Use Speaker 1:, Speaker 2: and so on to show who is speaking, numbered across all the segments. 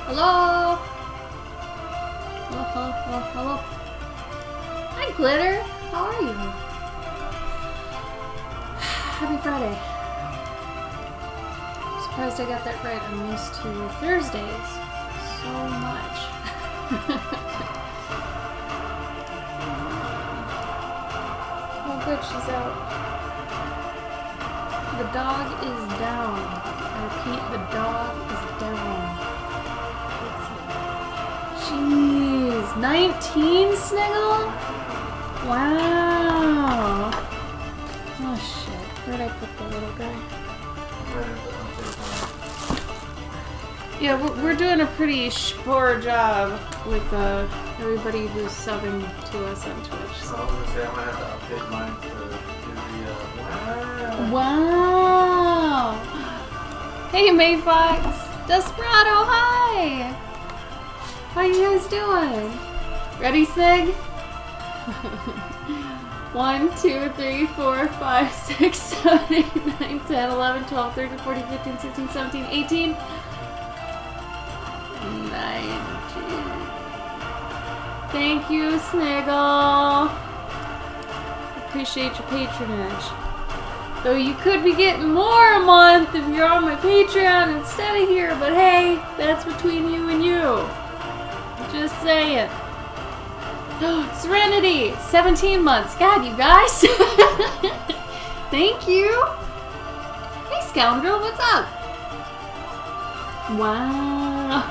Speaker 1: Hello? Hello? Hi, Glitter. How are you? Happy Friday. Surprised I got that right. I'm used to Thursdays so much. Oh, good. She's out. The dog is down. I repeat, the dog is down. Jeez, 19, Sniggle? Wow. Oh shit, where'd I put the little guy? Yeah, we're doing a pretty poor job with everybody who's subbing to us on Twitch.
Speaker 2: So I was gonna say I'm gonna have to update mine to do the
Speaker 1: Wow. Hey, May Fox. Desperado, hi. How you guys doing? Ready, Sig? 1, 2, 3, 4, 5, 6, 7, 8, 9, 10, 11, 12, 13, 14, 15, 16, 17, 18, 19. Thank you, Sniggle. Appreciate your patronage. Though you could be getting more a month if you're on my Patreon instead of here, but hey, that's between you and you. Just saying. Serenity, 17 months. God, you guys. Thank you. Hey, Scoundrel, what's up? Wow.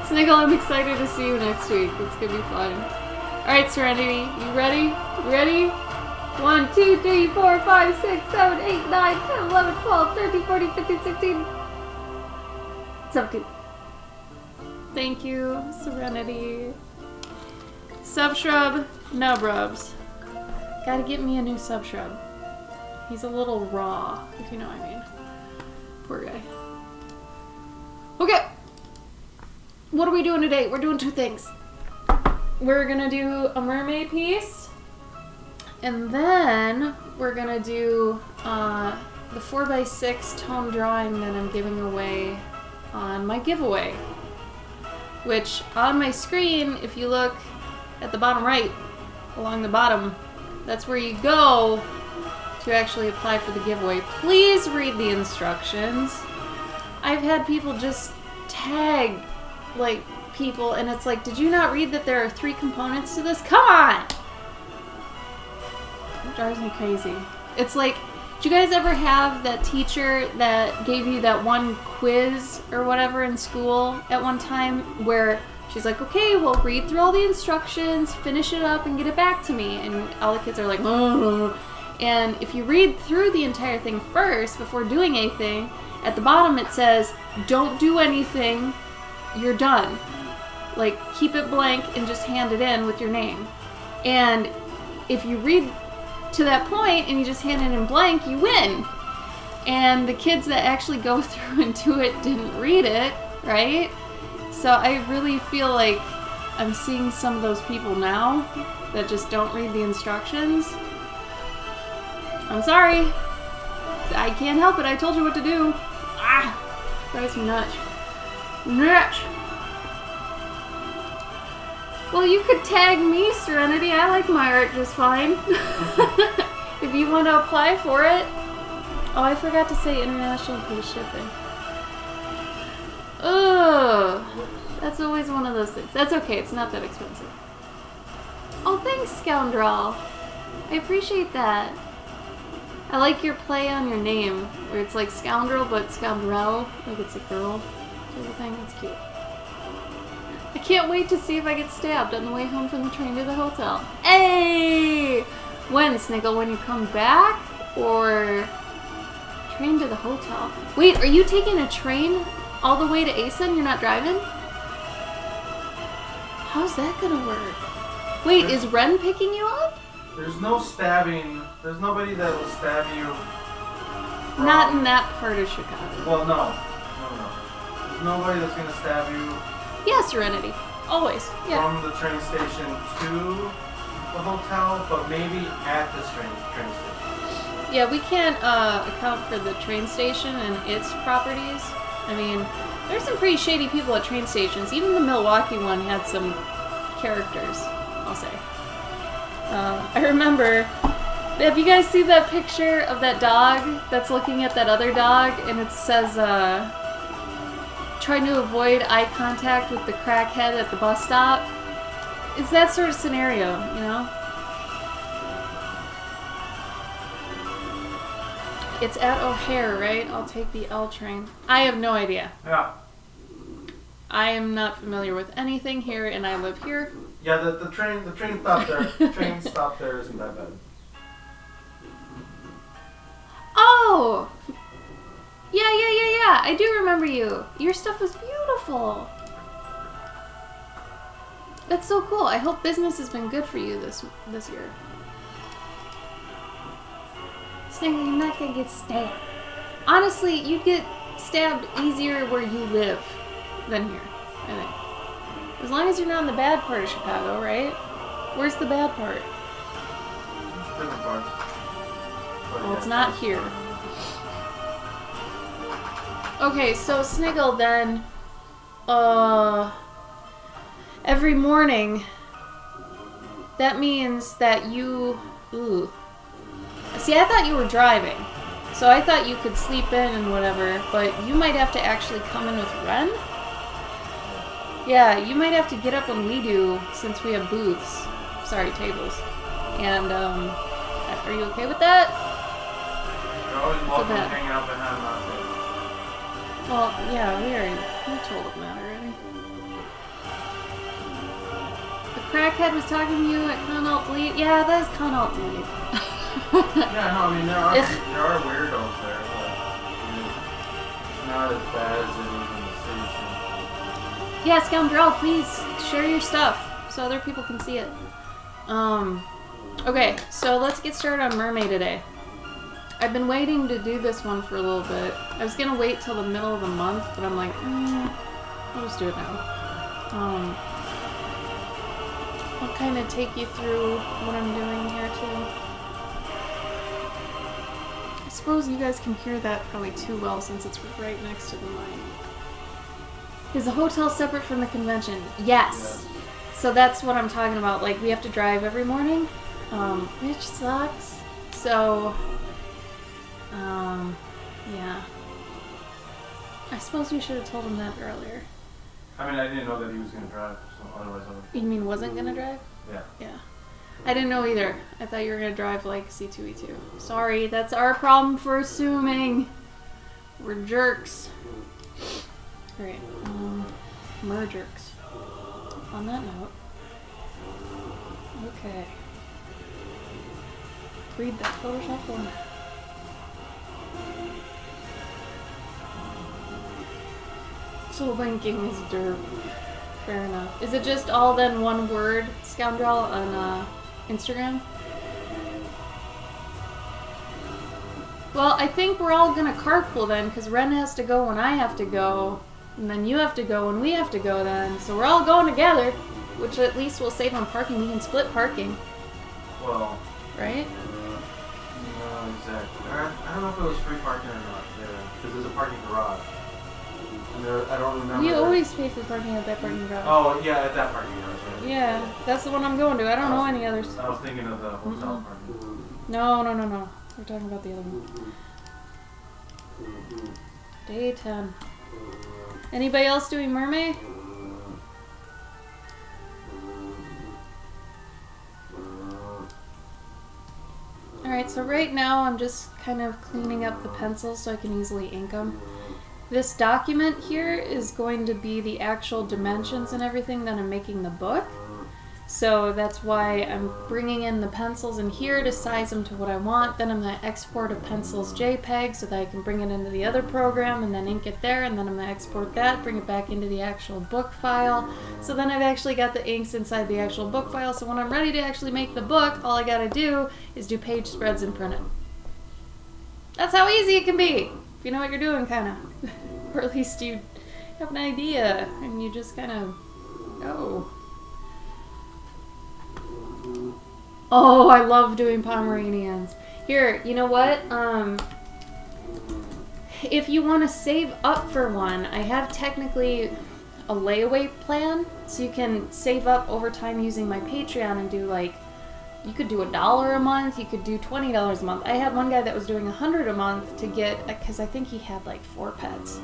Speaker 1: Sniggle, I'm excited to see you next week. It's gonna be fun. Alright, Serenity, you ready? You ready? 1, 2, 3, 4, 5, 6, 7, 8, 9, 10, 11, 12, 13, 14, 15, 16, 17. Thank you, Serenity. Subshrub, Nubrubs. Gotta get me a new subshrub. He's a little raw, if you know what I mean. Poor guy. Okay. What are we doing today? We're doing two things. We're gonna do a mermaid piece. And then we're gonna do the 4x6 tone drawing that I'm giving away on my giveaway. Which on my screen, if you look at the bottom right, along the bottom, that's where you go to actually apply for the giveaway. Please read the instructions. I've had people just tag like people and it's like, did you not read that there are 3 components to this? Come on! It drives me crazy. It's like, did you guys ever have that teacher that gave you that one quiz or whatever in school at one time where she's like, okay, well, read through all the instructions, finish it up, and get it back to me. And all the kids are like, oh. And if you read through the entire thing first before doing anything, at the bottom it says, don't do anything, you're done. Like, keep it blank and just hand it in with your name. And if you read to that point and you just hand it in blank, you win. And the kids that actually go through and do it didn't read it, right? So I really feel like I'm seeing some of those people now that just don't read the instructions. I'm sorry. I can't help it. I told you what to do. Ah! Drives me nuts. Nuts! Well, you could tag me, Serenity. I like my art just fine. If you want to apply for it. Oh, I forgot to say international free shipping. Ugh. That's always one of those things. That's okay. It's not that expensive. Oh, thanks, Scoundrel. I appreciate that. I like your play on your name, where it's like Scoundrel, but Scoundrel. Like it's a girl sort of thing. It's cute. I can't wait to see if I get stabbed on the way home from the train to the hotel. Hey! When, Sniggle? When you come back? Or train to the hotel? Wait, are you taking a train all the way to Asen? You're not driving? How's that gonna work? Wait, is Ren picking you up?
Speaker 2: There's no stabbing. There's nobody that will stab you.
Speaker 1: Not in that part of Chicago.
Speaker 2: Well, no. There's nobody that's gonna stab you.
Speaker 1: Yeah, Serenity. Always. Yeah.
Speaker 2: From the train station to the hotel, but maybe at this train station.
Speaker 1: Yeah, we can't account for the train station and its properties. I mean, there's some pretty shady people at train stations. Even the Milwaukee one had some characters, I'll say. I remember, have you guys seen that picture of that dog that's looking at that other dog, and it says, trying to avoid eye contact with the crackhead at the bus stop? It's that sort of scenario, you know? It's at O'Hare, right? I'll take the L train. I have no idea.
Speaker 2: Yeah.
Speaker 1: I am not familiar with anything here, and I live here.
Speaker 2: Yeah, the train stopped there. Train stop there isn't that bad.
Speaker 1: Oh! Yeah. I do remember you. Your stuff was beautiful. That's so cool. I hope business has been good for you this year. Sniggle, you're not gonna get stabbed. Honestly, you get stabbed easier where you live than here, I think. As long as you're not in the bad part of Chicago, right? Where's the bad part?
Speaker 2: Different parts.
Speaker 1: Well, it's not here. Okay, so Sniggle then, every morning, that means that you, ooh. See, I thought you were driving, so I thought you could sleep in and whatever, but you might have to actually come in with Ren? Yeah, you might have to get up when we do, since we have booths. Sorry, tables. And, are you okay with that?
Speaker 2: You're always welcome to hang out behind my face.
Speaker 1: Well, yeah, we told him that already. The crackhead was talking to you at Con-Alt-Delete? Yeah, that is Con-Alt-Delete.
Speaker 2: Yeah, no, I mean, there are weirdos there, but it's not as bad as it is in the city.
Speaker 1: Yeah, Scoundrel, please share your stuff so other people can see it. Okay, so let's get started on Mermay today. I've been waiting to do this one for a little bit. I was gonna wait till the middle of the month, but I'm like, I'll just do it now. I'll kind of take you through what I'm doing here too. I suppose you guys can hear that probably too well since it's right next to the mic. Is the hotel separate from the convention? Yes. So that's what I'm talking about. Like, we have to drive every morning, which sucks. So, yeah. I suppose we should have told him that earlier.
Speaker 2: I mean, I didn't know that he was going to drive, so otherwise I would...
Speaker 1: You mean wasn't going to drive?
Speaker 2: Yeah.
Speaker 1: Yeah. I didn't know either. I thought you were going to drive like C2E2. Sorry, that's our problem for assuming. We're jerks. Alright, merjerks. On that note. Okay. Read that Photoshop form. So linking is derp. Fair enough. Is it just all then one word, Scoundrel, on Instagram? Well, I think we're all gonna carpool then, because Ren has to go when I have to go, and then you have to go when we have to go then. So we're all going together, which at least will save on parking. We can split parking.
Speaker 2: Well...
Speaker 1: Right?
Speaker 2: No, exactly. I don't know if it was free parking or not there, because there's a parking garage. And there, I don't remember...
Speaker 1: We always pay for parking at that parking garage.
Speaker 2: Oh, yeah, at that parking garage. Right?
Speaker 1: Yeah, that's the one I'm going to. I don't know any others.
Speaker 2: I was thinking of the hotel parking.
Speaker 1: No. We're talking about the other one. Day 10. Anybody else doing Mermay? Alright, so right now I'm just kind of cleaning up the pencils so I can easily ink them. This document here is going to be the actual dimensions and everything that I'm making the book. So that's why I'm bringing in the pencils in here to size them to what I want. Then I'm going to export a pencils JPEG so that I can bring it into the other program and then ink it there. And then I'm going to export that, bring it back into the actual book file. So then I've actually got the inks inside the actual book file. So when I'm ready to actually make the book, all I got to do is do page spreads and print it. That's how easy it can be. If you know what you're doing, kind of. Or at least you have an idea and you just kind of go. Oh, I love doing Pomeranians. Here, you know what? if you want to save up for one, I have technically a layaway plan, so you can save up over time using my Patreon and do like, you could do $1 a month, you could do $20 a month. I had one guy that was doing $100 a month to get, because I think he had like 4 pets,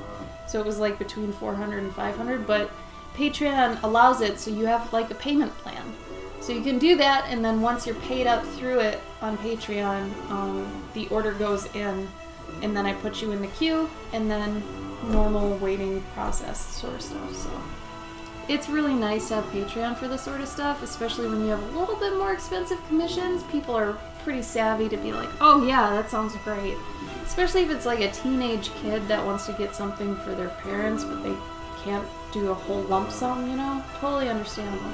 Speaker 1: so it was like between $400 and $500. But Patreon allows it, so you have like a payment plan, so you can do that, and then once you're paid up through it on Patreon, the order goes in, and then I put you in the queue, and then normal waiting process sort of stuff. So it's really nice to have Patreon for this sort of stuff, especially when you have a little bit more expensive commissions. People are pretty savvy to be like, oh yeah, that sounds great. Especially if it's like a teenage kid that wants to get something for their parents, but they can't do a whole lump sum, you know? Totally understandable.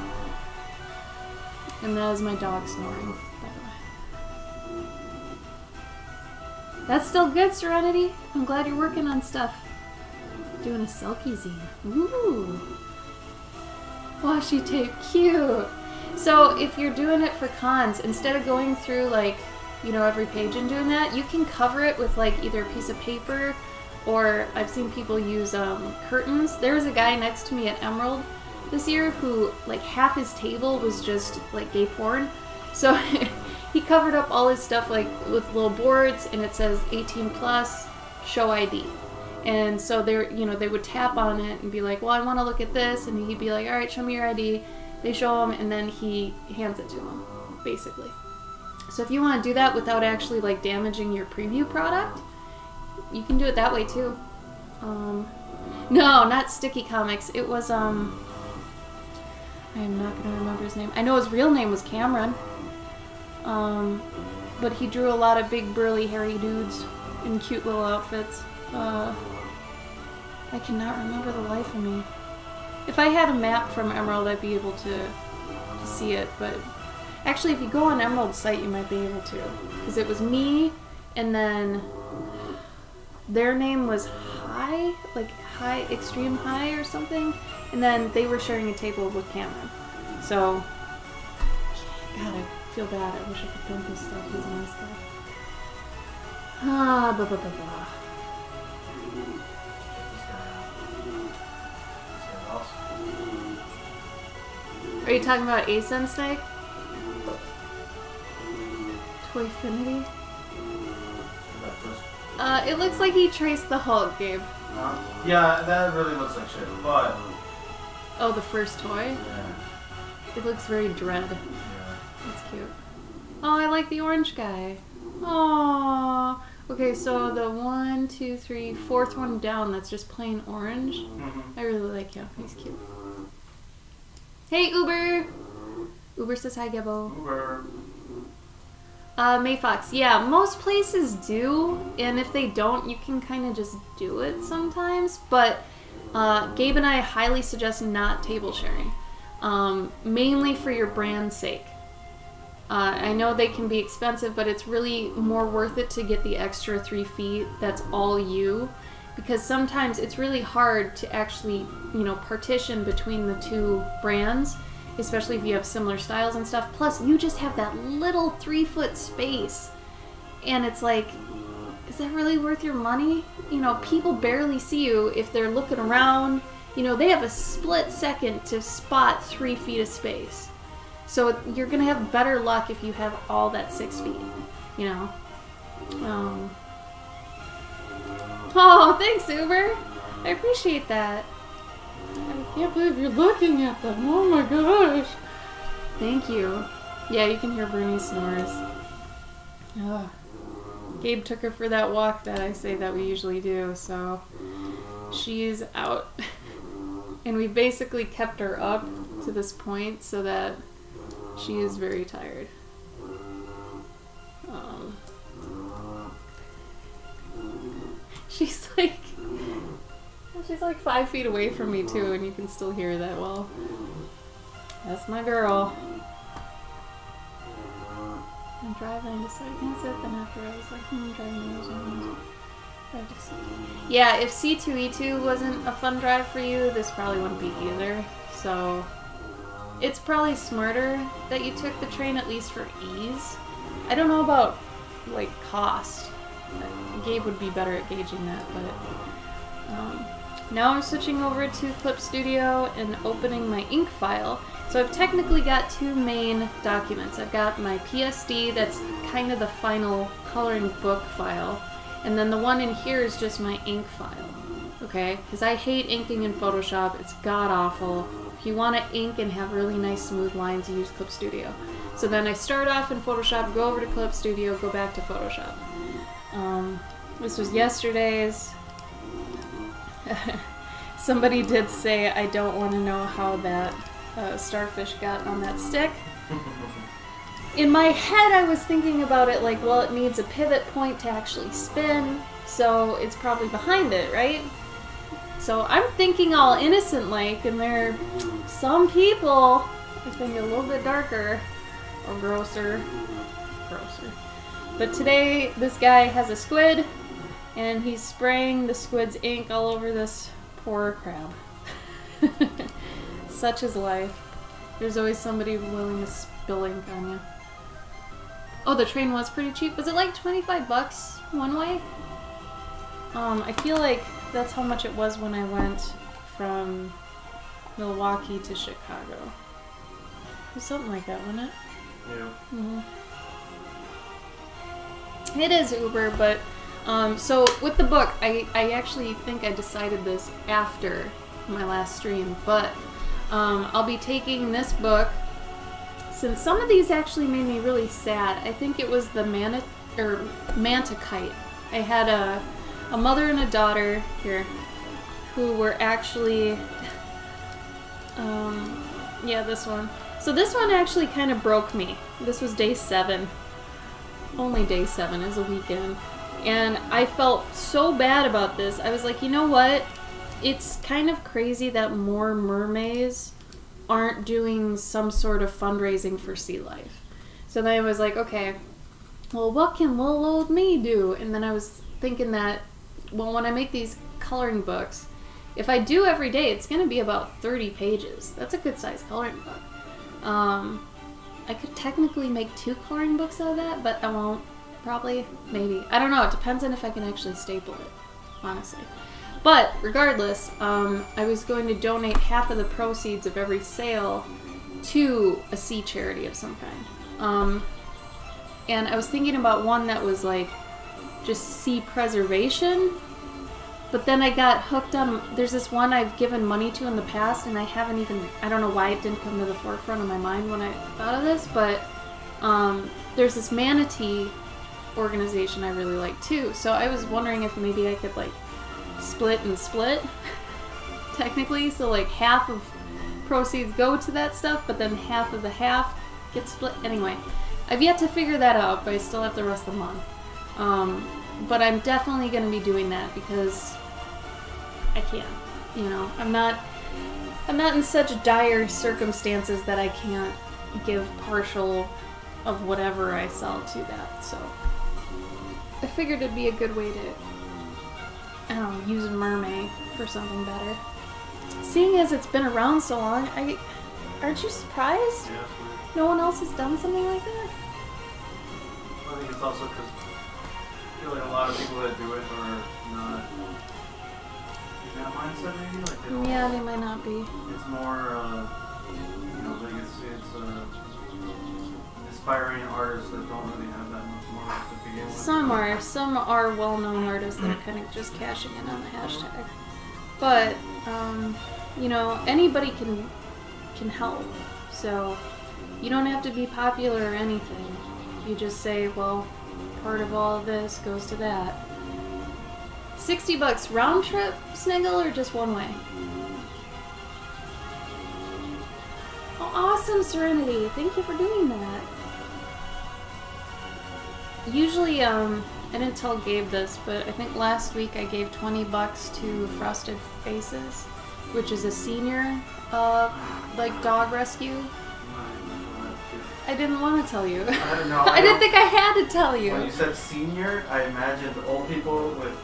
Speaker 1: And that is my dog snoring, by the way. That's still good, Serenity. I'm glad you're working on stuff. Doing a Selkie zine. Ooh. Washi tape, cute. So if you're doing it for cons, instead of going through like, you know, every page and doing that, you can cover it with like either a piece of paper, or I've seen people use curtains. There was a guy next to me at Emerald this year who like half his table was just like gay porn. So he covered up all his stuff like with little boards, and it says 18 plus, show ID. And so they would tap on it and be like, well, I want to look at this, and he'd be like, all right, show me your ID. They show him, and then he hands it to him, basically. So if you want to do that without actually like damaging your preview product, you can do it that way too. No, not Sticky Comics. It was I am not gonna remember his name. I know his real name was Cameron. But he drew a lot of big burly hairy dudes in cute little outfits. I cannot remember the life of me. If I had a map from Emerald, I'd be able to see it, but actually if you go on Emerald's site, you might be able to, because it was me, and then their name was High, like High, Extreme High or something, and then they were sharing a table with Cameron. So, God, I feel bad. I wish I could print this stuff. He's a nice guy. Blah, blah, blah, blah. Are you talking about A-Sensei? Toyfinity? It looks like he traced the Hulk, Gabe.
Speaker 2: Yeah, that really looks like shit, but...
Speaker 1: Oh, the first toy?
Speaker 2: Yeah.
Speaker 1: It looks very dread.
Speaker 2: Yeah.
Speaker 1: That's cute. Oh, I like the orange guy. Aww. Okay, so the 1, 2, 3, 4th one down, that's just plain orange. I really like him. He's cute. Hey, Uber! Uber says hi, Gebo.
Speaker 2: Uber.
Speaker 1: Mayfox. Yeah, most places do, and if they don't, you can kind of just do it sometimes. But Gabe and I highly suggest not table sharing, mainly for your brand's sake. I know they can be expensive, but it's really more worth it to get the extra 3 feet that's all you, because sometimes it's really hard to actually, you know, partition between the two brands, especially if you have similar styles and stuff. Plus, you just have that little 3-foot space, and it's like, is that really worth your money? You know, people barely see you if they're looking around. You know, they have a split second to spot 3 feet of space. So you're going to have better luck if you have all that 6 feet, you know. Oh, thanks, Uber. I appreciate that. I can't believe you're looking at them. Oh my gosh. Thank you. Yeah, you can hear Bernie snores. Ugh. Gabe took her for that walk that I say that we usually do, so she's out. And we basically kept her up to this point so that she is very tired. She's like 5 feet away from me too, and you can still hear that well. That's my girl. I'm driving just so I can sit, then after I was like, driving. Yeah, if C2E2 wasn't a fun drive for you, this probably wouldn't be either. So it's probably smarter that you took the train, at least for ease. I don't know about like cost. Gabe would be better at gauging that, but now I'm switching over to Clip Studio and opening my ink file. So I've technically got two main documents. I've got my PSD, that's kind of the final coloring book file, and then the one in here is just my ink file, okay? Because I hate inking in Photoshop. It's god-awful. If you want to ink and have really nice smooth lines, use Clip Studio. So then I start off in Photoshop, go over to Clip Studio, go back to Photoshop. This was yesterday's. Somebody did say I don't want to know how that starfish got on that stick. In my head I was thinking about it like, well, it needs a pivot point to actually spin, so it's probably behind it, right? So I'm thinking all innocent like, and there are some people I think a little bit darker or grosser. But today this guy has a squid and he's spraying the squid's ink all over this poor crab. Such is life. There's always somebody willing to spill ink on you. Oh, the train was pretty cheap. Was it like 25 bucks one way? I feel like that's how much it was when I went from Milwaukee to Chicago. It was something like that, wasn't it?
Speaker 2: Yeah.
Speaker 1: Mm-hmm. It is Uber, but so with the book, I actually think I decided this after my last stream, but I'll be taking this book, since some of these actually made me really sad. I think it was the Manticite. I had a mother and a daughter here who were actually, yeah, this one. So this one actually kind of broke me. This was day 7. Only day 7 is a weekend. And I felt so bad about this. I was like, you know what? It's kind of crazy that more mermaids aren't doing some sort of fundraising for sea life. So then I was like, okay, well, what can little old me do? And then I was thinking that, well, when I make these coloring books, if I do every day, it's going to be about 30 pages. That's a good size coloring book. I could technically make 2 coloring books out of that, but I won't. Probably, maybe. I don't know. It depends on if I can actually staple it, honestly. But regardless, I was going to donate half of the proceeds of every sale to a sea charity of some kind. And I was thinking about one that was like just sea preservation. But then I got hooked on, there's this one I've given money to in the past, and I haven't even, I don't know why it didn't come to the forefront of my mind when I thought of this, but there's this manatee organization I really like too. So I was wondering if maybe I could like split and split, technically. So like half of proceeds go to that stuff, but then half of the half gets split. Anyway, I've yet to figure that out, but I still have the rest of the month. But I'm definitely going to be doing that because I can. You know, I'm not in such dire circumstances that I can't give partial of whatever I sell to that. So I figured it'd be a good way to, I don't know, use Mermay for something better. Seeing as it's been around so long, aren't you surprised?
Speaker 2: Yeah,
Speaker 1: No one else has done something like that?
Speaker 2: I think it's also because I feel like a lot of people that do it are not in that mindset, maybe. Like they don't,
Speaker 1: Yeah, they might not be.
Speaker 2: It's more, you know, like it's aspiring artists that don't really have that much money to begin with.
Speaker 1: Some are well-known artists that are kind of just cashing in on the hashtag. But, you know, anybody can help. So you don't have to be popular or anything. You just say, well, part of all of this goes to that. $60 round trip, Sniggle, or just one way? Oh, awesome, Serenity. Thank you for doing that. Usually, I didn't tell Gabe this, but I think last week I gave $20 to Frosted Faces, which is a senior, like dog rescue. I didn't want to tell you.
Speaker 2: I don't know.
Speaker 1: I didn't think I had to tell you.
Speaker 2: When you said senior, I imagined old people with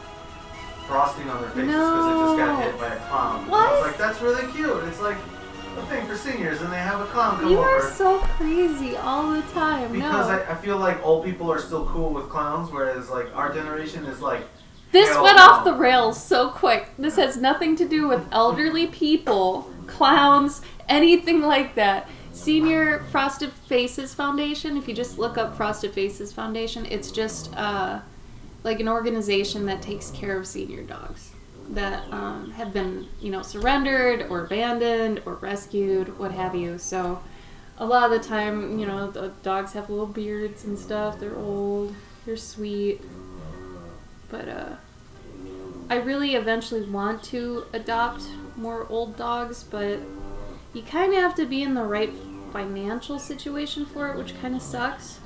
Speaker 2: frosting on their faces because
Speaker 1: No.
Speaker 2: they just got hit by a clown.
Speaker 1: What?
Speaker 2: I was like, that's really cute. It's like, a thing for seniors, and they have a clown come
Speaker 1: You
Speaker 2: over.
Speaker 1: are so crazy all the time.
Speaker 2: Because
Speaker 1: no.
Speaker 2: I feel like old people are still cool with clowns, whereas like our generation is like.
Speaker 1: This
Speaker 2: hell
Speaker 1: went
Speaker 2: no.
Speaker 1: off the rails so quick. This has nothing to do with elderly people, clowns, anything like that. Senior Frosted Faces Foundation, if you just look up Frosted Faces Foundation, it's just like an organization that takes care of senior dogs that have been, surrendered or abandoned or rescued, what have you. So a lot of the time, the dogs have little beards and stuff. They're old. They're sweet. But I really eventually want to adopt more old dogs, but you kind of have to be in the right financial situation for it, which kind of sucks.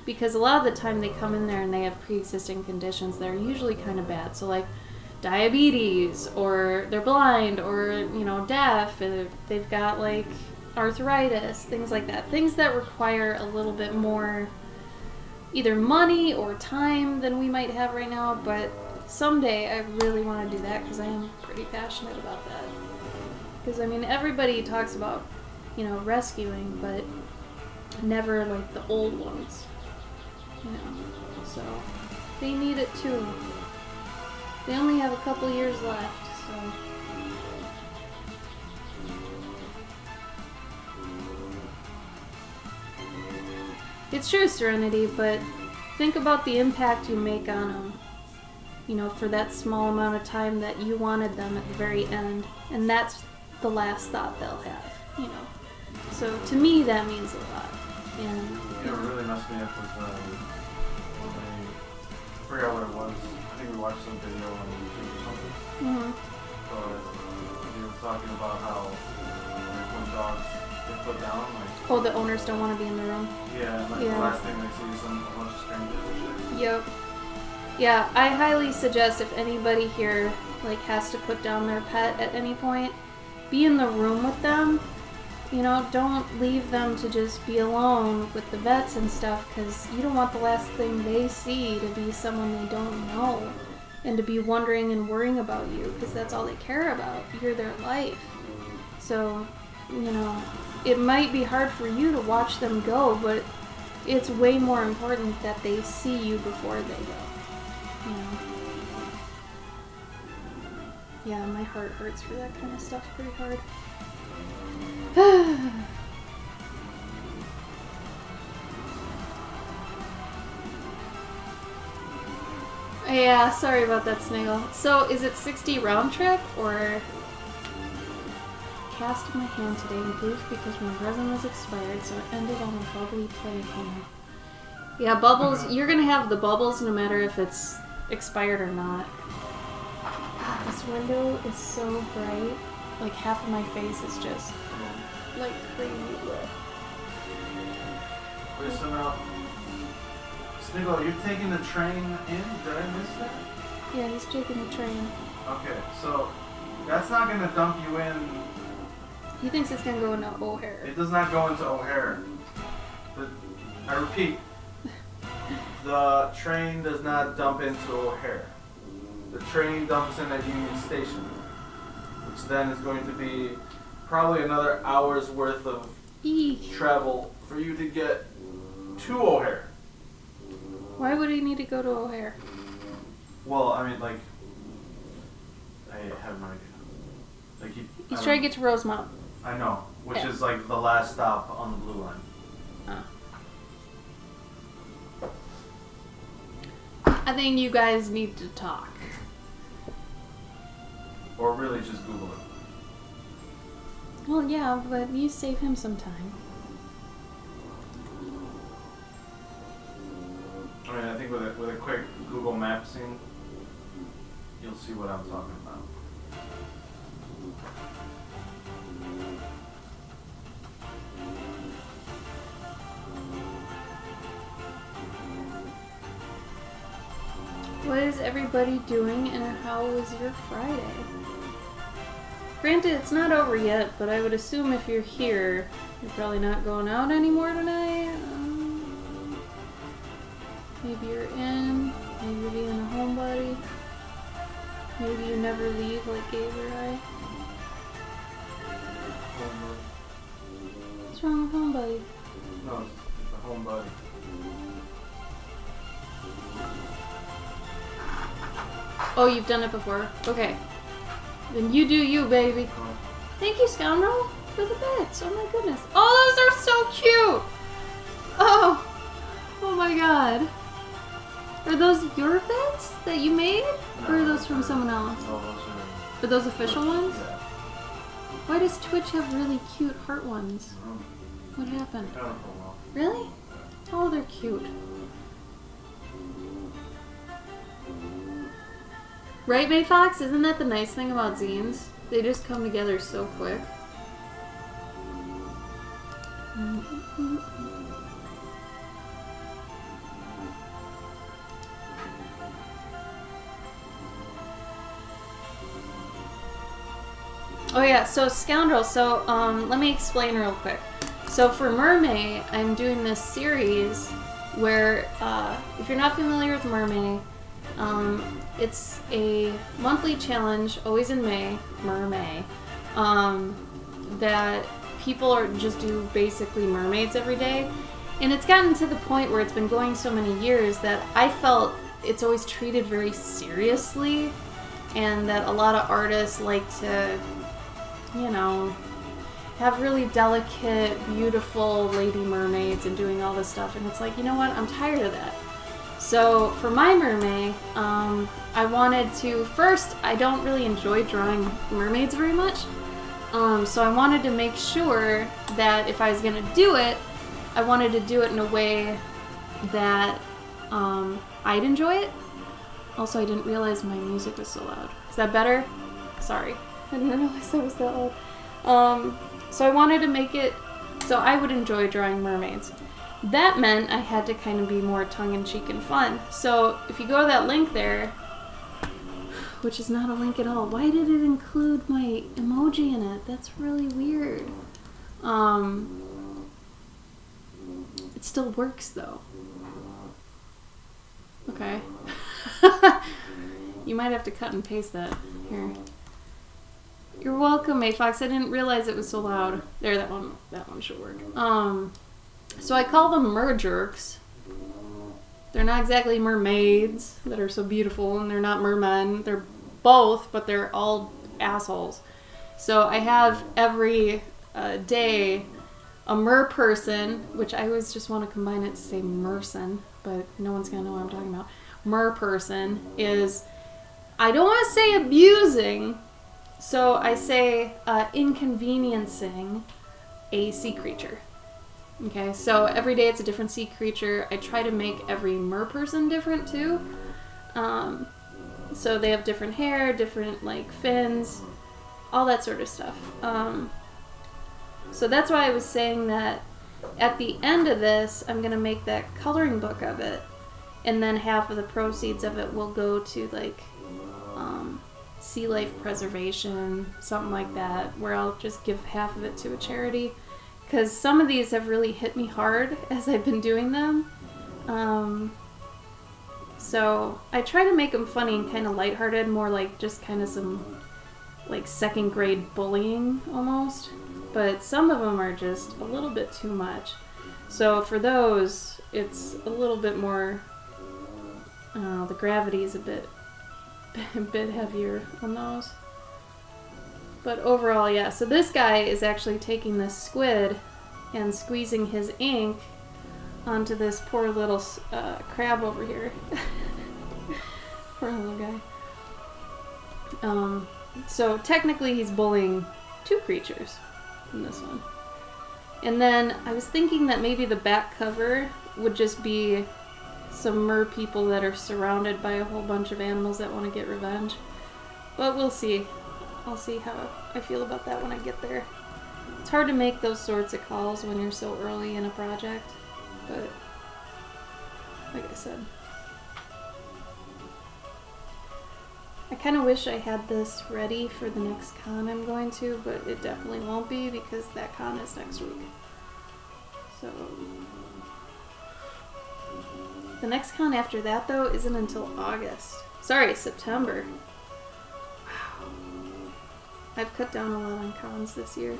Speaker 1: Because a lot of the time they come in there and they have pre-existing conditions that are usually kind of bad. So like diabetes, or they're blind, or, deaf, they've got like arthritis, things like that. Things that require a little bit more either money or time than we might have right now, but someday I really want to do that because I am pretty passionate about that. Because, everybody talks about, rescuing, but never like the old ones, so they need it too. They only have a couple years left, so. It's true, Serenity, but think about the impact you make on them, for that small amount of time that you wanted them at the very end. And that's the last thought they'll have, So to me, that means a lot. And
Speaker 2: It really messed me up with, I forgot what it was. I think we watched some video on YouTube or something.
Speaker 1: Mm-hmm.
Speaker 2: But they were talking about how when dogs get put down,
Speaker 1: the owners don't want to be in the room.
Speaker 2: Yeah, the last thing they see is a bunch of strangers and shit.
Speaker 1: Yep. Yeah, I highly suggest if anybody here has to put down their pet at any point, be in the room with them. Don't leave them to just be alone with the vets and stuff, because you don't want the last thing they see to be someone they don't know and to be wondering and worrying about you, because that's all they care about. You're their life. So, it might be hard for you to watch them go, but it's way more important that they see you before they go. Yeah, my heart hurts for that kind of stuff pretty hard. Yeah, sorry about that, Sniggle. So, is it 60 round trip, or... Cast my hand today in booth because my resin was expired, so it ended on a bubbly play hand. Yeah, bubbles, you're gonna have the bubbles no matter if it's expired or not. God, this window is so bright. Like, half of my face is just, like, crazy lit.
Speaker 2: Wait, so now, Sniggle, you're taking the train in? Did I miss that?
Speaker 1: Yeah, he's taking the train.
Speaker 2: Okay, so that's not going to dump you in.
Speaker 1: He thinks it's gonna go into O'Hare.
Speaker 2: It does not go into O'Hare. I repeat, the train does not dump into O'Hare. The train dumps in at Union Station, which then is going to be probably another hour's worth of travel for you to get to O'Hare.
Speaker 1: Why would he need to go to O'Hare?
Speaker 2: Well, I have no idea.
Speaker 1: He's trying to get to Rosemount.
Speaker 2: I know, which is like the last stop on the blue line.
Speaker 1: I think you guys need to talk.
Speaker 2: Or really just Google it.
Speaker 1: Well, yeah, but you save him some time.
Speaker 2: I think with a quick Google Mapsing, you'll see what I'm talking about.
Speaker 1: What is everybody doing, and how was your Friday? Granted, it's not over yet, but I would assume if you're here, you're probably not going out anymore tonight. Maybe you're in, maybe you're being a homebody. Maybe you never leave like Gabe or I. What's wrong with Homebody?
Speaker 2: No, it's a home buddy.
Speaker 1: Oh, you've done it before? Okay. Then you do you, baby. Thank you, Scoundrel, for the bits. Oh my goodness. Oh, those are so cute! Oh! Oh my god. Are those your bits that you made? Or are those from someone else?
Speaker 2: No, those are...
Speaker 1: Are those official ones?
Speaker 2: Yeah.
Speaker 1: Why does Twitch have really cute heart ones? What happened?
Speaker 2: I don't know well.
Speaker 1: Really? Oh, they're cute. Right, May Fox? Isn't that the nice thing about zines? They just come together so quick. Oh yeah, so Scoundrel, so let me explain real quick. So for Mermay, I'm doing this series where, if you're not familiar with Mermay, it's a monthly challenge, always in May, Mermay, that people are just do basically mermaids every day. And it's gotten to the point where it's been going so many years that I felt it's always treated very seriously, and that a lot of artists like to, you know, have really delicate, beautiful lady mermaids and doing all this stuff. And it's like, you know what? I'm tired of that. So for my Mermay, I wanted to, first, I don't really enjoy drawing mermaids very much. So I wanted to make sure that if I was going to do it, I wanted to do it in a way that I'd enjoy it. Also, I didn't realize my music was so loud. Is that better? Sorry. I didn't realize that was that loud. So I wanted to make it so I would enjoy drawing mermaids. That meant I had to kind of be more tongue-in-cheek and fun. So if you go to that link there, which is not a link at all, why did it include my emoji in it? That's really weird. It still works though. Okay. You might have to cut and paste that. Here. You're welcome, Mayfox. I didn't realize it was so loud. There, that one should work. So I call them merjerks. They're not exactly mermaids that are so beautiful, and they're not mermen. They're both, but they're all assholes. So I have every day a mer person, which I always just want to combine it to say merson, but no one's going to know what I'm talking about. Mer person is, I don't want to say abusing, so I say inconveniencing a sea creature. Okay, so every day it's a different sea creature. I try to make every mer person different too. So they have different hair, different like fins, all that sort of stuff. So that's why I was saying that at the end of this, I'm gonna make that coloring book of it, and then half of the proceeds of it will go to like sea life preservation, something like that, where I'll just give half of it to a charity. Because some of these have really hit me hard as I've been doing them. So I try to make them funny and kind of lighthearted, more like just kind of some like second grade bullying almost. But some of them are just a little bit too much. So for those, it's a little bit more, the gravity is a bit heavier on those. But overall, yeah. So this guy is actually taking this squid and squeezing his ink onto this poor little crab over here. Poor little guy. So technically he's bullying two creatures in this one. And then I was thinking that maybe the back cover would just be some mer people that are surrounded by a whole bunch of animals that want to get revenge. But we'll see. I'll see how I feel about that when I get there. It's hard to make those sorts of calls when you're so early in a project, but like I said, I kind of wish I had this ready for the next con I'm going to, but it definitely won't be because that con is next week. So the next con after that though isn't until August. Sorry, September. I've cut down a lot on cons this year.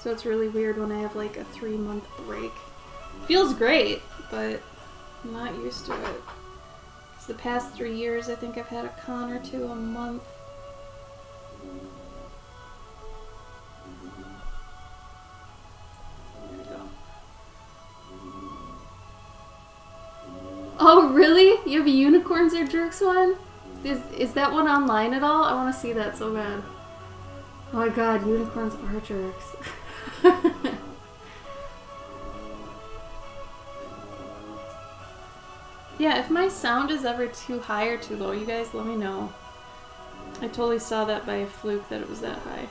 Speaker 1: So it's really weird when I have like a 3-month break. Feels great, but I'm not used to it. It's the past 3 years, I think I've had a con or two a month. There we go. Oh, really? You have a Unicorns or Jerks one? Is that one online at all? I want to see that so bad. Oh my god, Unicorns are Jerks. Yeah, if my sound is ever too high or too low, you guys let me know. I totally saw that by a fluke that it was that high.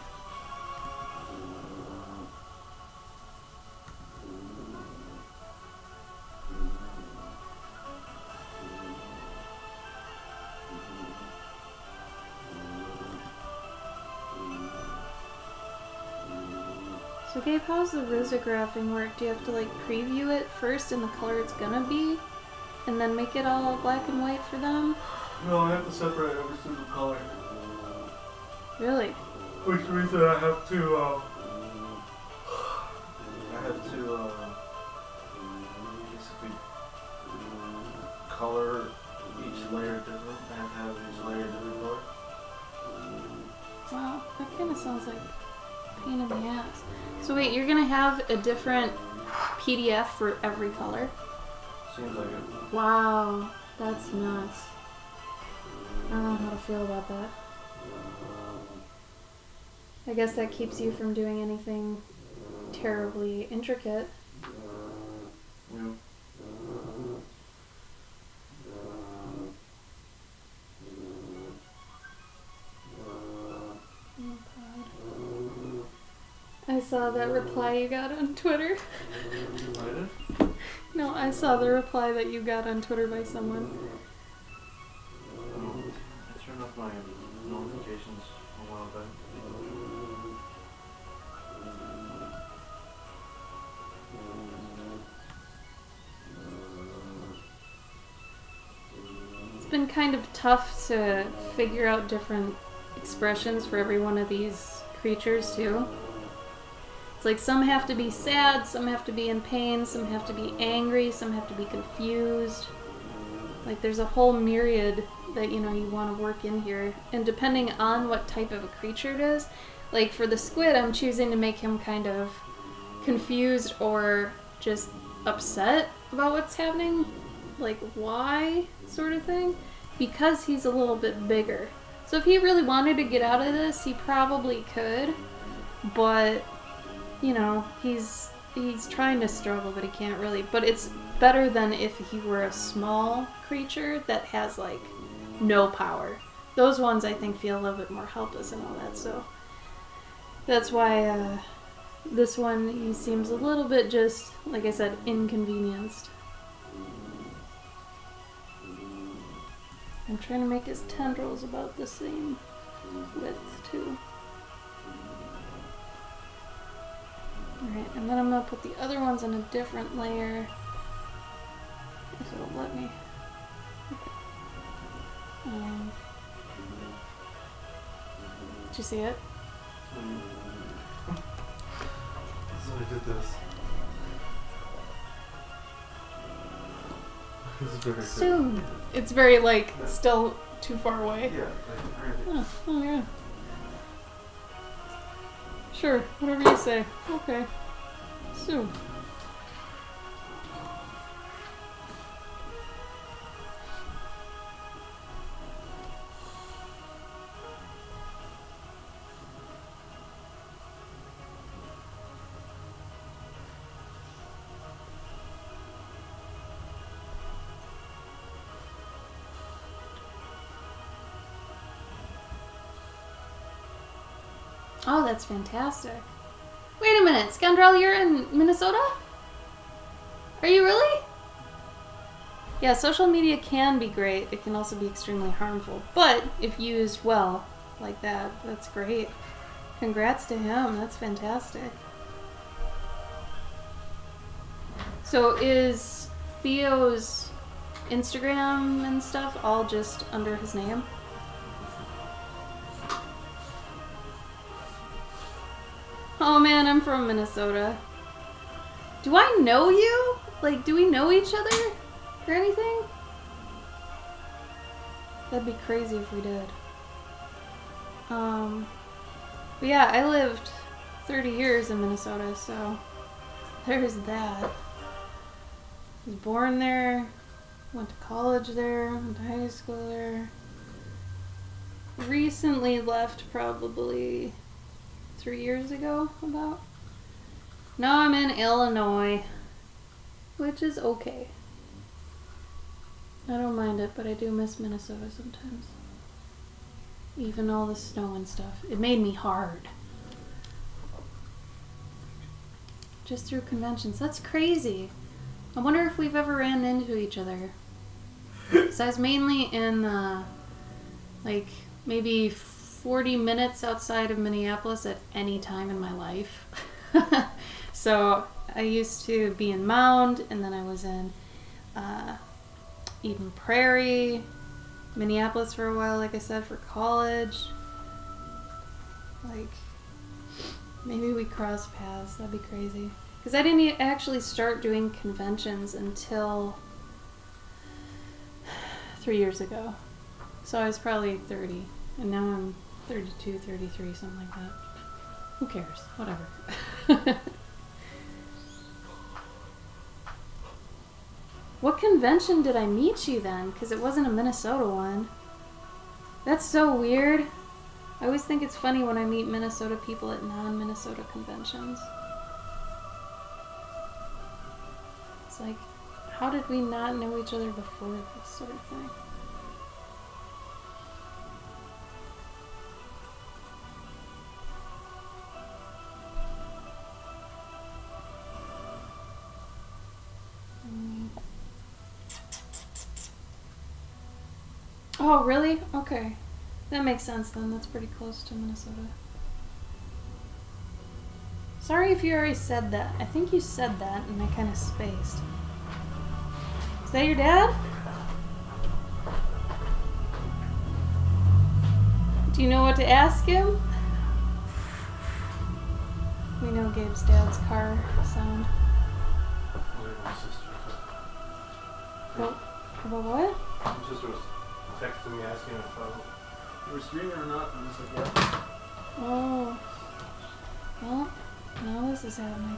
Speaker 1: So Gabe, how's the risographing work? Do you have to like preview it first in the color it's gonna be? And then make it all black and white for them?
Speaker 2: No, I have to separate every single color.
Speaker 1: Really?
Speaker 2: Which means that I have to basically color each layer different. I have to have each layer different color.
Speaker 1: Wow, that kind of sounds like a pain in the ass. So wait, you're gonna have a different PDF for every color?
Speaker 2: Seems like it.
Speaker 1: Wow, that's nuts. I don't know how to feel about that. I guess that keeps you from doing anything terribly intricate.
Speaker 2: Yeah.
Speaker 1: Oh, God. I saw that reply you got on Twitter.
Speaker 2: I did?
Speaker 1: No, I saw the reply that you got on Twitter by someone.
Speaker 2: I turned off my notifications a while back.
Speaker 1: It's been kind of tough to figure out different expressions for every one of these creatures, too. It's like some have to be sad, some have to be in pain, some have to be angry, some have to be confused. Like there's a whole myriad that, you know, you want to work in here. And depending on what type of a creature it is, like for the squid, I'm choosing to make him kind of confused or just upset about what's happening. Like why, sort of thing. Because he's a little bit bigger. So if he really wanted to get out of this, he probably could. But you know, he's trying to struggle, but he can't really. But it's better than if he were a small creature that has, like, no power. Those ones, I think, feel a little bit more helpless and all that, so that's why this one, he seems a little bit just, like I said, inconvenienced. I'm trying to make his tendrils about the same width, too. Alright, and then I'm going to put the other ones on a different layer. If it'll let me. Okay. Did you see it?
Speaker 2: So I did this. It's very
Speaker 1: Soon. It's very, like, still too far away.
Speaker 2: Yeah, like,
Speaker 1: Oh yeah. Sure, whatever you say. Okay. Soon. Oh, that's fantastic. Wait a minute, Scoundrel, you're in Minnesota? Are you really? Yeah, social media can be great. It can also be extremely harmful. But if used well, like that, that's great. Congrats to him. That's fantastic. So is Theo's Instagram and stuff all just under his name? Oh man, I'm from Minnesota. Do I know you? Like, do we know each other? Or anything? That'd be crazy if we did. But yeah, I lived 30 years in Minnesota, so there's that. I was born there, went to college there, went to high school there. Recently left probably 3 years ago, about. Now I'm in Illinois, which is okay. I don't mind it, but I do miss Minnesota sometimes. Even all the snow and stuff. It made me hard. Just through conventions. That's crazy. I wonder if we've ever ran into each other. So I was mainly in, like, maybe 40 minutes outside of Minneapolis at any time in my life. So I used to be in Mound, and then I was in Eden Prairie, Minneapolis for a while, like I said, for college. Like, maybe we cross paths. That'd be crazy. Because I didn't actually start doing conventions until 3 years ago. So I was probably 30. And now I'm 32, 33, something like that. Who cares? Whatever. What convention did I meet you then? Because it wasn't a Minnesota one. That's so weird. I always think it's funny when I meet Minnesota people at non-Minnesota conventions. It's like, how did we not know each other before this sort of thing? Oh, really? Okay. That makes sense then. That's pretty close to Minnesota. Sorry if you already said that. I think you said that and I kind of spaced. Is that your dad? Do you know what to ask him? We know Gabe's dad's car sound. What? About what?
Speaker 3: My sister was texting me asking if
Speaker 2: You were streaming or not? And I said, yeah.
Speaker 1: Oh. Well, now this is happening.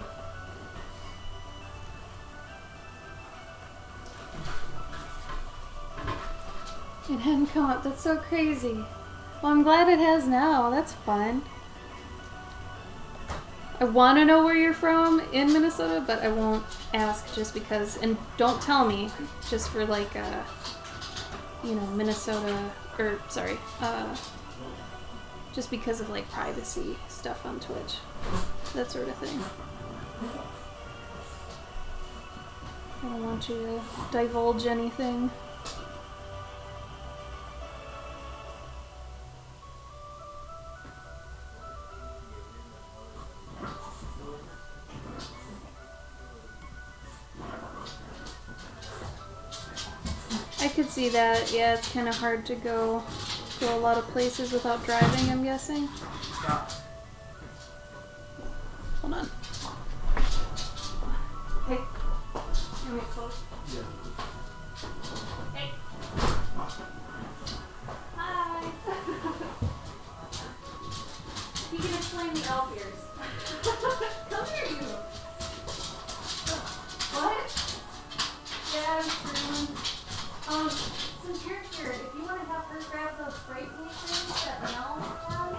Speaker 1: It hadn't come up. That's so crazy. Well, I'm glad it has now. That's fun. I want to know where you're from in Minnesota, but I won't ask just because. And don't tell me, just for like, you know, Minnesota, or sorry, just because of like privacy stuff on Twitch, that sort of thing. I don't want you to divulge anything. I could see that. Yeah, it's kind of hard to go to a lot of places without driving, I'm guessing.
Speaker 2: Yeah.
Speaker 1: Hold on. Hey. Can we close?
Speaker 2: Yeah.
Speaker 1: Hey. Hi. You can explain the elf ears. Come here, you. What? Yeah, I'm screaming. Since you're here, if you want to have her grab those spray paint things that Mel has,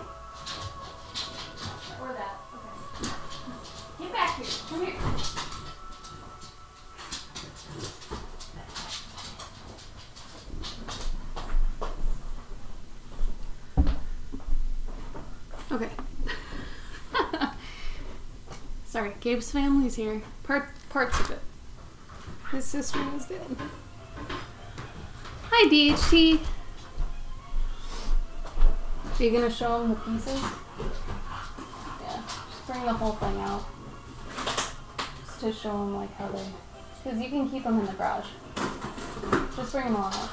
Speaker 1: or that, okay. Get back here. Come here. Okay. Sorry, Gabe's family's here. Parts of it. His sister was dead. Hi, DHT. Are you gonna show him the pieces? Yeah, just bring the whole thing out. Just to show him like how they, because you can keep them in the garage. Just bring them all out.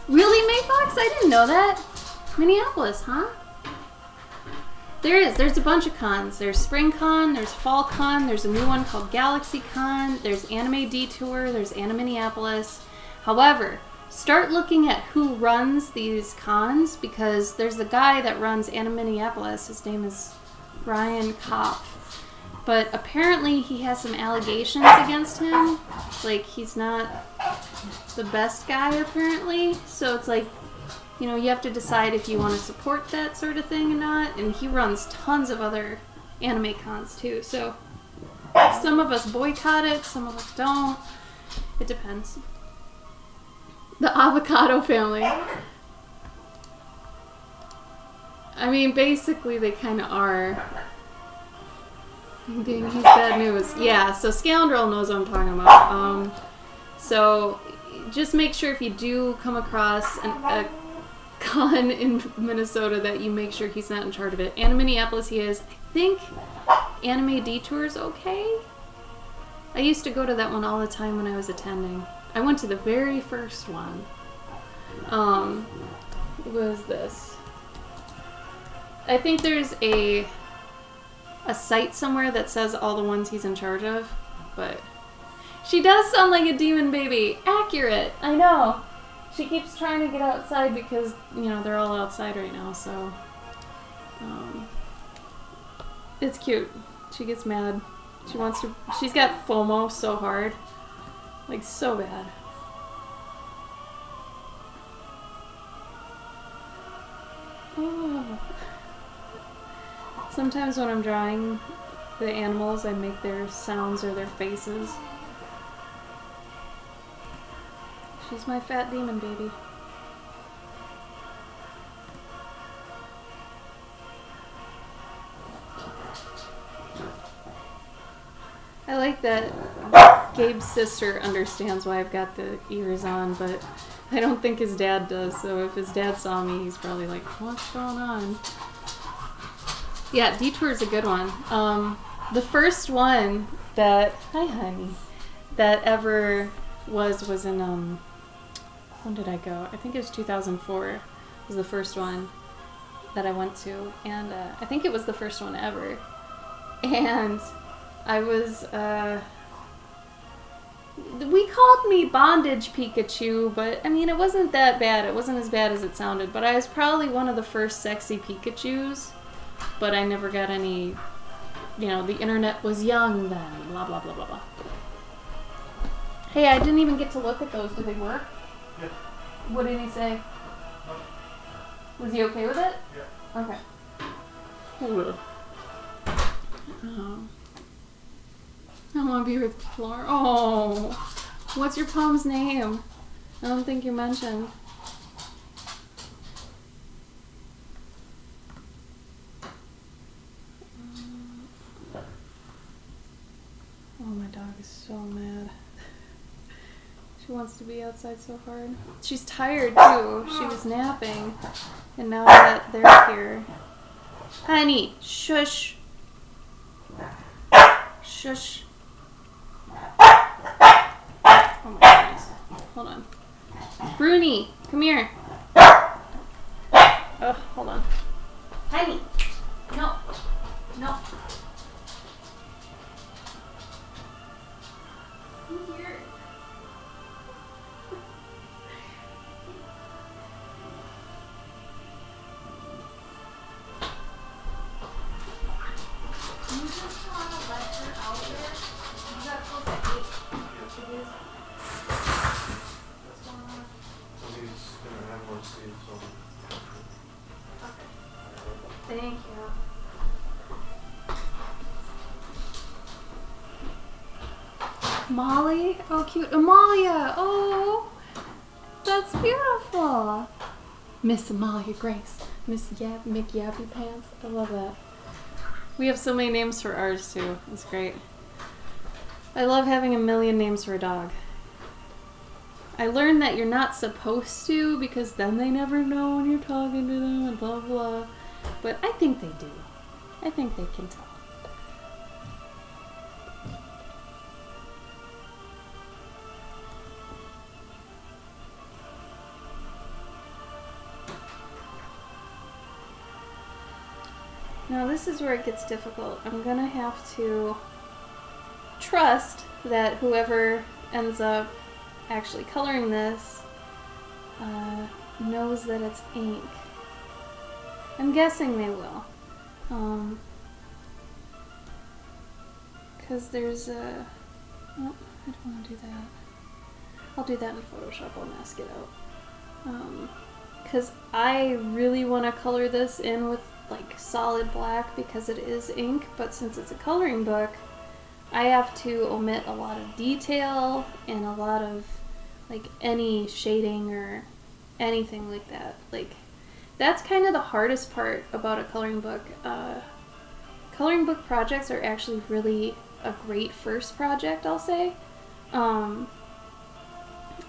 Speaker 1: Really, Mayfox? I didn't know that. Minneapolis, huh? There's a bunch of cons. There's Spring Con, there's Fall Con, there's a new one called Galaxy Con, there's Anime Detour, there's Anime Minneapolis. However, start looking at who runs these cons, because there's a guy that runs Anime Minneapolis. His name is Ryan Kopp. But apparently he has some allegations against him. Like, he's not the best guy, apparently. So it's like, you know, you have to decide if you want to support that sort of thing or not. And he runs tons of other anime cons too. So some of us boycott it, some of us don't. It depends. The avocado family. I mean, basically they kind of are. Dang, he's bad news. Yeah, so Scoundrel knows what I'm talking about. So just make sure if you do come across a con in Minnesota that you make sure he's not in charge of it. And in Minneapolis he is. I think Anime Detour is okay. I used to go to that one all the time when I was attending. I went to the very first one. What was this? I think there's a site somewhere that says all the ones he's in charge of, but she does sound like a demon baby. Accurate. I know. She keeps trying to get outside because, you know, they're all outside right now, so it's cute. She gets mad. She's got FOMO so hard. Like, so bad. Oh. Sometimes when I'm drawing the animals, I make their sounds or their faces. She's my fat demon baby. I like that Gabe's sister understands why I've got the ears on, but I don't think his dad does, so if his dad saw me, he's probably like, what's going on? Yeah, Detour is a good one. The first one that, hi honey, that ever was in, when did I go? I think it was 2004 was the first one that I went to, and I think it was the first one ever. And I was, we called me Bondage Pikachu, but I mean, it wasn't that bad. It wasn't as bad as it sounded, but I was probably one of the first sexy Pikachus, but I never got any, you know, the internet was young then, blah, blah, blah, blah, blah. Hey, I didn't even get to look at those. Do they work?
Speaker 3: Yeah.
Speaker 1: What did he say? Was he okay with it?
Speaker 3: Yeah.
Speaker 1: Okay. Cool. I want to be with Flora. Oh, what's your palm's name? I don't think you mentioned. Oh, my dog is so mad. She wants to be outside so hard. She's tired too. She was napping, and now that they're here. Honey, shush. Shush. Oh my goodness. Hold on. Bruni, come here. Oh, hold on. Honey. No. No. Come here. You just want to let her out there? You got close at 8. It is. What's going on?
Speaker 3: Somebody's gonna have more sleep, so.
Speaker 1: Okay. Thank you. Molly? Oh, cute. Amalia! Oh! That's beautiful! Miss Amalia Grace. Miss Mick Yappy Pants. I love that. We have so many names for ours, too. It's great. I love having a million names for a dog. I learned that you're not supposed to because then they never know when you're talking to them and blah, blah. But I think they do. I think they can tell. Now this is where it gets difficult. I'm gonna have to trust that whoever ends up actually coloring this knows that it's ink. I'm guessing they will. Because there's a... Oh, I don't want to do that. I'll do that in Photoshop. I'll mask it out. Because I really want to color this in with like solid black because it is ink, but since it's a coloring book, I have to omit a lot of detail and a lot of like any shading or anything like that. Like that's kind of the hardest part about a coloring book. Coloring book projects are actually really a great first project, I'll say.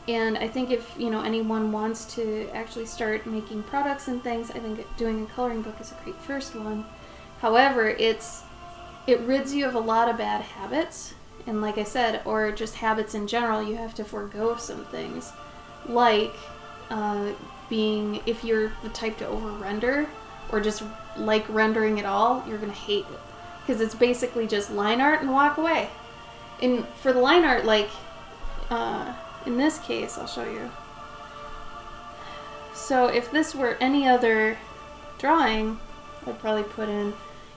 Speaker 1: And I think if, you know, anyone wants to actually start making products and things, I think doing a coloring book is a great first one. However, it rids you of a lot of bad habits. And like I said, or just habits in general, you have to forego some things. Like being, if you're the type to over-render or just like rendering at all, you're going to hate it. Because it's basically just line art and walk away. And for the line art, like... in this case, I'll show you. So if this were any other drawing, I'd probably put in,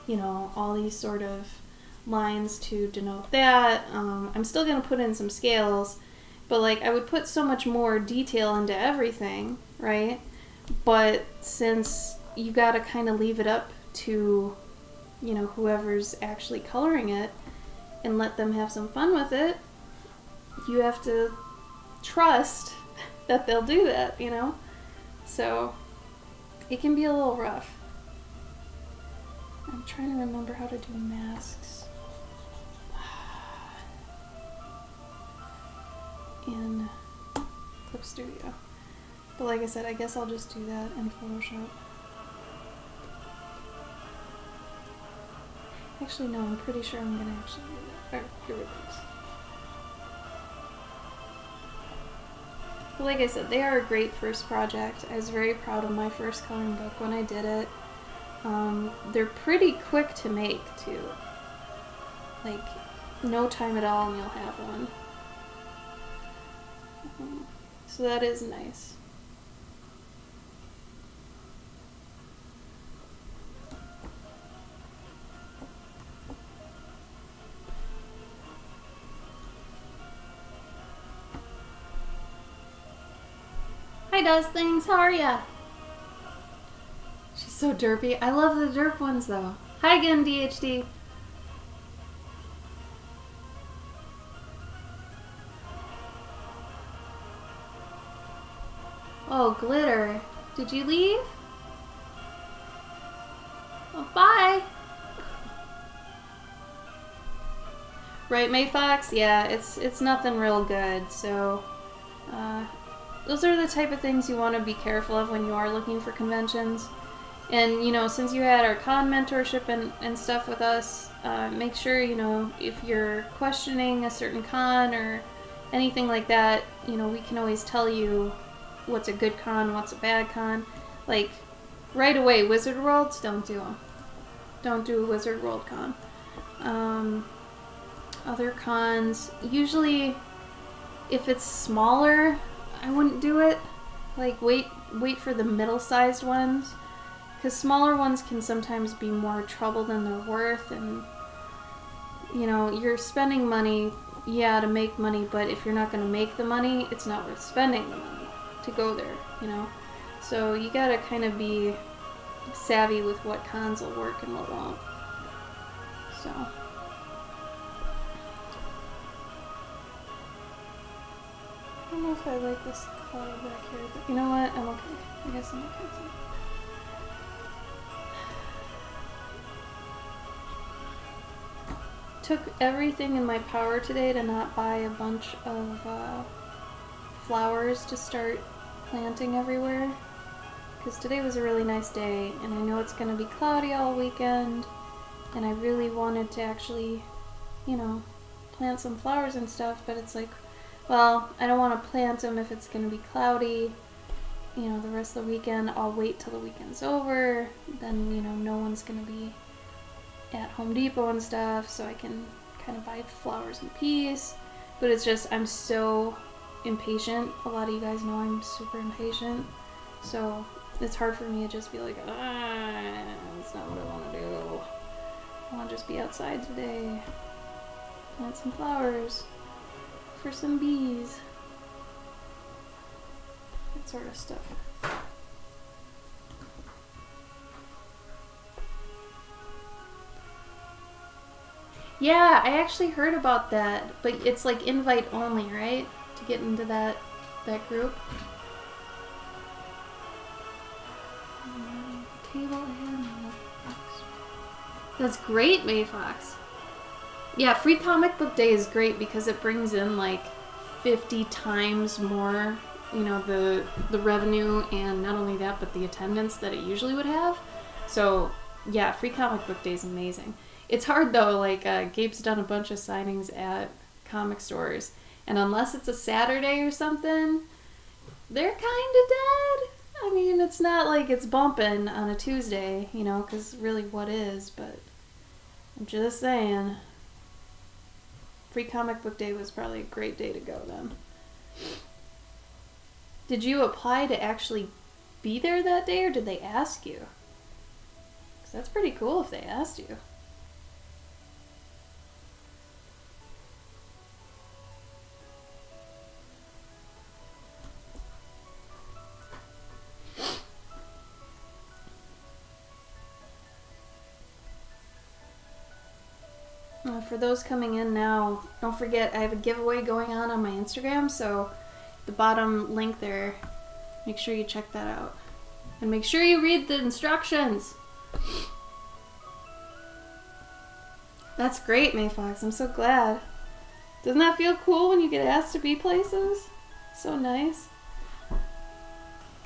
Speaker 1: you know, all these sort of lines to denote that. I'm still going to put in some scales, but like I would put so much more detail into everything, right? But since you got to kind of leave it up to, you know, whoever's actually coloring it and let them have some fun with it, you have to trust that they'll do that, you know? So it can be a little rough. I'm trying to remember how to do masks in Clip Studio. But like I said, I guess I'll just do that in Photoshop. Actually, no, I'm pretty sure I'm gonna actually do that. Alright, here it is. But like I said, they are a great first project. I was very proud of my first coloring book when I did it. They're pretty quick to make too. Like, no time at all and you'll have one. So that is nice. Hi, Does Things. How are ya? She's so derpy. I love the derp ones, though. Hi again, DHD. Oh, Glitter. Did you leave? Oh, bye. Right, Mayfox? Yeah, it's nothing real good, so... those are the type of things you want to be careful of when you are looking for conventions. And, you know, since you had our con mentorship and stuff with us, make sure, you know, if you're questioning a certain con or anything like that, you know, we can always tell you what's a good con, what's a bad con. Like, right away, Wizard Worlds, don't do them. Don't do a Wizard World con. Other cons, usually, if it's smaller, I wouldn't do it. Like, wait for the middle-sized ones. Because smaller ones can sometimes be more trouble than they're worth. And, you know, you're spending money, yeah, to make money. But if you're not going to make the money, it's not worth spending the money to go there, you know. So you got to kind of be savvy with what cons will work and what won't. So... I don't know if I like this color back here, but you know what? I'm okay. I guess I'm okay too. Took everything in my power today to not buy a bunch of flowers to start planting everywhere. Because today was a really nice day, and I know it's going to be cloudy all weekend, and I really wanted to actually, you know, plant some flowers and stuff, but it's like, well, I don't want to plant them if it's going to be cloudy, you know, the rest of the weekend. I'll wait till the weekend's over, then, you know, no one's going to be at Home Depot and stuff, so I can kind of buy flowers in peace. But it's just, I'm so impatient. A lot of you guys know I'm super impatient. So it's hard for me to just be like, that's not what I want to do. I want to just be outside today. Plant some flowers for some bees. That sort of stuff. Yeah, I actually heard about that, but it's like invite only, right? To get into that group. Table and that's great, Mayfox. Yeah, Free Comic Book Day is great because it brings in like 50 times more, you know, the revenue, and not only that, but the attendance that it usually would have. So yeah, Free Comic Book Day is amazing. It's hard though, like Gabe's done a bunch of signings at comic stores, and unless it's a Saturday or something, they're kind of dead. I mean, it's not like it's bumping on a Tuesday, you know, because really what is, but I'm just saying. Free Comic Book Day was probably a great day to go then. Did you apply to actually be there that day, or did they ask you? Because that's pretty cool if they asked you. For those coming in now, don't forget I have a giveaway going on my Instagram, so the bottom link there, make sure you check that out. And make sure you read the instructions. That's great, Mayfox. I'm so glad. Doesn't that feel cool when you get asked to be places? It's so nice.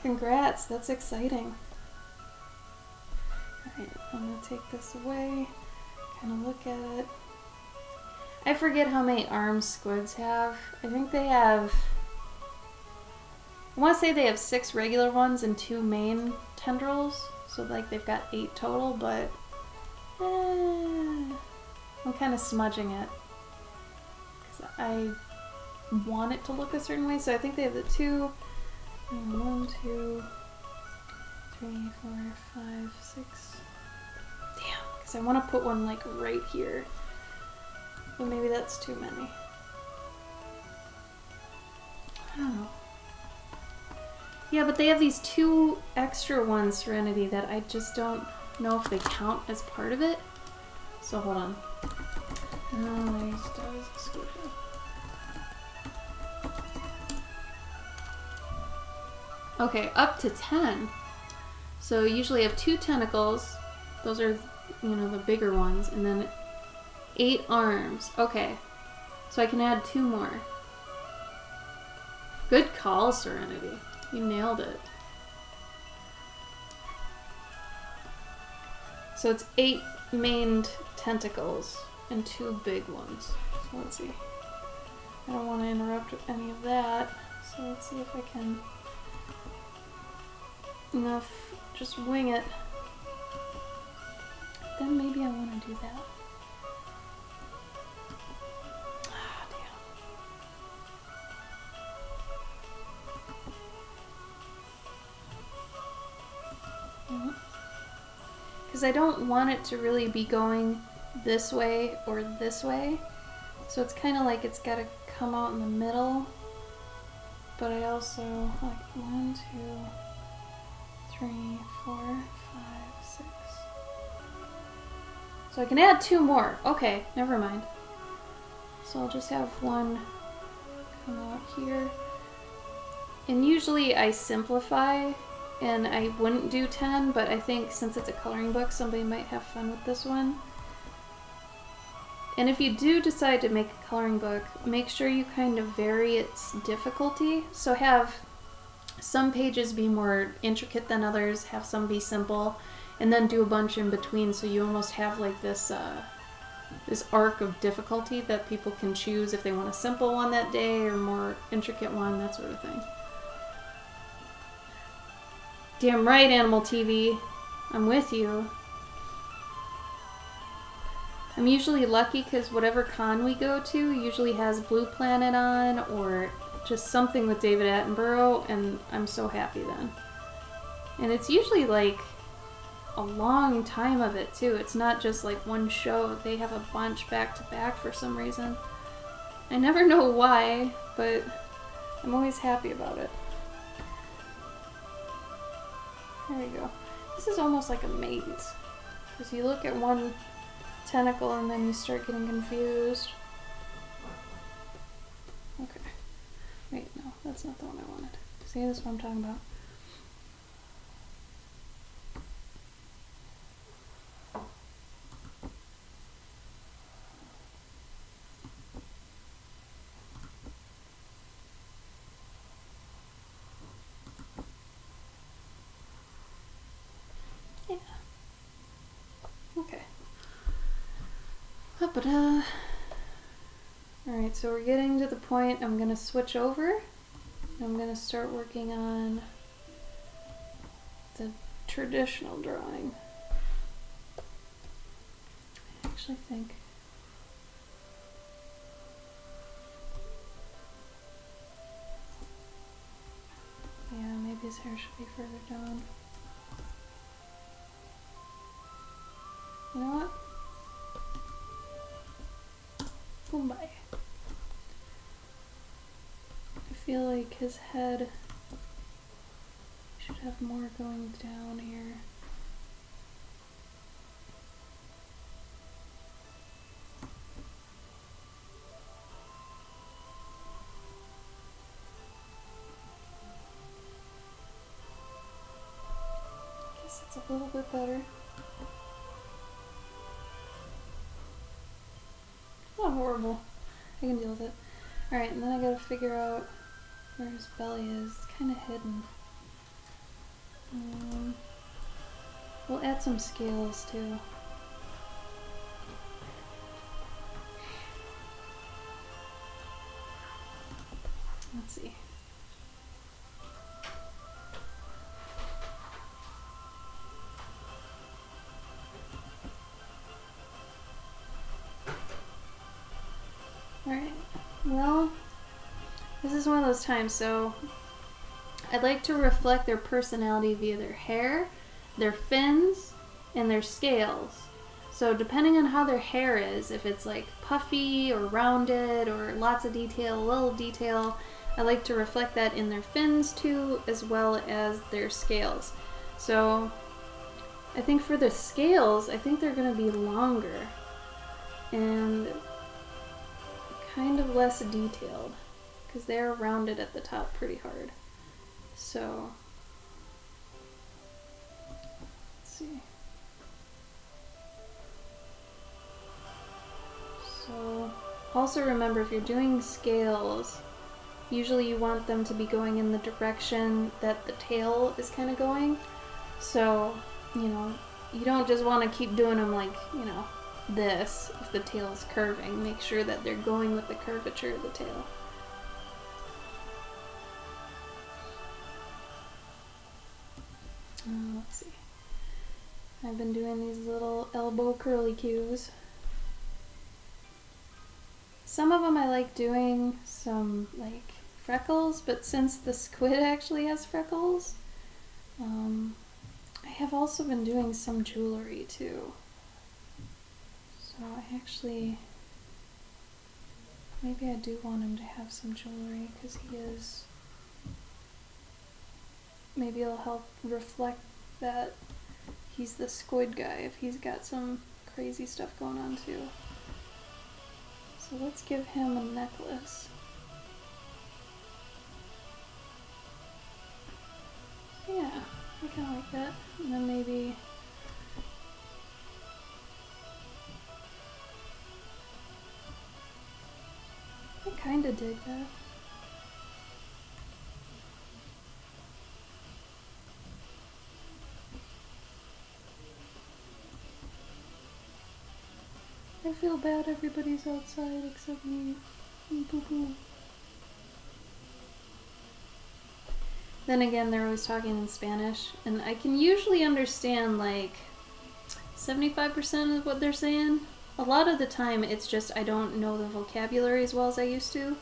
Speaker 1: Congrats, that's exciting. Alright, I'm going to take this away, kind of look at it. I forget how many arms squids have. I think they have... I want to say they have 6 regular ones and 2 main tendrils. So like they've got 8 total, but... I'm kind of smudging it. Because I want it to look a certain way. So I think they have the 2... 1, 2, 3, 4, 5, 6... Damn, because I want to put one like right here. But maybe that's too many. I don't know. Yeah, but they have these 2 extra ones, Serenity, that I just don't know if they count as part of it. So hold on. Okay, up to 10. So usually I have 2 tentacles. Those are, you know, the bigger ones. And then 8 arms. Okay. So I can add 2 more. Good call, Serenity. You nailed it. So it's 8 maned tentacles and 2 big ones. So let's see. I don't want to interrupt with any of that. So let's see if I can just wing it. Then maybe I want to do that. Because I don't want it to really be going this way or this way. So it's kind of like it's got to come out in the middle. But I also like 1, 2, 3, 4, 5, 6. So I can add 2 more. Okay, never mind. So I'll just have 1 come out here. And usually I simplify. And I wouldn't do 10, but I think since it's a coloring book, somebody might have fun with this one. And if you do decide to make a coloring book, make sure you kind of vary its difficulty. So have some pages be more intricate than others, have some be simple, and then do a bunch in between, so you almost have like this this arc of difficulty that people can choose if they want a simple one that day or more intricate one, that sort of thing. Damn right, Animal TV. I'm with you. I'm usually lucky because whatever con we go to usually has Blue Planet on or just something with David Attenborough, and I'm so happy then. And it's usually like a long time of it too. It's not just like one show. They have a bunch back to back for some reason. I never know why, but I'm always happy about it. There we go. This is almost like a maze. Because you look at one tentacle and then you start getting confused. Okay. Wait, no, that's not the one I wanted. See, this is what I'm talking about. Yeah. Okay. Alright, so we're getting to the point I'm gonna switch over. I'm gonna start working on the traditional drawing. I actually think yeah, maybe his hair should be further down. You know what? Bombay. I feel like his head should have more going down here. I guess it's a little bit better. Not horrible. I can deal with it. Alright, and then I gotta figure out where his belly is. It's kind of hidden. We'll add some scales too. Let's see. Alright, well, this is one of those times, so I'd like to reflect their personality via their hair, their fins, and their scales. So depending on how their hair is, if it's like puffy or rounded or lots of detail, little detail, I like to reflect that in their fins too, as well as their scales. So I think for the scales, I think they're going to be longer and kind of less detailed because they're rounded at the top pretty hard. So let's see. So also remember, if you're doing scales, usually you want them to be going in the direction that the tail is kind of going. So, you know, you don't just want to keep doing them like, you know, this. If the tail is curving, make sure that they're going with the curvature of the tail. Let's see. I've been doing these little elbow curly cues. Some of them I like doing some like freckles, but since the squid actually has freckles, I have also been doing some jewelry too. So I actually, maybe I do want him to have some jewelry because he is, maybe it'll help reflect that he's the squid guy if he's got some crazy stuff going on too. So let's give him a necklace. Yeah, I kind of like that. And then maybe I kind of dig that. I feel bad everybody's outside except me. Boo-boo. Then again, they're always talking in Spanish, and I can usually understand like 75% of what they're saying, A lot of the time it's just I don't know the vocabulary as well as I used to.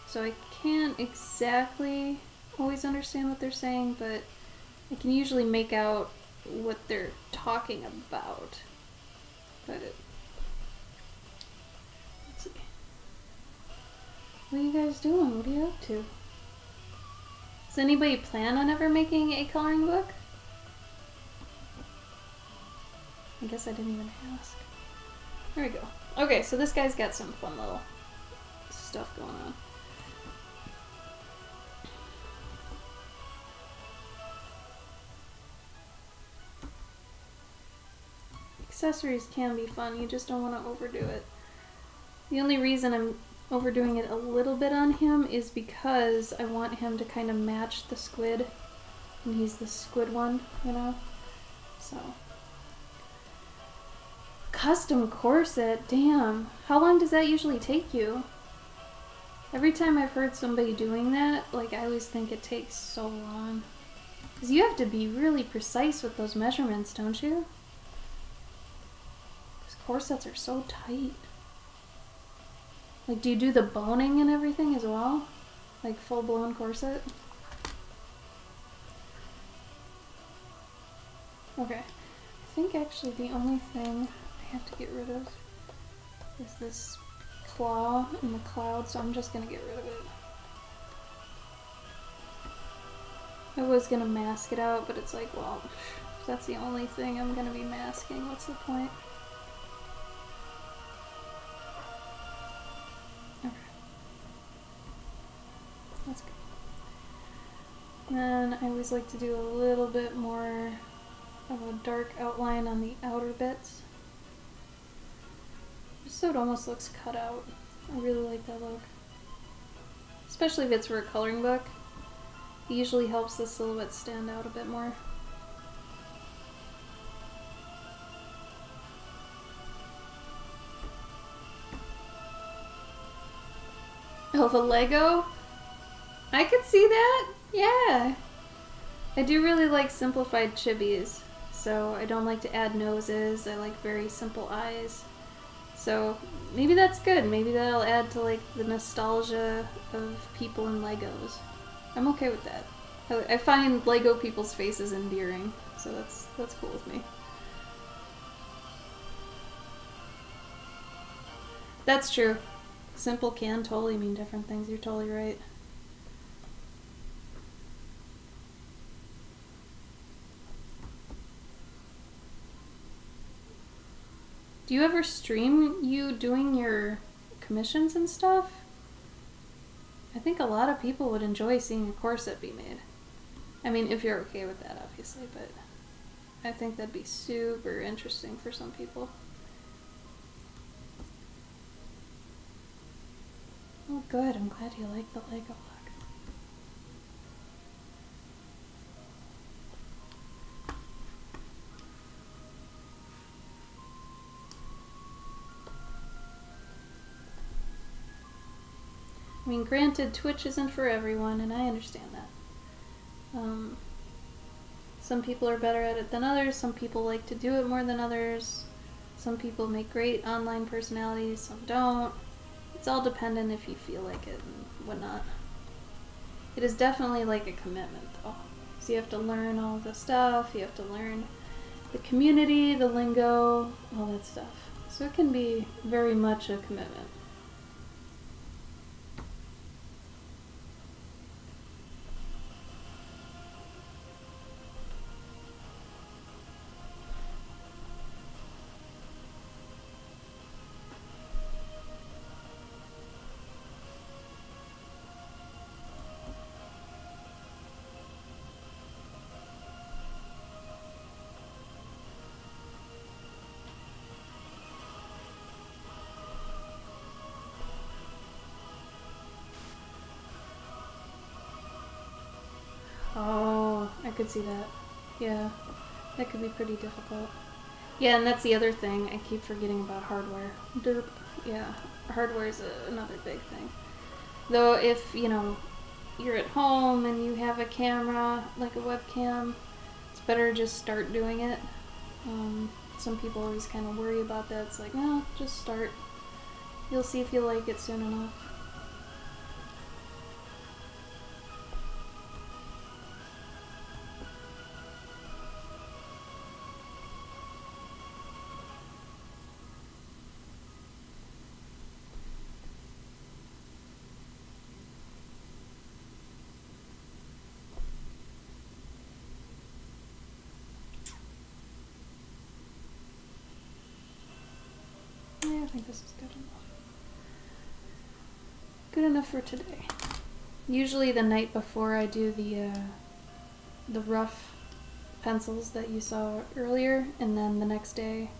Speaker 1: So I can't exactly always understand what they're saying, but I can usually make out what they're talking about. But let's see. What are you guys doing? What are you up to? Does anybody plan on ever making a coloring book? I guess I didn't even ask. There we go. Okay, so this guy's got some fun little stuff going on. Accessories can be fun, you just don't want to overdo it. The only reason I'm overdoing it a little bit on him is because I want him to kind of match the squid. And he's the squid one, you know? So. Custom corset, damn. How long does that usually take you? Every time I've heard somebody doing that, like, I always think it takes so long. Because you have to be really precise with those measurements, don't you? Because corsets are so tight. Like, do you do the boning and everything as well? Like, full-blown corset? Okay. I think actually the only thing I have to get rid of is this claw in the cloud, so I'm just gonna get rid of it. I was gonna mask it out, but it's like, well, if that's the only thing I'm gonna be masking, what's the point? Okay. That's good. And then I always like to do a little bit more of a dark outline on the outer bits. Just so it almost looks cut out. I really like that look. Especially if it's for a coloring book. It usually helps the silhouette stand out a bit more. Oh, the Lego? I could see that. Yeah. I do really like simplified chibis. So I don't like to add noses. I like very simple eyes. So maybe that's good. Maybe that'll add to like the nostalgia of people in Legos. I'm okay with that. I find Lego people's faces endearing, so that's cool with me. That's true. Simple can totally mean different things. You're totally right. Do you ever stream you doing your commissions and stuff? I think a lot of people would enjoy seeing a corset be made. I mean, if you're okay with that, obviously, but I think that'd be super interesting for some people. Oh, good. I'm glad you like the Lego look. I mean, granted, Twitch isn't for everyone, and I understand that. Some people are better at it than others. Some people like to do it more than others. Some people make great online personalities, some don't. It's all dependent if you feel like it and whatnot. It is definitely like a commitment, though. So you have to learn all the stuff, you have to learn the community, the lingo, all that stuff. So it can be very much a commitment. Oh, I could see that. Yeah, that could be pretty difficult. Yeah, and that's the other thing. I keep forgetting about hardware. Derp. Yeah, hardware is another big thing. Though if, you know, you're at home and you have a camera, like a webcam, it's better to just start doing it. some people always kind of worry about that. It's like, no, just start. You'll see if you like it soon enough. Yeah, I think this is good enough. Good enough for today. Usually the night before I do the rough pencils that you saw earlier, and then the next day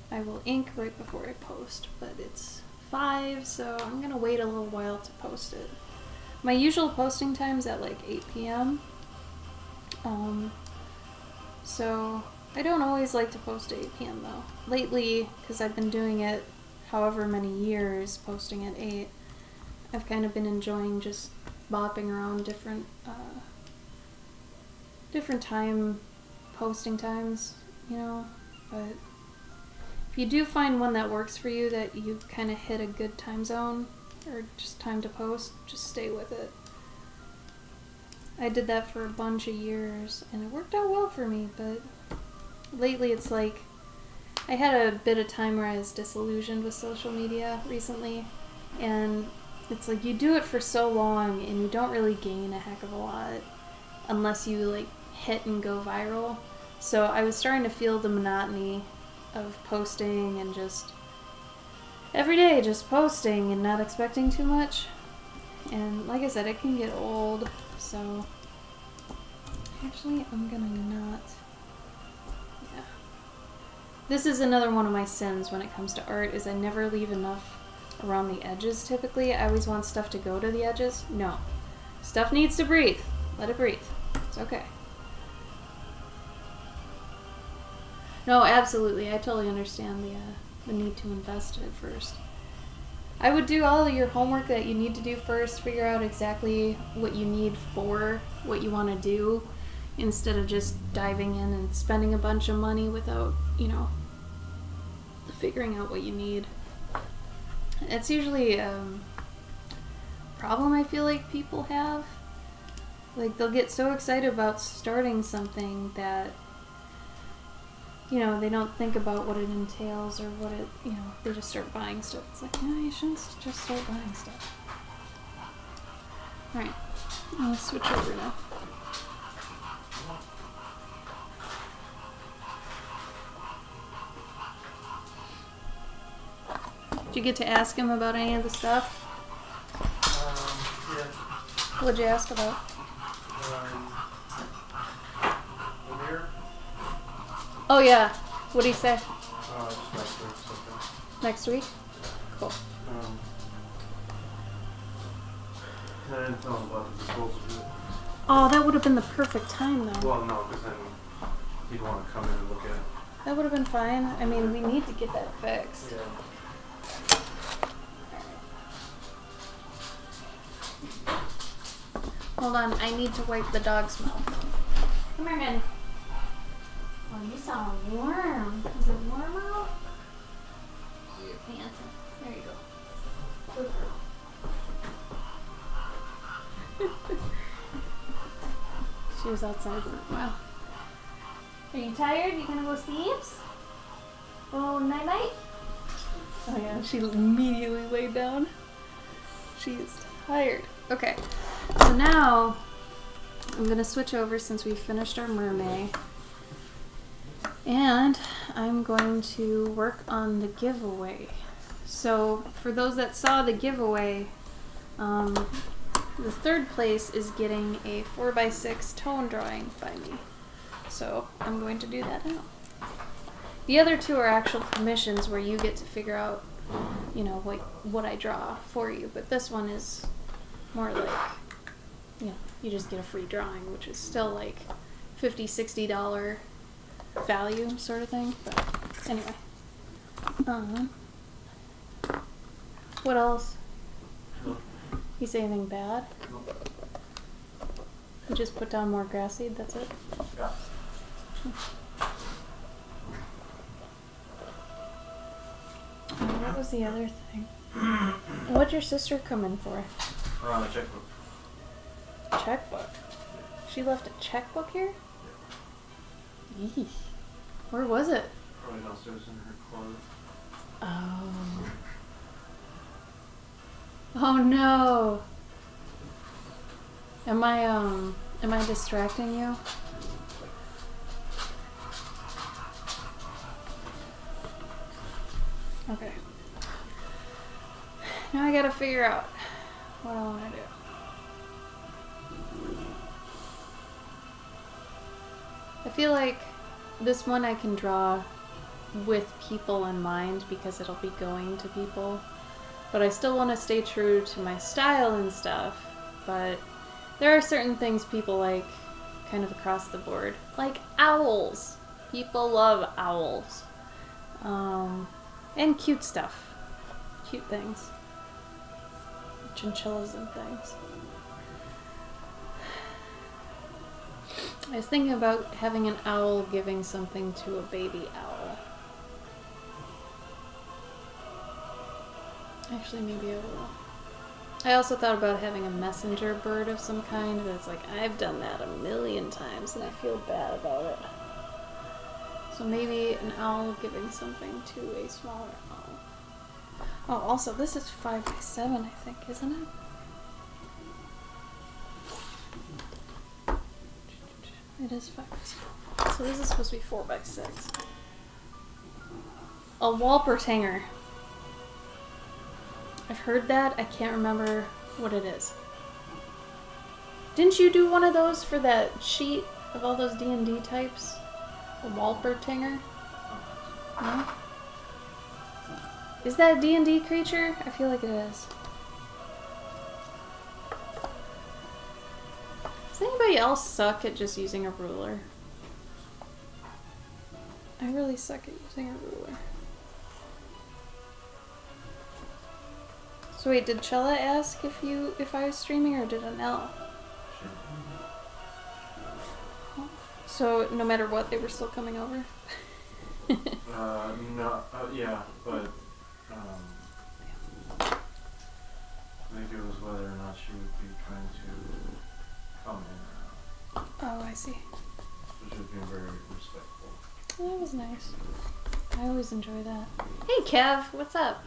Speaker 1: I will ink right before I post, but it's 5, so I'm gonna wait a little while to post it. My usual posting time's at like 8 p.m. So I don't always like to post at 8 p.m. though. Lately, because I've been doing it however many years, posting at 8, I've kind of been enjoying just bopping around different time posting times, you know. But if you do find one that works for you, that you kind of hit a good time zone or just time to post, just stay with it. I did that for a bunch of years and it worked out well for me, but lately it's like I had a bit of time where I was disillusioned with social media recently, and it's like you do it for so long and you don't really gain a heck of a lot unless you like hit and go viral. So I was starting to feel the monotony of posting and just every day just posting and not expecting too much. And like I said, it can get old, so actually I'm gonna not. Yeah. This is another one of my sins when it comes to art, is I never leave enough around the edges typically. I always want stuff to go to the edges. No. Stuff needs to breathe. Let it breathe. It's okay. No, absolutely. I totally understand the need to invest in it first. I would do all of your homework that you need to do first, figure out exactly what you need for what you want to do, instead of just diving in and spending a bunch of money without, you know, figuring out what you need. It's usually a problem I feel like people have. Like, they'll get so excited about starting something that, you know, they don't think about what it entails or what it, you know, they just start buying stuff. It's like, no, you shouldn't just start buying stuff. Alright, I'll switch over now. Did you get to ask him about any of the stuff?
Speaker 3: Yeah.
Speaker 1: What'd you ask about?
Speaker 3: The mirror?
Speaker 1: Oh yeah, what'd he say?
Speaker 3: Just next week, something.
Speaker 1: Next week? Cool.
Speaker 3: I didn't tell him about the disposal yet.
Speaker 1: Oh, that would have been the perfect time though.
Speaker 3: Well, no, because then he'd want to come in and look at it.
Speaker 1: That would have been fine. I mean, we need to get that fixed.
Speaker 3: Yeah.
Speaker 1: Hold on, I need to wipe the dog's mouth. Come here, man. Oh, you sound warm. Is it warm out? Oh, you're panting. There you go. Good girl. She was outside for a while. Are you tired? You gonna go sleep? Oh, night night? Oh yeah, she immediately laid down. She's tired. Okay, so now I'm gonna switch over since we finished our Mermay. And I'm going to work on the giveaway. So for those that saw the giveaway, the third place is getting a 4x6 tone drawing by me. So I'm going to do that now. The other two are actual commissions where you get to figure out, you know, like what I draw for you. But this one is more like, you know, you just get a free drawing, which is still like $50, $60 value sort of thing. But anyway. What else?
Speaker 3: No.
Speaker 1: You say anything bad?
Speaker 3: No.
Speaker 1: You just put down more grass seed, that's it?
Speaker 3: Yeah.
Speaker 1: What was the other thing? What'd your sister come in for?
Speaker 3: Around a checkbook.
Speaker 1: Checkbook. She left a checkbook here? Eesh. Where was it?
Speaker 3: Probably downstairs in her closet.
Speaker 1: Oh. Oh no. Am I distracting you? Okay. Now I gotta figure out what I wanna do. I feel like this one I can draw with people in mind because it'll be going to people. But I still want to stay true to my style and stuff. But there are certain things people like kind of across the board. Like owls. People love owls. And cute stuff. Cute things. Chinchillas and things. I was thinking about having an owl giving something to a baby owl. Actually, maybe I will. I also thought about having a messenger bird of some kind, but it's like, I've done that a million times and I feel bad about it. So maybe an owl giving something to a smaller owl. Oh, also, this is 5x7, I think, isn't it? It is 5x7. So this is supposed to be 4x6. A Walpertanger. I've heard that. I can't remember what it is. Didn't you do one of those for that sheet of all those D&D types? A Walpertanger? No? Is that a D&D creature? I feel like it is. Does anybody else suck at just using a ruler? I really suck at using a ruler. So wait, did Chella ask if I was streaming or did Anel? So no matter what, they were still coming over?
Speaker 3: No, yeah, but, I think it was whether or not she would be trying to come in or not.
Speaker 1: Oh, I see.
Speaker 3: So she was being very respectful.
Speaker 1: Well, that was nice. I always enjoy that. Hey Kev, what's up?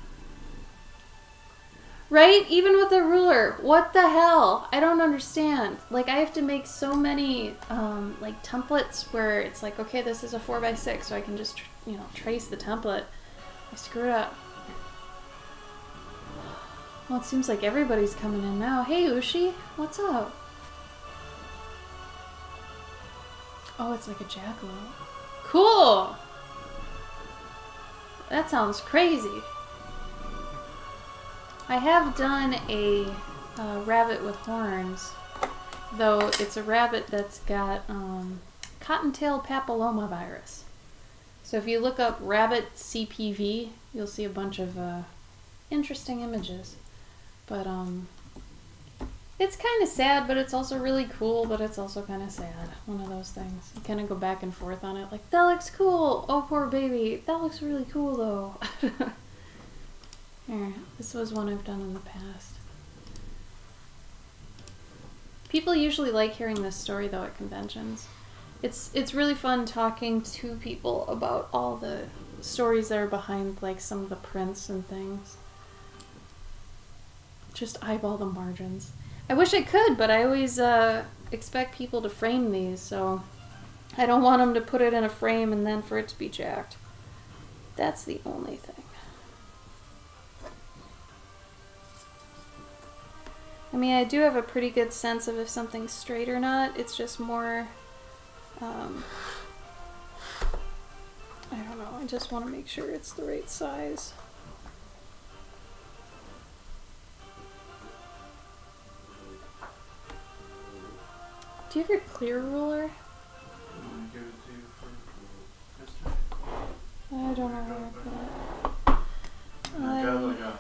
Speaker 1: Right? Even with a ruler. What the hell? I don't understand. Like, I have to make so many, like, templates where it's like, okay, this is a 4x6, so I can just, trace the template. I screwed up. Well, it seems like everybody's coming in now. Hey, Ushi. What's up? Oh, it's like a jackalope. Cool! That sounds crazy. I have done a rabbit with horns, though it's a rabbit that's got cottontail papilloma virus. So if you look up rabbit CPV, you'll see a bunch of interesting images. But it's kind of sad, but it's also really cool, but it's also kind of sad. One of those things. You kind of go back and forth on it, like, that looks cool! Oh, poor baby! That looks really cool, though! Here, this was one I've done in the past. People usually like hearing this story, though, at conventions. It's really fun talking to people about all the stories that are behind, like, some of the prints and things. Just eyeball the margins. I wish I could, but I always expect people to frame these, so I don't want them to put it in a frame and then for it to be jacked. That's the only thing. I mean, I do have a pretty good sense of if something's straight or not. It's just more, I don't know. I just want to make sure it's the right size. Do you have your clear ruler?
Speaker 3: I'm gonna give it to you for history.
Speaker 1: I don't know where I put it.
Speaker 3: I've got like a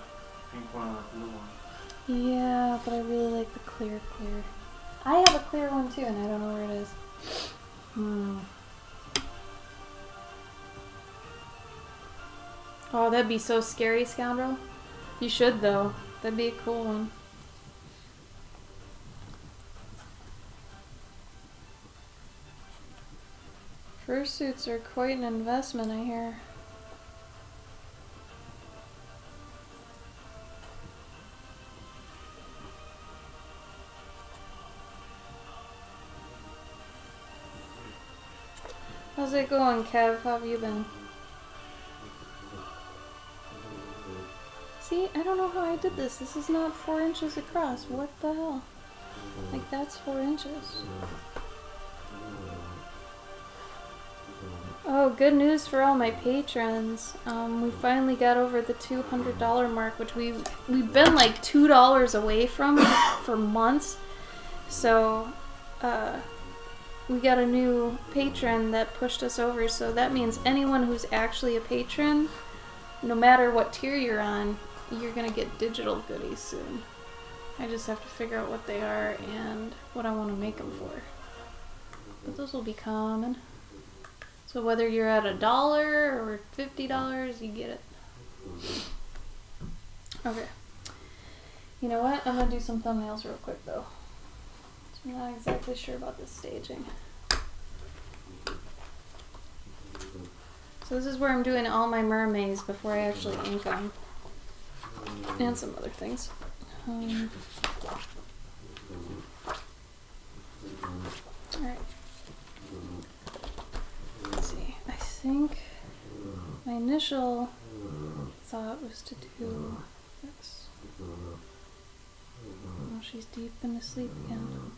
Speaker 3: pink one and a blue one.
Speaker 1: Yeah, but I really like the clear. I have a clear one too, and I don't know where it is. Oh, that'd be so scary, Scoundrel. You should, though. That'd be a cool one. Fursuits are quite an investment, I hear. How's it going, Kev? How have you been? See, I don't know how I did this. This is not 4 inches across. What the hell? Like, that's 4 inches. Oh, good news for all my patrons. We finally got over the $200 mark, which we've been like $2 away from for months. So, we got a new patron that pushed us over, so that means anyone who's actually a patron, no matter what tier you're on, you're gonna get digital goodies soon. I just have to figure out what they are and what I want to make them for. But those will be coming. So whether you're at $1 or $50, you get it. Okay. You know what? I'm gonna do some thumbnails real quick though. I'm not exactly sure about this staging. So this is where I'm doing all my mermaids before I actually ink them. And some other things. Alright. Let's see. I think my initial thought was to do this. Oh, she's deep into sleep again.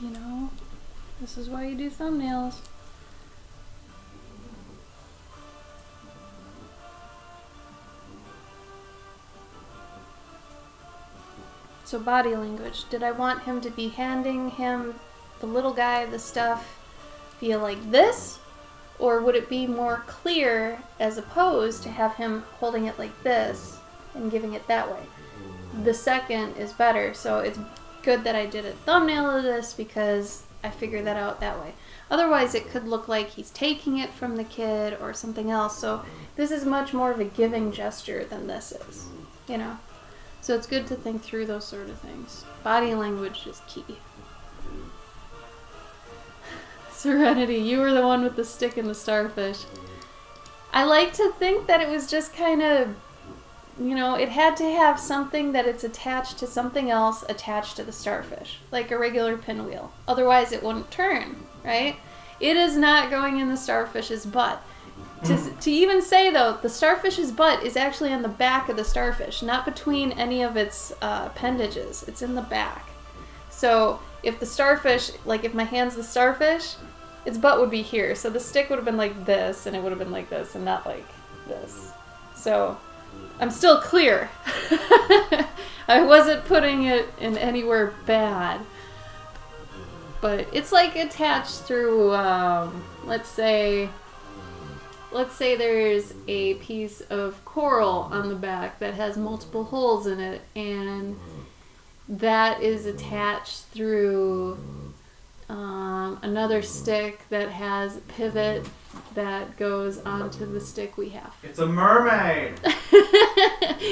Speaker 1: You know, this is why you do thumbnails. So body language. Did I want him to be handing him, the little guy, the stuff via like this? Or would it be more clear as opposed to have him holding it like this and giving it that way? The second is better, so it's good that I did a thumbnail of this because I figured that out that way. Otherwise it could look like he's taking it from the kid or something else, so this is much more of a giving gesture than this is, you know? So it's good to think through those sort of things. Body language is key. Serenity, you were the one with the stick and the starfish. I like to think that it was just kind of, you know, it had to have something that it's attached to something else attached to the starfish, like a regular pinwheel. Otherwise it wouldn't turn, right? It is not going in the starfish's butt. To even say, though, the starfish's butt is actually on the back of the starfish, not between any of its appendages. It's in the back. So if the starfish, like if my hand's the starfish, its butt would be here. So the stick would have been like this, and it would have been like this, and not like this. So I'm still clear. I wasn't putting it in anywhere bad. But it's like attached through, let's say there's a piece of coral on the back that has multiple holes in it, and that is attached through another stick that has a pivot that goes onto the stick we have.
Speaker 2: It's a mermaid!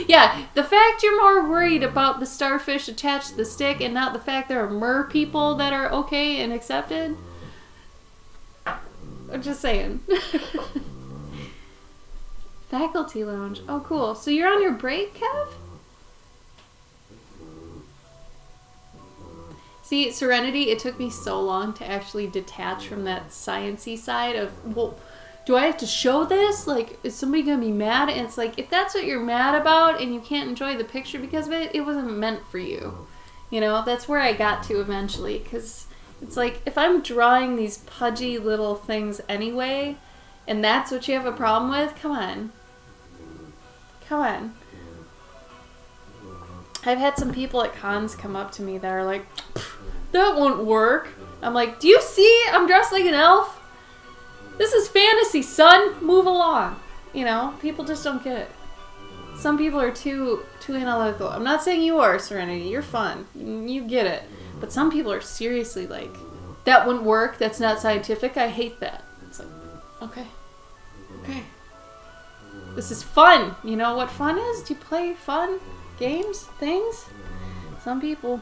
Speaker 1: Yeah, the fact you're more worried about the starfish attached to the stick and not the fact there are mer people that are okay and accepted. I'm just saying. Faculty lounge. Oh, cool. So you're on your break, Kev? See, Serenity, it took me so long to actually detach from that science-y side of, well, do I have to show this? Like, is somebody going to be mad? And it's like, if that's what you're mad about and you can't enjoy the picture because of it, it wasn't meant for you. You know, that's where I got to eventually. Because it's like, if I'm drawing these pudgy little things anyway, and that's what you have a problem with, come on. Come on. I've had some people at cons come up to me that are like, that won't work. I'm like, do you see I'm dressed like an elf? This is fantasy, son. Move along. You know, people just don't get it. Some people are too analytical. I'm not saying you are, Serenity. You're fun. You get it. But some people are seriously like, that wouldn't work. That's not scientific. I hate that. It's like, okay. This is fun. You know what fun is? Do you play fun games, things? Some people.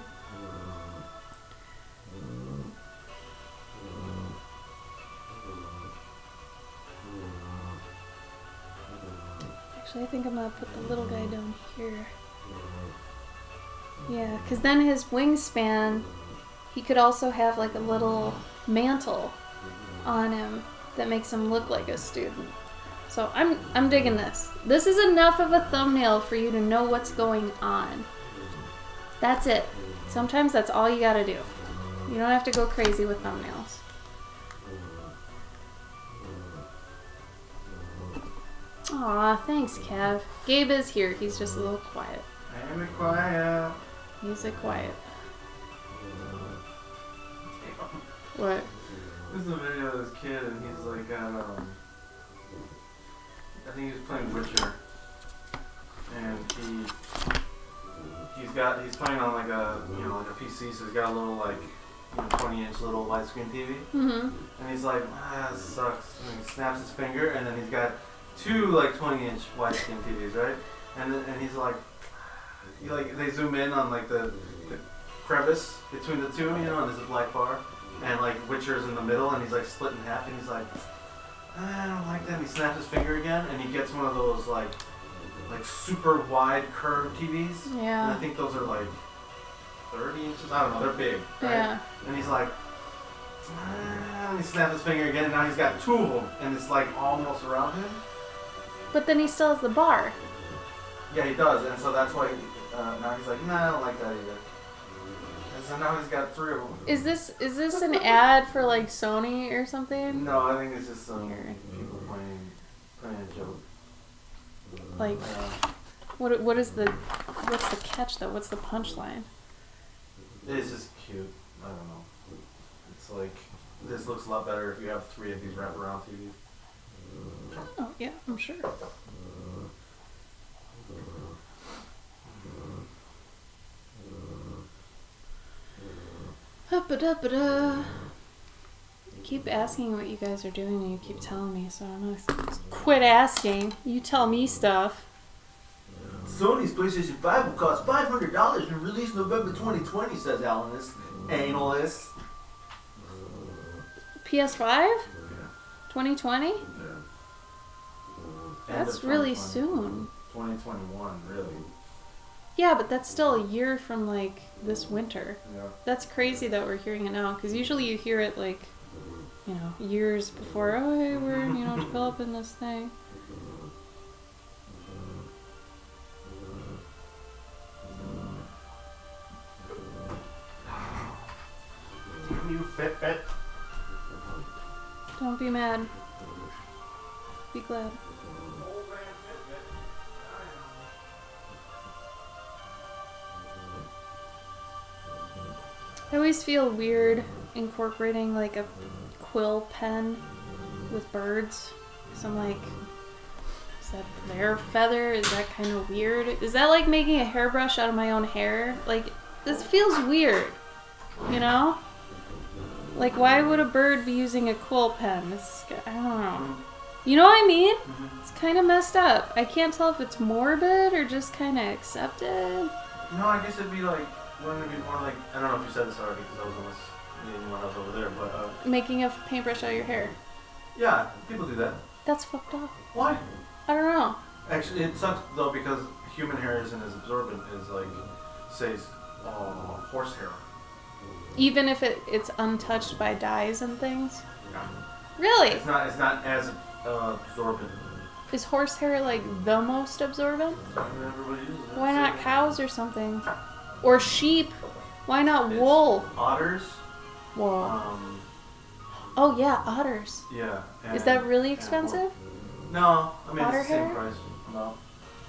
Speaker 1: Actually, I think I'm gonna put the little guy down here. Yeah, because then his wingspan, he could also have like a little mantle on him that makes him look like a student. So I'm digging this. This is enough of a thumbnail for you to know what's going on. That's it. Sometimes that's all you gotta do. You don't have to go crazy with thumbnails. Aw, thanks, Kev. Gabe is here. He's just a little quiet.
Speaker 2: I'm quiet.
Speaker 1: He's a quiet. What?
Speaker 3: This is a video of this kid, and he's like at I think he was playing Witcher, and he's playing on like a like a PC, so he's got a little like 20-inch little widescreen TV, and he's like, this sucks, and he snaps his finger, and then he's got two like 20-inch widescreen TVs, right? And he's like, they zoom in on like the crevice between the two, and there's a black bar, and like Witcher's in the middle, and he's like split in half, and he's like, I don't like that. And he snaps his finger again, and he gets one of those like super wide curved TVs.
Speaker 1: Yeah.
Speaker 3: And I think those are like 30 inches. I don't know. They're big, right?
Speaker 1: Yeah.
Speaker 3: And he's like, and he snaps his finger again, and now he's got two of them, and it's like almost around him.
Speaker 1: But then he still has the bar.
Speaker 3: Yeah, he does, and so that's why now he's like, I don't like that either. And so now he's got three of them.
Speaker 1: Is this an ad for like Sony or something?
Speaker 3: No, I think it's just some people playing a joke.
Speaker 1: Like, what's the catch though? What's the punchline?
Speaker 3: It's just cute. I don't know. It's like, this looks a lot better if you have three of these wraparound TVs.
Speaker 1: Oh yeah, I'm sure. I keep asking what you guys are doing and you keep telling me, so I'm gonna quit asking. You tell me stuff.
Speaker 2: Sony's PlayStation 5 will cost $500 and release November 2020, says Alanist. Analyst.
Speaker 1: PS5?
Speaker 3: Yeah.
Speaker 1: 2020?
Speaker 3: Yeah.
Speaker 1: That's really soon.
Speaker 3: 2021, really.
Speaker 1: Yeah, but that's still a year from like this winter.
Speaker 3: Yeah.
Speaker 1: That's crazy that we're hearing it now, because usually you hear it like, years before. Oh, hey, we're developing this thing.
Speaker 3: You Fitbit.
Speaker 1: Don't be mad. Be glad. I always feel weird incorporating like a quill pen with birds. So I'm like, is that their feather? Is that kind of weird? Is that like making a hairbrush out of my own hair? Like, this feels weird, you know? Like, why would a bird be using a quill pen? I don't know. You know what I mean? It's kind of messed up. I can't tell if it's morbid or just kind of accepted.
Speaker 3: No, I guess it'd be like, wouldn't it be more like, I don't know if you said this already because I was almost meeting when I was over there, but
Speaker 1: Making a paintbrush out of your hair.
Speaker 3: yeah, people do that.
Speaker 1: That's fucked up.
Speaker 3: Why?
Speaker 1: I don't know.
Speaker 3: Actually, it sucks though because human hair isn't as absorbent as like, say, horse hair.
Speaker 1: Even if it's untouched by dyes and things?
Speaker 3: Yeah.
Speaker 1: Really?
Speaker 3: It's not as absorbent.
Speaker 1: Is horsehair like the most absorbent?
Speaker 3: Everybody uses it.
Speaker 1: Why not cows or something? Or sheep? Why not wool?
Speaker 3: Otters.
Speaker 1: Whoa. Oh yeah, otters.
Speaker 3: Yeah.
Speaker 1: Is that really expensive?
Speaker 3: No, I mean
Speaker 1: Otter
Speaker 3: it's the same
Speaker 1: hair?
Speaker 3: price. No.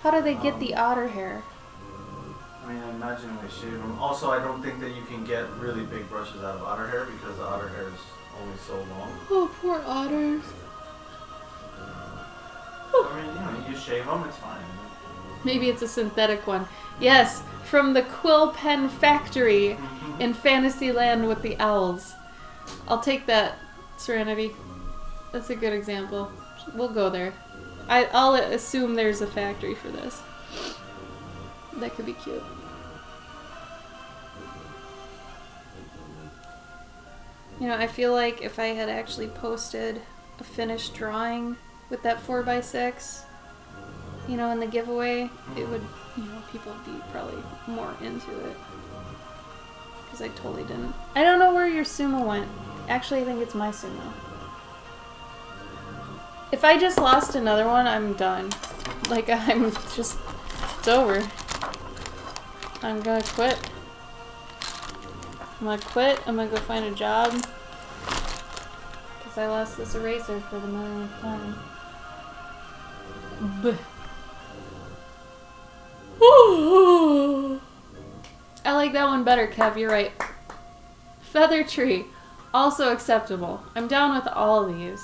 Speaker 1: How do they get the otter hair?
Speaker 3: I mean, I imagine they shave them. Also, I don't think that you can get really big brushes out of otter hair because the otter hair is only so long.
Speaker 1: Oh, poor otters.
Speaker 3: I mean,
Speaker 2: you shave them, it's fine.
Speaker 1: Maybe it's a synthetic one. Yes, from the quill pen factory in Fantasyland with the owls. I'll take that, Serenity. That's a good example. We'll go there. I'll assume there's a factory for this. That could be cute. You know, I feel like if I had actually posted a finished drawing with that 4x6, you know, in the giveaway, it would, you know, people would be probably more into it. Because I totally didn't. I don't know where your sumo went. Actually, I think it's my sumo. If I just lost another one, I'm done. Like, I'm just, it's over. I'm gonna quit. I'm gonna quit. I'm gonna go find a job. Because I lost this eraser for the millionth time. Bleh. I like that one better, Kev. You're right. Feather tree. Also acceptable. I'm down with all of these.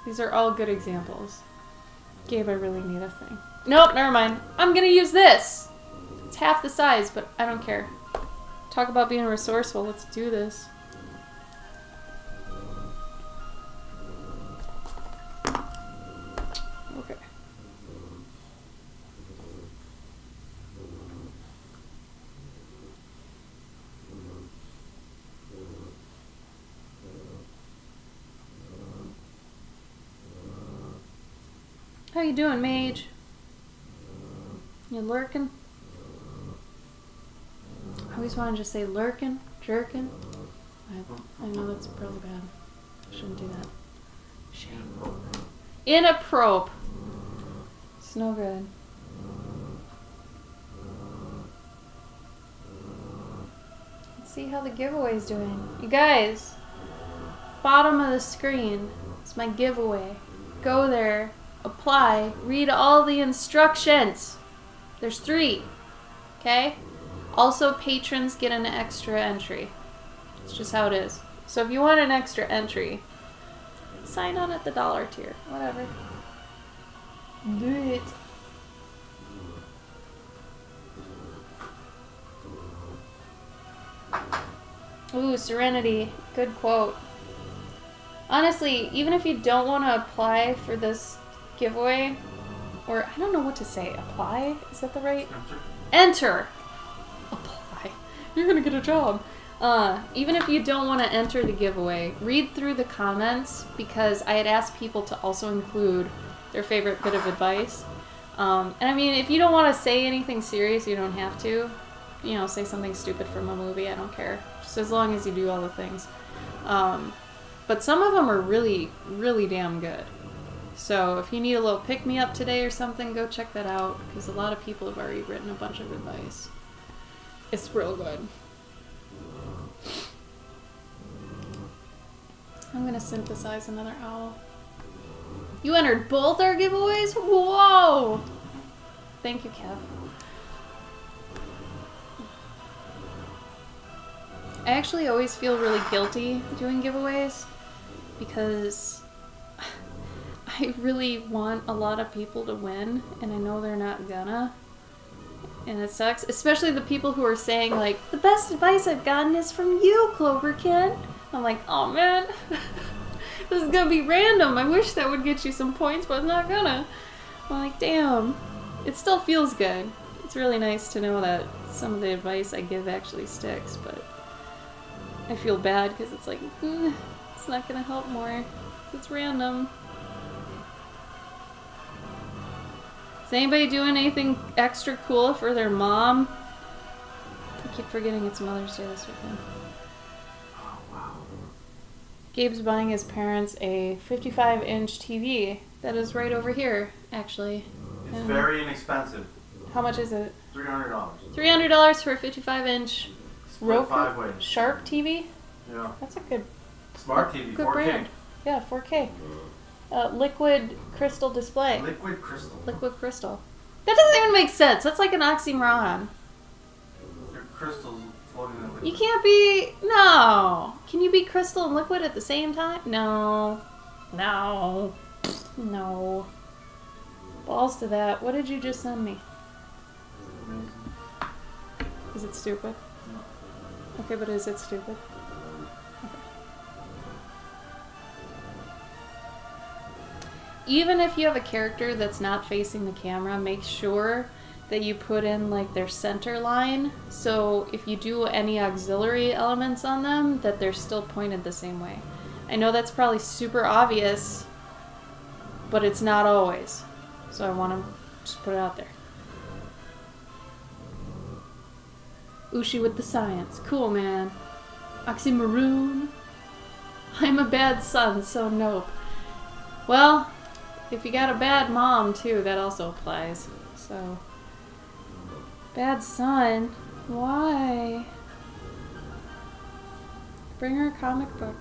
Speaker 1: These are all good examples. Gabe, I really need a thing. Nope, never mind. I'm gonna use this. It's half the size, but I don't care. Talk about being resourceful. Let's do this. Okay. How you doing, Mage? You lurking? I always want to just say lurking, jerking. I know that's probably bad. Shouldn't do that. Shame. Inappropriate. It's no good. Let's see how the giveaway's doing. You guys, bottom of the screen is my giveaway. Go there, apply, read all the instructions. There's 3. Okay? Also, patrons get an extra entry. It's just how it is. So if you want an extra entry, sign on at the $1 tier. Whatever. Do it. Ooh, Serenity. Good quote. Honestly, even if you don't want to apply for this giveaway, or I don't know what to say, apply? Is that the right? Enter! Apply. You're gonna get a job. Even if you don't want to enter the giveaway, read through the comments, because I had asked people to also include their favorite bit of advice. And I mean, if you don't want to say anything serious, you don't have to. You know, say something stupid from a movie, I don't care. Just as long as you do all the things. But some of them are really, really damn good. So if you need a little pick-me-up today or something, go check that out, because a lot of people have already written a bunch of advice. It's real good. I'm going to synthesize another owl. You entered both our giveaways? Whoa! Thank you, Kev. I actually always feel really guilty doing giveaways, because I really want a lot of people to win, and I know they're not gonna. And it sucks, especially the people who are saying, like, the best advice I've gotten is from you, Cloverkin. I'm like, oh man, this is gonna be random. I wish that would get you some points, but it's not gonna. I'm like, damn. It still feels good. It's really nice to know that some of the advice I give actually sticks, but I feel bad because it's like, it's not gonna help more. It's random. Is anybody doing anything extra cool for their mom? I keep forgetting it's Mother's Day this weekend.
Speaker 2: Oh, wow.
Speaker 1: Gabe's buying his parents a 55-inch TV that is right over here, actually.
Speaker 2: It's very inexpensive.
Speaker 1: How much is it?
Speaker 2: $300.
Speaker 1: $300 for a 55-inch
Speaker 2: Split 5 ways.
Speaker 1: Sharp TV?
Speaker 2: Yeah.
Speaker 1: That's a good
Speaker 2: Smart TV,
Speaker 1: good
Speaker 2: 4K.
Speaker 1: brand. Yeah, 4K. Liquid crystal display.
Speaker 2: Liquid crystal.
Speaker 1: Liquid crystal. That doesn't even make sense. That's like an oxymoron.
Speaker 2: Your crystals floating in liquid.
Speaker 1: You can't be... No. Can you be crystal and liquid at the same time? No. No. No. Balls to that. What did you just send me?
Speaker 3: Amazing.
Speaker 1: Is it stupid?
Speaker 3: No.
Speaker 1: Okay, but is it stupid? Okay. Even if you have a character that's not facing the camera, make sure that you put in like their center line. So if you do any auxiliary elements on them, that they're still pointed the same way. I know that's probably super obvious, but it's not always. So I want to just put it out there. Ushi with the science. Cool, man. Oxymaroon. I'm a bad son, so nope. Well, if you got a bad mom, too, that also applies. So, bad son? Why? Bring her a comic book.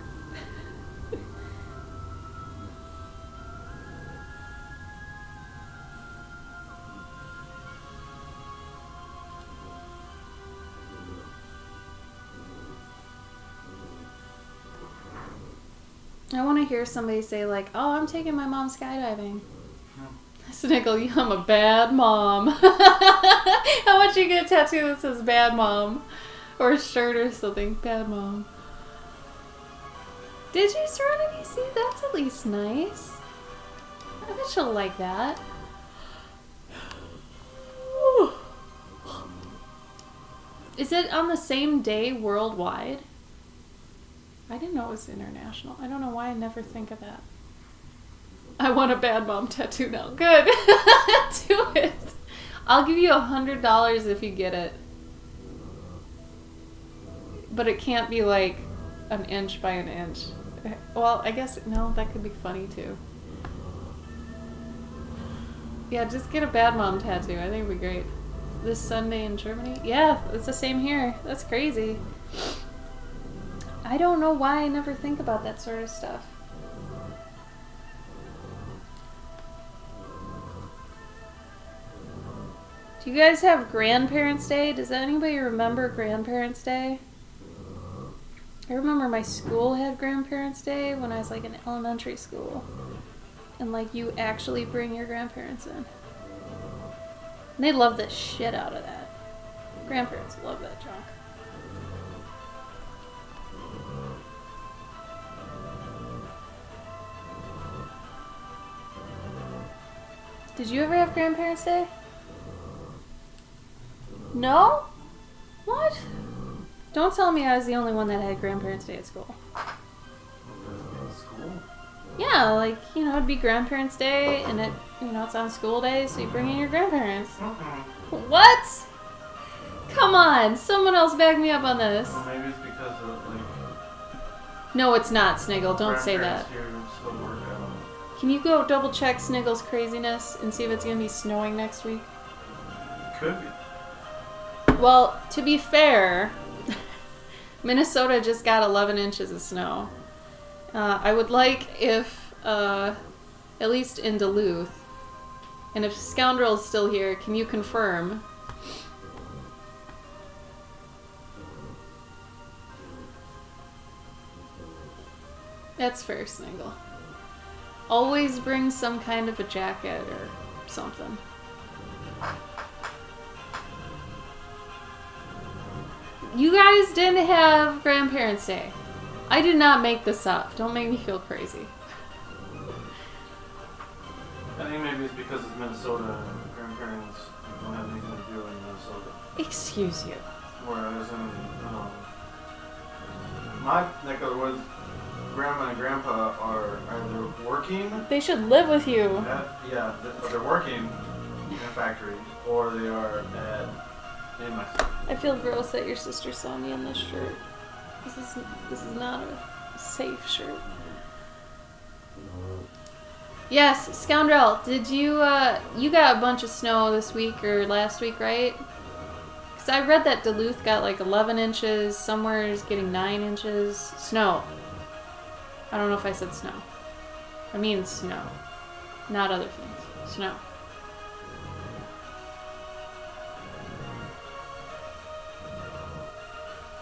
Speaker 1: I want to hear somebody say like, "Oh, I'm taking my mom skydiving." Sniggle, I'm a bad mom. How about you get a tattoo that says "bad mom," or a shirt or something? Bad mom. Did you, Serenity? See, that's at least nice. I bet she'll like that. Is it on the same day worldwide? I didn't know it was international. I don't know why I never think of that. I want a bad mom tattoo now. Good. Do it. I'll give you $100 if you get it. But it can't be like an inch by an inch. Well, I guess, no, that could be funny too. Yeah, just get a bad mom tattoo. I think it'd be great. This Sunday in Germany? Yeah, it's the same here. That's crazy. I don't know why I never think about that sort of stuff. Do you guys have Grandparents' Day? Does anybody remember Grandparents' Day? I remember my school had Grandparents' Day when I was like in elementary school. And like you actually bring your grandparents in. And they love the shit out of that. Grandparents love that junk. Did you ever have Grandparents' Day? No? What? Don't tell me I was the only one that had Grandparents' Day at school.
Speaker 3: School?
Speaker 1: Yeah, like, you know, it'd be Grandparents' Day, and it, you know, it's on school day, so you bring in your grandparents. What? Come on, someone else back me up on this.
Speaker 3: Well, maybe it's because of, like...
Speaker 1: No, it's not, Sniggle. Don't say that.
Speaker 3: Here still work out.
Speaker 1: Can you go double check Sniggle's craziness and see if it's going to be snowing next week?
Speaker 3: Could be.
Speaker 1: Well, to be fair, Minnesota just got 11 inches of snow. I would like if, at least in Duluth, and if Scoundrel's still here, can you confirm? That's fair, Sniggle. Always bring some kind of a jacket or something. You guys didn't have Grandparents' Day. I did not make this up. Don't make me feel crazy.
Speaker 3: I think maybe it's because it's Minnesota and grandparents don't have anything to do in Minnesota.
Speaker 1: Excuse you.
Speaker 3: Whereas in my neck of the woods, grandma and grandpa are either working
Speaker 1: They should live with you.
Speaker 3: they're working in a factory or they are in Mexico.
Speaker 1: I feel gross that your sister saw me in this shirt. This is not a safe shirt. Yes, Scoundrel, did you, you got a bunch of snow this week or last week, right? Because I read that Duluth got like 11 inches, somewhere is getting 9 inches. Snow. I don't know if I said snow. I mean snow. Not other things. Snow.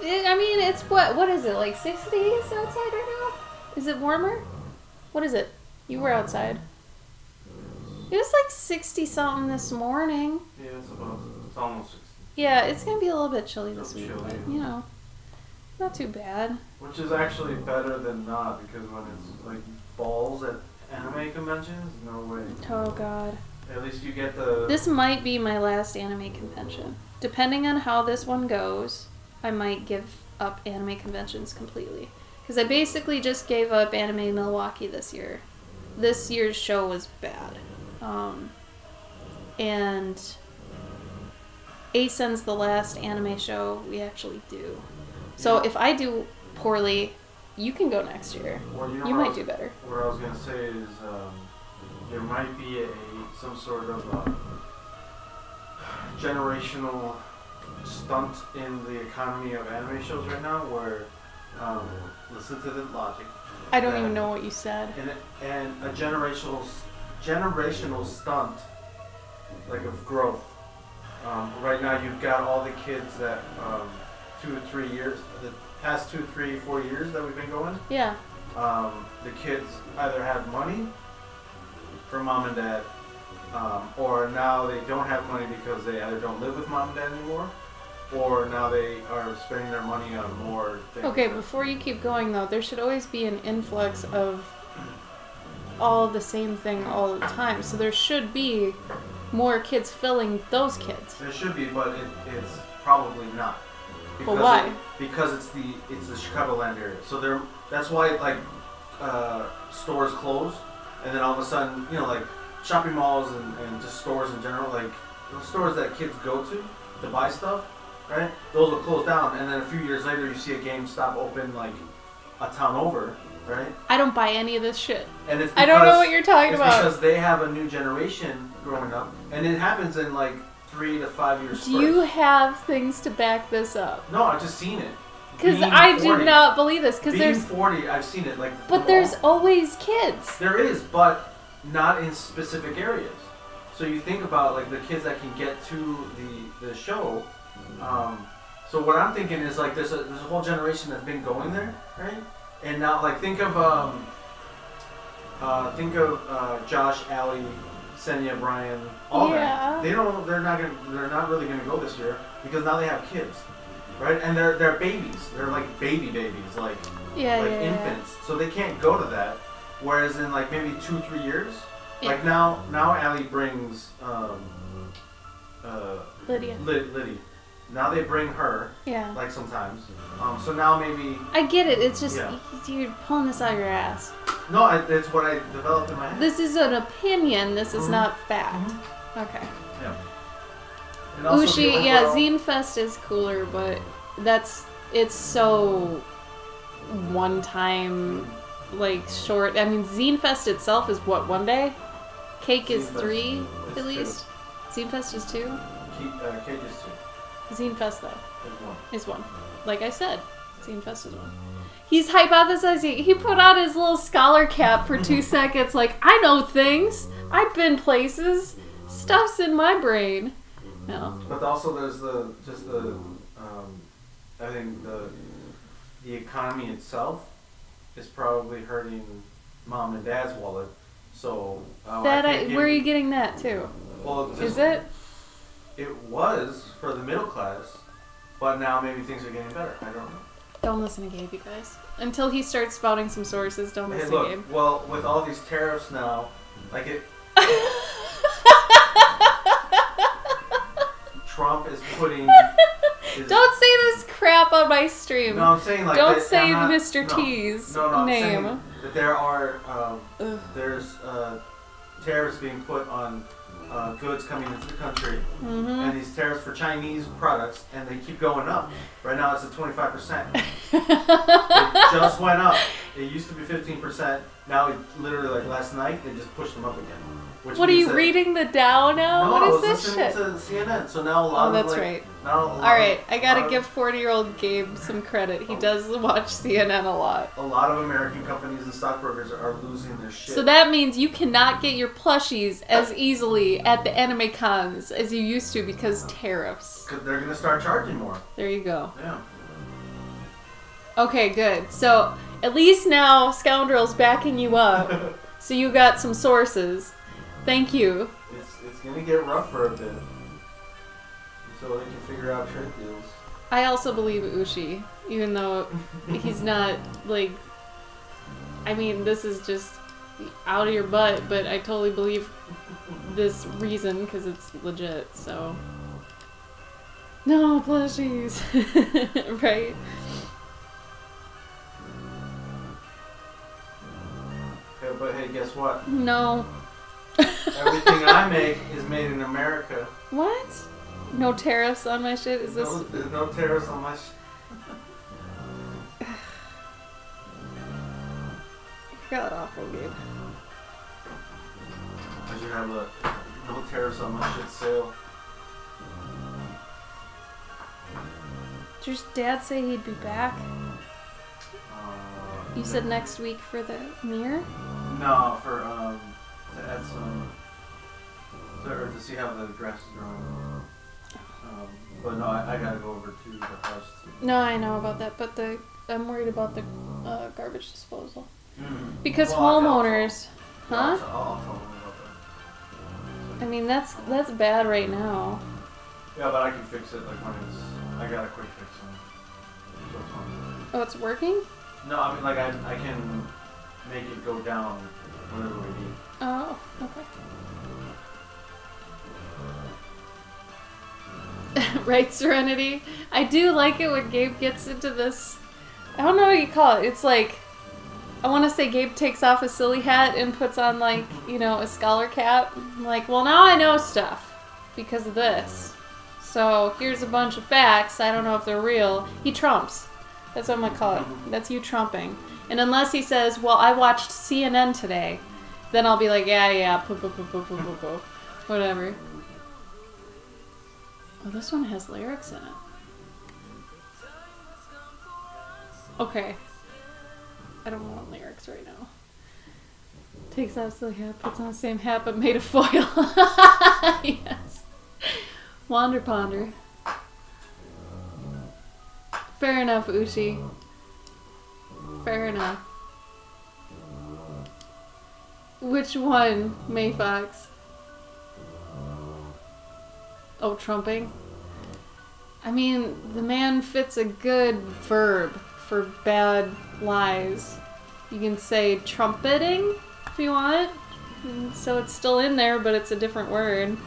Speaker 1: I mean, it's what is it, like 6 days outside right now? Is it warmer? What is it? You were outside. It was like 60 something this morning.
Speaker 3: Yeah, it's almost 60.
Speaker 1: Yeah, it's gonna be a little bit chilly this
Speaker 3: Little
Speaker 1: week,
Speaker 3: chilly.
Speaker 1: but you know, not too bad.
Speaker 3: Which is actually better than not, because when it's like balls at anime conventions, no way.
Speaker 1: Oh god.
Speaker 3: At least you get the.
Speaker 1: This might be my last anime convention. Depending on how this one goes, I might give up anime conventions completely. Because I basically just gave up Anime Milwaukee this year. This year's show was bad. And ASEN's the last anime show we actually do. So if I do poorly, you can go next year.
Speaker 3: Well, you know
Speaker 1: You
Speaker 3: what
Speaker 1: might do better.
Speaker 3: What I was gonna say is there might be some sort of generational stunt in the economy of anime shows right now, where listen to the logic.
Speaker 1: I don't even know what you said.
Speaker 3: And a generational stunt, like of growth. Right now, you've got all the kids that 2 or 3 years, the past 2, 3, 4 years that we've been going.
Speaker 1: Yeah.
Speaker 3: The kids either have money from mom and dad, or now they don't have money because they either don't live with mom and dad anymore, or now they are spending their money on more things.
Speaker 1: Okay, before you keep going though, there should always be an influx of all the same thing all the time. So there should be more kids filling those kids.
Speaker 3: There should be, but it's probably not.
Speaker 1: Well, why?
Speaker 3: Because it's the Chicagoland area. So that's why like stores close, and then all of a sudden, you know, like shopping malls and just stores in general, like those stores that kids go to buy stuff, right? Those will close down, and then a few years later, you see a GameStop open like a town over, right?
Speaker 1: I don't buy any of this shit.
Speaker 3: And it's
Speaker 1: I don't know what you're talking about.
Speaker 3: Because they have a new generation growing up, and it happens in like 3 to 5 years.
Speaker 1: Do you have things to back this up?
Speaker 3: No, I've just seen it.
Speaker 1: Because I do not believe this. Because there's
Speaker 3: 40, I've seen it. Like,
Speaker 1: but there's always kids.
Speaker 3: There is, but not in specific areas. So you think about like the kids that can get to the show. So what I'm thinking is like there's a whole generation that's been going there, right? And now like think of Josh, Allie, Senya, Brian, all that. They're not really gonna go this year because now they have kids, right? And they're babies. They're like babies, like infants. So they can't go to that. Whereas in like maybe 2-3 years, like now Allie brings
Speaker 1: Lydia.
Speaker 3: Lydia. Now they bring her.
Speaker 1: Yeah.
Speaker 3: Like sometimes. So now maybe.
Speaker 1: I get it. It's just you're pulling this out of your ass.
Speaker 3: No, it's what I developed in my head.
Speaker 1: This is an opinion. This is not fact. Okay.
Speaker 3: Yeah. And also
Speaker 1: Ushi, Zine Fest is cooler, but it's so one time, like short. I mean, Zine Fest itself is what, one day? Cake is 3 at least. Zine Fest is 2.
Speaker 3: Cake is 2.
Speaker 1: Zine Fest though is 1. Like I said, Zine Fest is 1. He's hypothesizing. He put on his little scholar cap for 2 seconds. Like, I know things. I've been places. Stuff's in my brain. No.
Speaker 3: But also there's I think the economy itself is probably hurting mom and dad's wallet. So
Speaker 1: where are you getting that too?
Speaker 3: Well,
Speaker 1: is it?
Speaker 3: It was for the middle class, but now maybe things are getting better. I don't know.
Speaker 1: Don't listen to Gabe, you guys. Until he starts spouting some sources, don't listen
Speaker 3: to
Speaker 1: Gabe.
Speaker 3: Well, with all these tariffs now, like it. Trump is putting.
Speaker 1: Don't say this crap on my stream.
Speaker 3: No, I'm saying like.
Speaker 1: Don't say Mr. T's name.
Speaker 3: I'm saying that there are there's tariffs being put on goods coming into the country, and these tariffs for Chinese products, and they keep going up. Right now, it's at 25%. It just went up. It used to be 15%. Now, literally, like last night, they just pushed them up again.
Speaker 1: What are you reading the Dow now?
Speaker 3: No,
Speaker 1: what is this
Speaker 3: shit?
Speaker 1: I
Speaker 3: was listening to CNN. So now a lot of
Speaker 1: that's right. All right, I gotta give 40-year-old Gabe some credit. He does watch CNN a lot.
Speaker 3: A lot of American companies and stockbrokers are losing their shit.
Speaker 1: So that means you cannot get your plushies as easily at the anime cons as you used to because tariffs.
Speaker 3: Because they're gonna start charging more.
Speaker 1: There you go.
Speaker 3: Yeah.
Speaker 1: Okay, good. So at least now Scoundrel's backing you up. So you got some sources. Thank you.
Speaker 3: It's gonna get rough for a bit. So they can figure out trade deals.
Speaker 1: I also believe Ushi, even though he's not, like... I mean, this is just out of your butt, but I totally believe this reason, because it's legit, so... No, plushies! Right?
Speaker 3: Yeah, but hey, guess what?
Speaker 1: No.
Speaker 3: Everything I make is made in America.
Speaker 1: What? No tariffs on my shit? Is this...
Speaker 3: No, there's no tariffs on my shit.
Speaker 1: God awful, Gabe.
Speaker 3: I should have a no tariffs on my shit sale.
Speaker 1: Did your dad say he'd be back? You said
Speaker 3: no.
Speaker 1: next week for the mirror?
Speaker 3: No, for to add some, or to see how the grass is growing. But no, I gotta go over to the house.
Speaker 1: No, I know about that, but I'm worried about the garbage disposal.
Speaker 3: Mm-hmm.
Speaker 1: Because
Speaker 3: Well,
Speaker 1: homeowners, huh?
Speaker 3: I'll tell them about that.
Speaker 1: I mean, that's bad right now.
Speaker 3: Yeah, but I can fix it like when it's. I got a quick fix on it. So it's fine.
Speaker 1: Oh, it's working?
Speaker 3: No, I mean like I can make it go down whenever we need.
Speaker 1: Oh, okay. Right, Serenity? I do like it when Gabe gets into this... I don't know what you call it. It's like... I want to say Gabe takes off a silly hat and puts on, like, you know, a scholar cap. I'm like, well, now I know stuff because of this. So, here's a bunch of facts. I don't know if they're real. He trumps. That's what I'm going to call it. That's you trumping. And unless he says, well, I watched CNN today, then I'll be like, yeah, whatever. Oh, this one has lyrics in it. Okay. I don't want lyrics right now. Takes off silly hat, puts on the same hat, but made of foil. Yes. Wander ponder. Fair enough, Ushi. Fair enough. Which one, Mayfox? Oh, trumping? I mean, the man fits a good verb for bad lies. You can say trumpeting if you want. And so it's still in there, but it's a different word.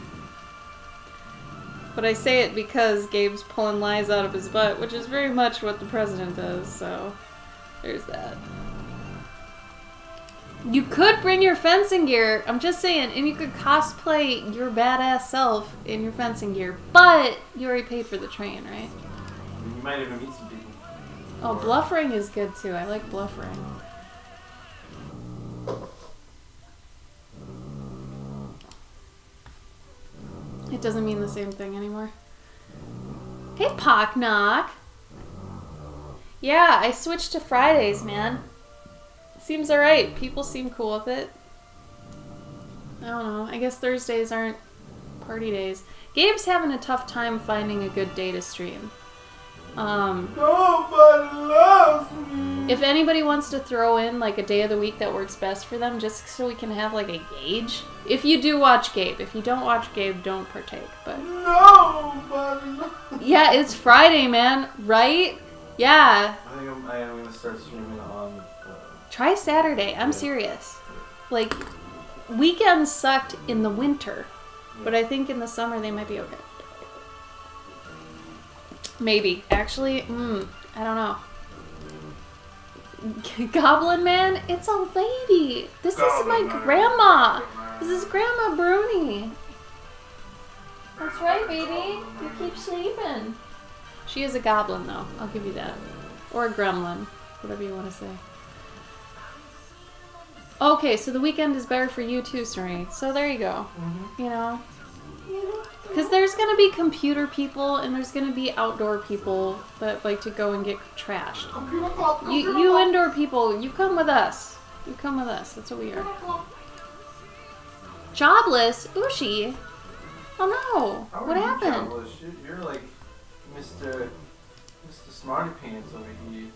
Speaker 1: But I say it because Gabe's pulling lies out of his butt, which is very much what the president does, so there's that. You could bring your fencing gear, I'm just saying, and you could cosplay your badass self in your fencing gear, but you already paid for the train, right?
Speaker 3: You might even meet some people.
Speaker 1: Oh, bluffering is good too. I like bluffering. It doesn't mean the same thing anymore. Hey, Pock Knock. Yeah, I switched to Fridays, man. Seems alright. People seem cool with it. I don't know. I guess Thursdays aren't party days. Gabe's having a tough time finding a good day to stream.
Speaker 3: Nobody loves me.
Speaker 1: If anybody wants to throw in like a day of the week that works best for them, just so we can have like a gauge. If you do watch Gabe. If you don't watch Gabe, don't partake. But
Speaker 3: Nobody loves me.
Speaker 1: yeah, it's Friday, man. Right? Yeah.
Speaker 3: I think I am gonna start streaming on.
Speaker 1: Try Saturday. I'm serious. Like, weekends sucked in the winter, but I think in the summer they might be okay. Maybe. Actually, I don't know. Goblin Man? It's a lady. This is my grandma. This is Grandma Bruni. That's right, baby. You keep sleeping. She is a goblin, though. I'll give you that. Or a gremlin. Whatever you want to say. Okay, so the weekend is better for you too, Serene. So there you go. Mm-hmm. You know? Because there's going to be computer people and there's going to be outdoor people that like to go and get trashed. You indoor people, you come with us. You come with us. That's what we are. Jobless? Ushi? Oh no. What happened?
Speaker 3: Jobless? You're like Mr. Smarty Pants over here.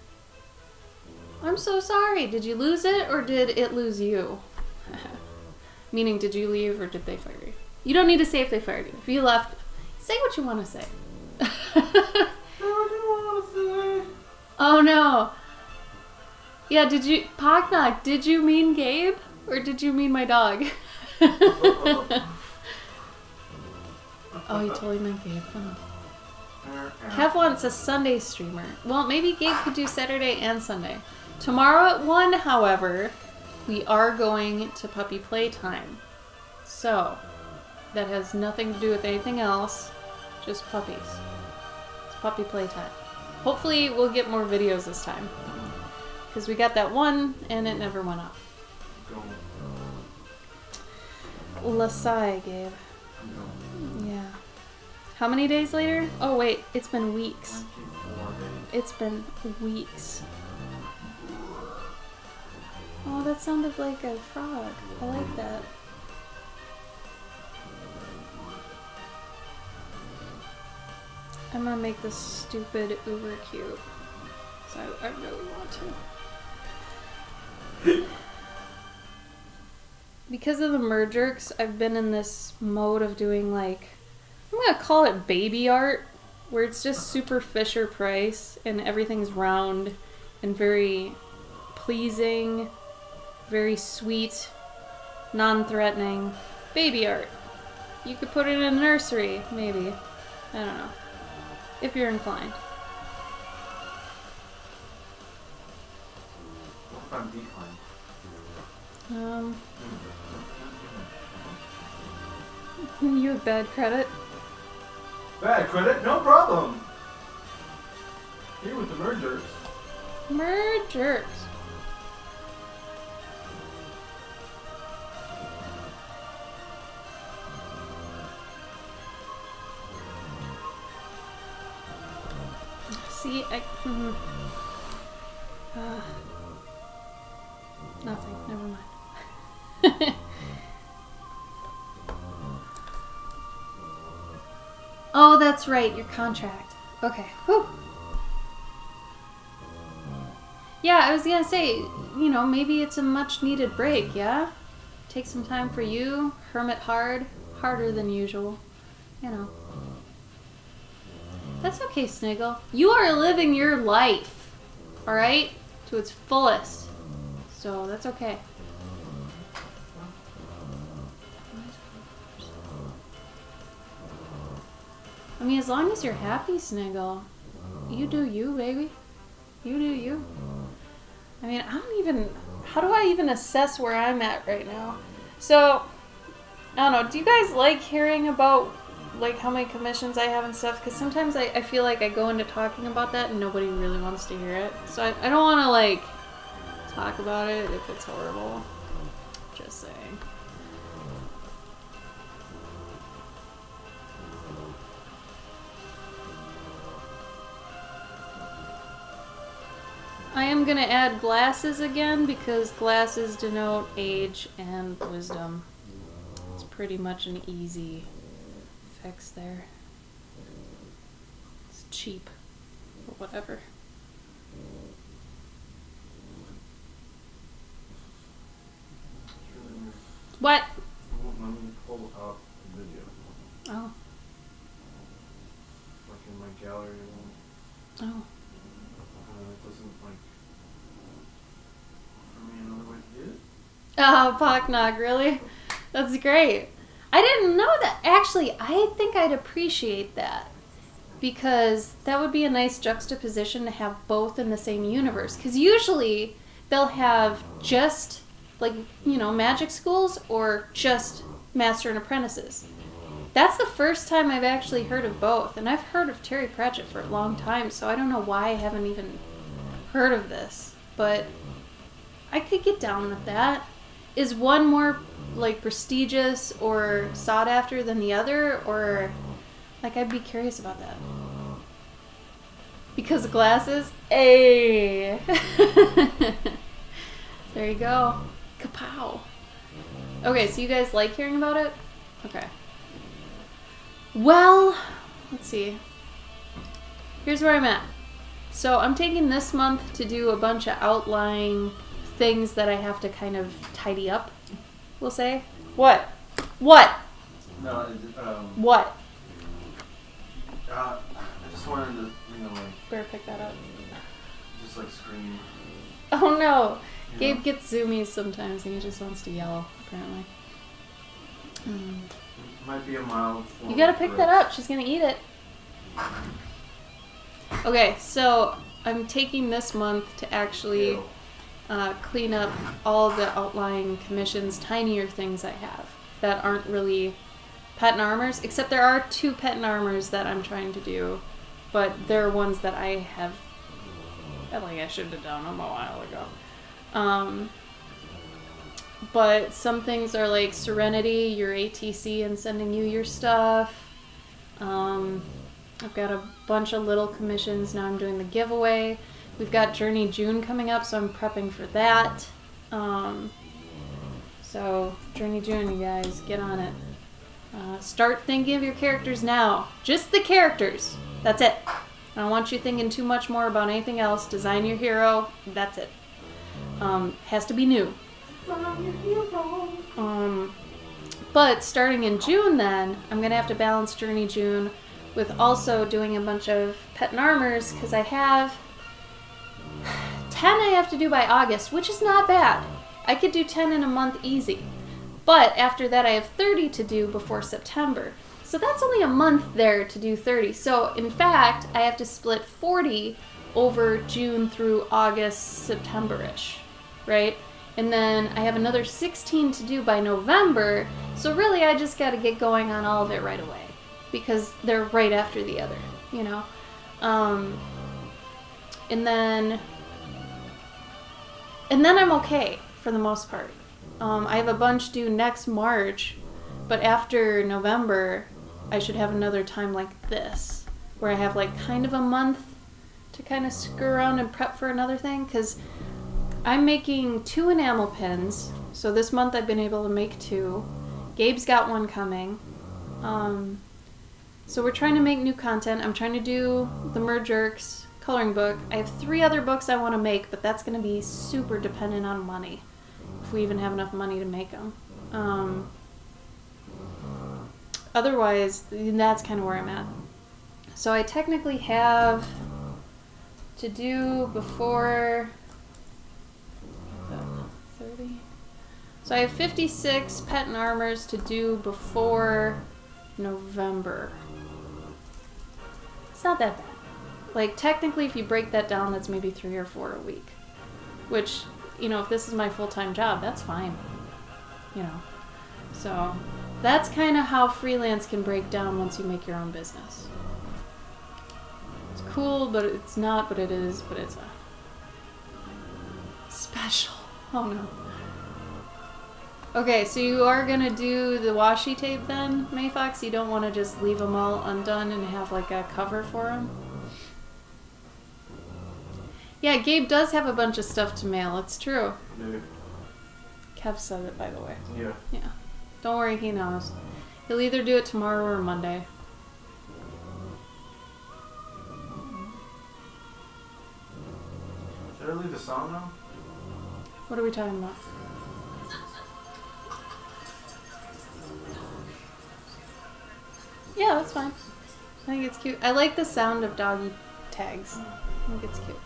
Speaker 1: I'm so sorry. Did you lose it or did it lose you? Meaning, did you leave or did they fire you? You don't need to say if they fired you. If you left, say what you want to say. Oh no. Yeah, Pocknock, did you mean Gabe? Or did you mean my dog? Oh, you totally meant Gabe. Oh. Kev wants a Sunday streamer. Well, maybe Gabe could do Saturday and Sunday. Tomorrow at 1, however, we are going to puppy playtime. So, that has nothing to do with anything else. Just puppies. It's puppy playtime. Hopefully we'll get more videos this time. Because we got that one and it never went up. Lasai, Gabe. Yeah. How many days later? Oh wait, it's been weeks. It's been weeks. Oh, that sounded like a frog. I like that. I'm gonna make this stupid uber cute. So I really want to. Because of the merjerks, I've been in this mode of doing like, I'm gonna call it baby art, where it's just super Fisher Price and everything's round and very pleasing, very sweet, non-threatening baby art. You could put it in a nursery, maybe. I don't know. If you're inclined.
Speaker 3: What if I'm declined?
Speaker 1: You have bad credit.
Speaker 2: Bad credit, no problem. Here with the mergers.
Speaker 1: Mergers. See, nothing. Never mind. Oh, that's right. Your contract. Okay. Whew. Yeah, I was gonna say, you know, maybe it's a much-needed break. Yeah, take some time for you. Hermit harder than usual. You know. That's okay, Sniggle. You are living your life, alright? To its fullest. So, that's okay. I mean, as long as you're happy, Sniggle. You do you, baby. You do you. I mean, how do I even assess where I'm at right now? So, I don't know, do you guys like hearing about like how many commissions I have and stuff? Because sometimes I feel like I go into talking about that and nobody really wants to hear it. So I don't want to like talk about it if it's horrible. Just saying. I am going to add glasses again because glasses denote age and wisdom. It's pretty much an easy fix there. It's cheap or whatever. What?
Speaker 3: It won't let me pull up a video.
Speaker 1: Oh.
Speaker 3: Like in my gallery.
Speaker 1: Oh.
Speaker 3: It doesn't like offer me another way to do it.
Speaker 1: Oh, Pocknock, really? That's great. I didn't know that. Actually, I think I'd appreciate that. Because that would be a nice juxtaposition to have both in the same universe. Because usually they'll have just, like, you know, magic schools or just Master and Apprentices. That's the first time I've actually heard of both. And I've heard of Terry Pratchett for a long time, so I don't know why I haven't even heard of this. But I could get down with that. Is one more, like, prestigious or sought after than the other? Or, like, I'd be curious about that. Because of glasses? Hey! There you go. Kapow. Okay, so you guys like hearing about it? Okay. Well, let's see. Here's where I'm at. So I'm taking this month to do a bunch of outlying things that I have to kind of tidy up, we'll say. What? What?
Speaker 3: No,
Speaker 1: What?
Speaker 3: I just wanted to,
Speaker 1: Better pick that up.
Speaker 3: just like scream.
Speaker 1: Oh no!
Speaker 3: You
Speaker 1: Gabe
Speaker 3: know?
Speaker 1: gets zoomies sometimes and he just wants to yell, apparently.
Speaker 3: Might be a mild form
Speaker 1: You gotta
Speaker 3: of
Speaker 1: pick that
Speaker 3: Tourette's.
Speaker 1: up. She's gonna eat it. Okay, so I'm taking this month to actually
Speaker 3: Ew.
Speaker 1: clean up all of the outlying commissions, tinier things I have that aren't really patent armors, except there are 2 patent armors that I'm trying to do, but they're ones that I should have done them a while ago. But some things are like Serenity, your ATC, and sending you your stuff. I've got a bunch of little commissions. Now I'm doing the giveaway. We've got Journey June coming up, so I'm prepping for that. So Journey June, you guys, get on it. Start thinking of your characters now. Just the characters. That's it. I don't want you thinking too much more about anything else. Design your hero. That's it. Has to be new. But starting in June then, I'm going to have to balance Journey June with also doing a bunch of pet and armors, because I have 10 I have to do by August, which is not bad. I could do 10 in a month easy. But after that I have 30 to do before September. So that's only a month there to do 30. So in fact, I have to split 40 over June through August, September-ish, right? And then I have another 16 to do by November. So really I just got to get going on all of it right away, because they're right after the other, you know? And then I'm okay for the most part. I have a bunch due next March, but after November, I should have another time like this, where I have like kind of a month to kind of screw around and prep for another thing, because I'm making 2 enamel pins. So this month I've been able to make 2. Gabe's got one coming. So we're trying to make new content. I'm trying to do the Merjerks coloring book. I have 3 other books I want to make, but that's going to be super dependent on money, if we even have enough money to make them. Otherwise, that's kind of where I'm at. So I technically have to do before 30. So I have 56 pet and armors to do before November. It's not that bad. Like, technically, if you break that down, that's maybe 3 or 4 a week. Which, you know, if this is my full-time job, that's fine. You know. So, that's kind of how freelance can break down once you make your own business. It's cool, but it's not, but it is, but it's special. Oh no. Okay, so you are gonna do the washi tape then, Mayfox? You don't want to just leave them all undone and have like a cover for them? Yeah, Gabe does have a bunch of stuff to mail. It's true.
Speaker 3: Maybe.
Speaker 1: Kev said it, by the way.
Speaker 3: Yeah.
Speaker 1: Yeah. Don't worry, he knows. He'll either do it tomorrow or Monday.
Speaker 3: Should I leave the song now?
Speaker 1: What are we talking about? Yeah, that's fine. I think it's cute. I like the sound of doggy tags. I think it's cute.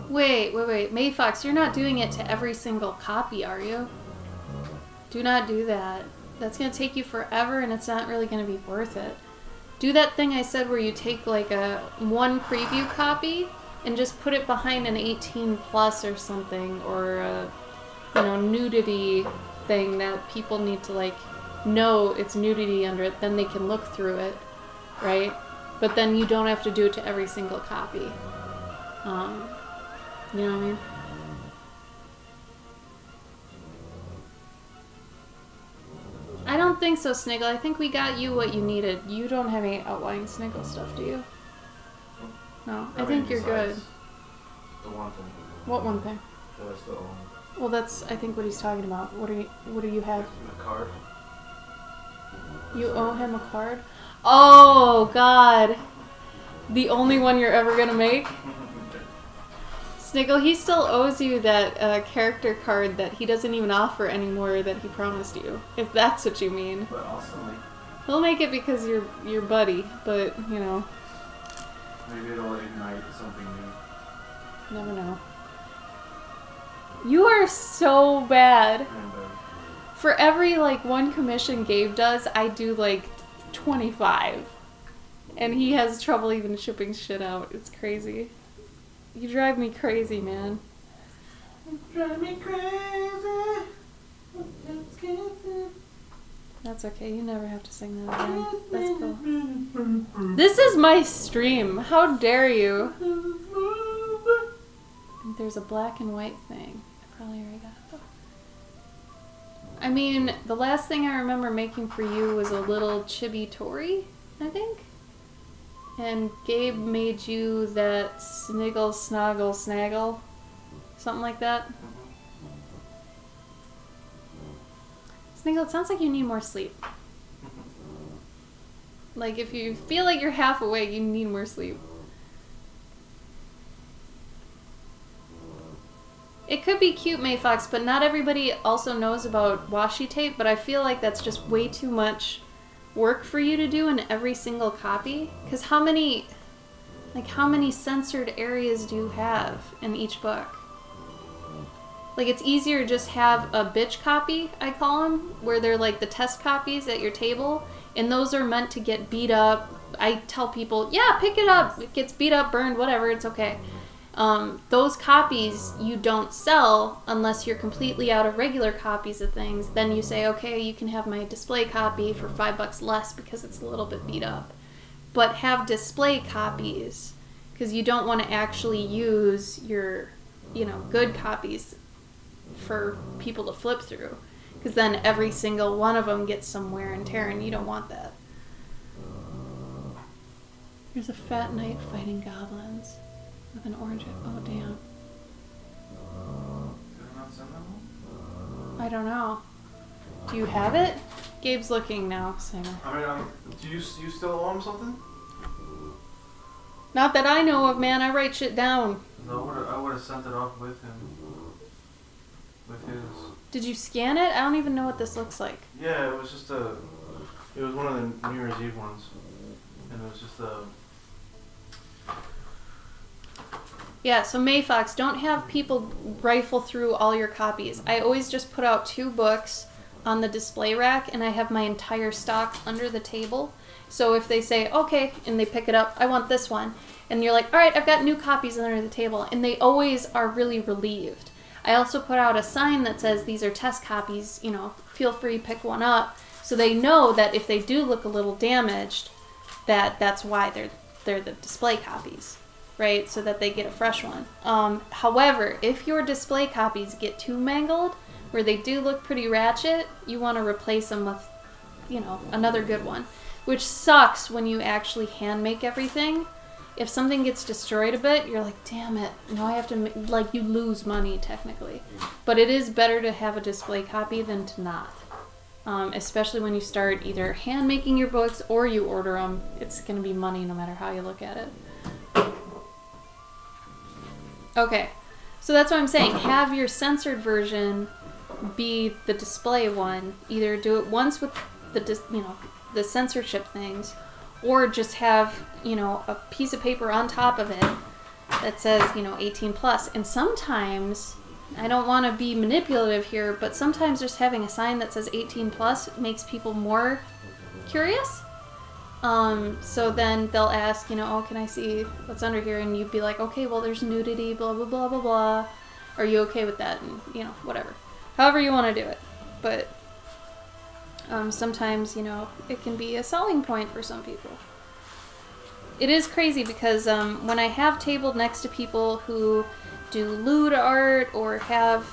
Speaker 1: Wait. Mayfox, you're not doing it to every single copy, are you? Do not do that. That's going to take you forever and it's not really going to be worth it. Do that thing I said where you take like one preview copy and just put it behind an 18 plus or something, or a, nudity thing that people need to like know it's nudity under it, then they can look through it, right? But then you don't have to do it to every single copy. You know what I mean? I don't think so, Sniggle. I think we got you what you needed. You don't have any outlying Sniggle stuff, do you? No, I think you're good.
Speaker 3: The one thing
Speaker 1: What one thing?
Speaker 3: that I still own.
Speaker 1: Well, that's I think what he's talking about. What do you have?
Speaker 3: The card.
Speaker 1: You owe him a card? Oh God. The only one you're ever gonna make? Sniggle, he still owes you that character card that he doesn't even offer anymore that he promised you. If that's what you mean.
Speaker 3: But also, like,
Speaker 1: He'll make it because you're your buddy, but you know.
Speaker 3: maybe it'll ignite something new.
Speaker 1: Never know. You are so bad.
Speaker 3: And,
Speaker 1: For every like one commission Gabe does, I do like 25. And he has trouble even shipping shit out. It's crazy. You drive me crazy, man.
Speaker 3: drive me crazy.
Speaker 1: That's okay. You never have to sing that again. That's cool. This is my stream. How dare you? There's a black and white thing. I probably already got it. I mean, the last thing I remember making for you was a little chibi Tori, I think. And Gabe made you that sniggle, snoggle, snaggle. Something like that. Sniggle, it sounds like you need more sleep. Like, if you feel like you're half awake, you need more sleep. It could be cute, Mayfox, but not everybody also knows about washi tape, but I feel like that's just way too much work for you to do in every single copy. Because how many censored areas do you have in each book? Like, it's easier to just have a bitch copy, I call them, where they're like the test copies at your table, and those are meant to get beat up. I tell people, yeah, pick it up. It gets beat up, burned, whatever, it's okay. Those copies you don't sell unless you're completely out of regular copies of things. Then you say, okay, you can have my display copy for $5 less because it's a little bit beat up. But have display copies because you don't want to actually use your, good copies for people to flip through. Because then every single one of them gets some wear and tear, and you don't want that. There's a fat knight fighting goblins. With an orange. Oh, damn.
Speaker 3: Did I not send that one?
Speaker 1: I don't know. Do you have it? Gabe's looking now.
Speaker 3: I mean, do you still owe him something?
Speaker 1: Not that I know of, man. I write shit down.
Speaker 3: No, I would have sent it off with him. With his.
Speaker 1: Did you scan it? I don't even know what this looks like.
Speaker 3: Yeah, it was just it was one of the New Year's Eve ones. And it was just
Speaker 1: Yeah, so Mayfox, don't have people rifle through all your copies. I always just put out 2 books on the display rack, and I have my entire stock under the table. So if they say, okay, and they pick it up, I want this one. And you're like, all right, I've got new copies under the table. And they always are really relieved. I also put out a sign that says, these are test copies, feel free, pick one up. So they know that if they do look a little damaged, that's why they're the display copies. Right, so that they get a fresh one. However, if your display copies get too mangled, where they do look pretty ratchet, you want to replace them with, another good one. Which sucks when you actually hand make everything. If something gets destroyed a bit, you're like, damn it, now I have to, you lose money technically. But it is better to have a display copy than to not. Especially when you start either hand making your books or you order them. It's going to be money no matter how you look at it. Okay, so that's what I'm saying. Have your censored version be the display one. Either do it once with the censorship things, or just have, a piece of paper on top of it that says, 18 plus. And sometimes, I don't want to be manipulative here, but sometimes just having a sign that says 18 plus makes people more curious. So then they'll ask, oh, can I see what's under here? And you'd be like, okay, well, there's nudity, blah, blah, blah, blah, blah. Are you okay with that? And, whatever. However you want to do it. But sometimes, it can be a selling point for some people. It is crazy because when I have tabled next to people who do lewd art or have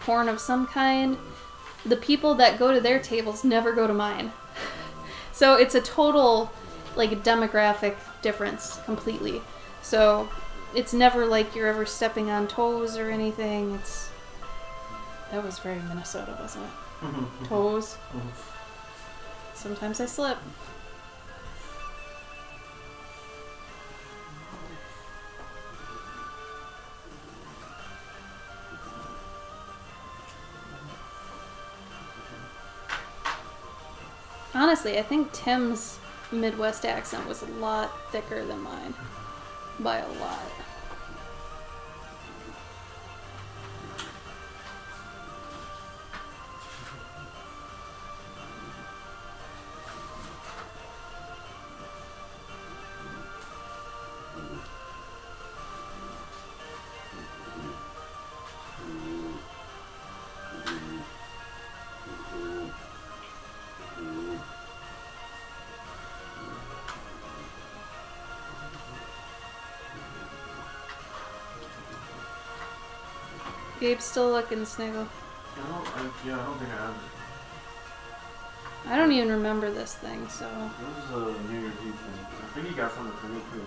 Speaker 1: porn of some kind, the people that go to their tables never go to mine. So it's a total, demographic difference completely. So it's never like you're ever stepping on toes or anything. That was very Minnesota, wasn't it? Toes. Sometimes I slip. Honestly, I think Tim's Midwest accent was a lot thicker than mine. By a lot. Gabe's still looking, Sniggle.
Speaker 3: I don't think I have it.
Speaker 1: I don't even remember this thing, so...
Speaker 3: This is a New Year's Eve thing. I think you got something for me too.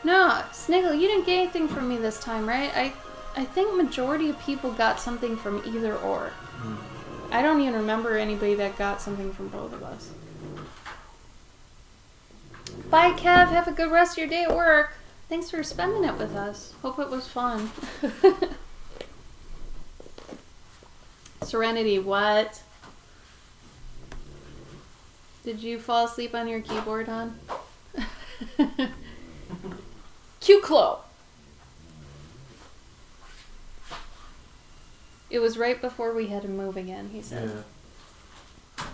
Speaker 1: No, Sniggle, you didn't get anything from me this time, right? I think majority of people got something from either or. I don't even remember anybody that got something from both of us. Bye, Kev. Have a good rest of your day at work. Thanks for spending it with us. Hope it was fun. Serenity, what? Did you fall asleep on your keyboard, hon? Q-Clo. It was right before we had to move again, he said.
Speaker 3: Yeah.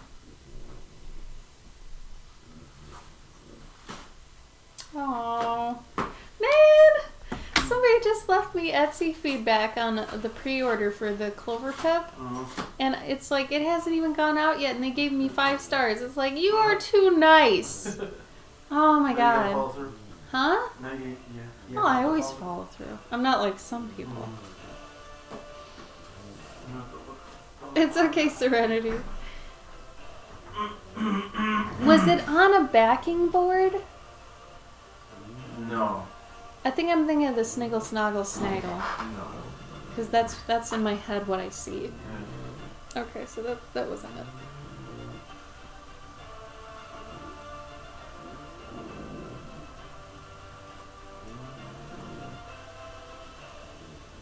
Speaker 1: Oh, man! Somebody just left me Etsy feedback on the pre-order for the Clover Pep. And it's like, it hasn't even gone out yet, and they gave me 5 stars. It's like, you are too nice. Oh my god. Huh?
Speaker 3: Yeah.
Speaker 1: Oh, I always follow through. I'm not like some people. It's okay, Serenity. Was it on a backing board?
Speaker 3: No.
Speaker 1: I think I'm thinking of the Sniggle Snoggle Snaggle.
Speaker 3: No.
Speaker 1: Because that's in my head what I see.
Speaker 3: Yeah.
Speaker 1: Okay, so that wasn't it.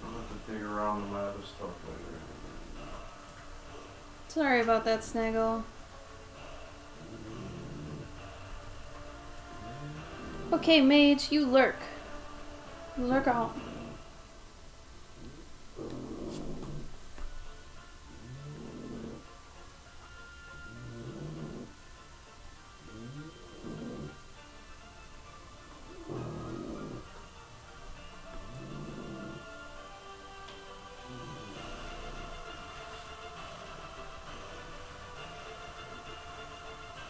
Speaker 3: I'll have to dig around in my other stuff later.
Speaker 1: Sorry about that, Snaggle. Okay, Mage, you lurk. Lurk out.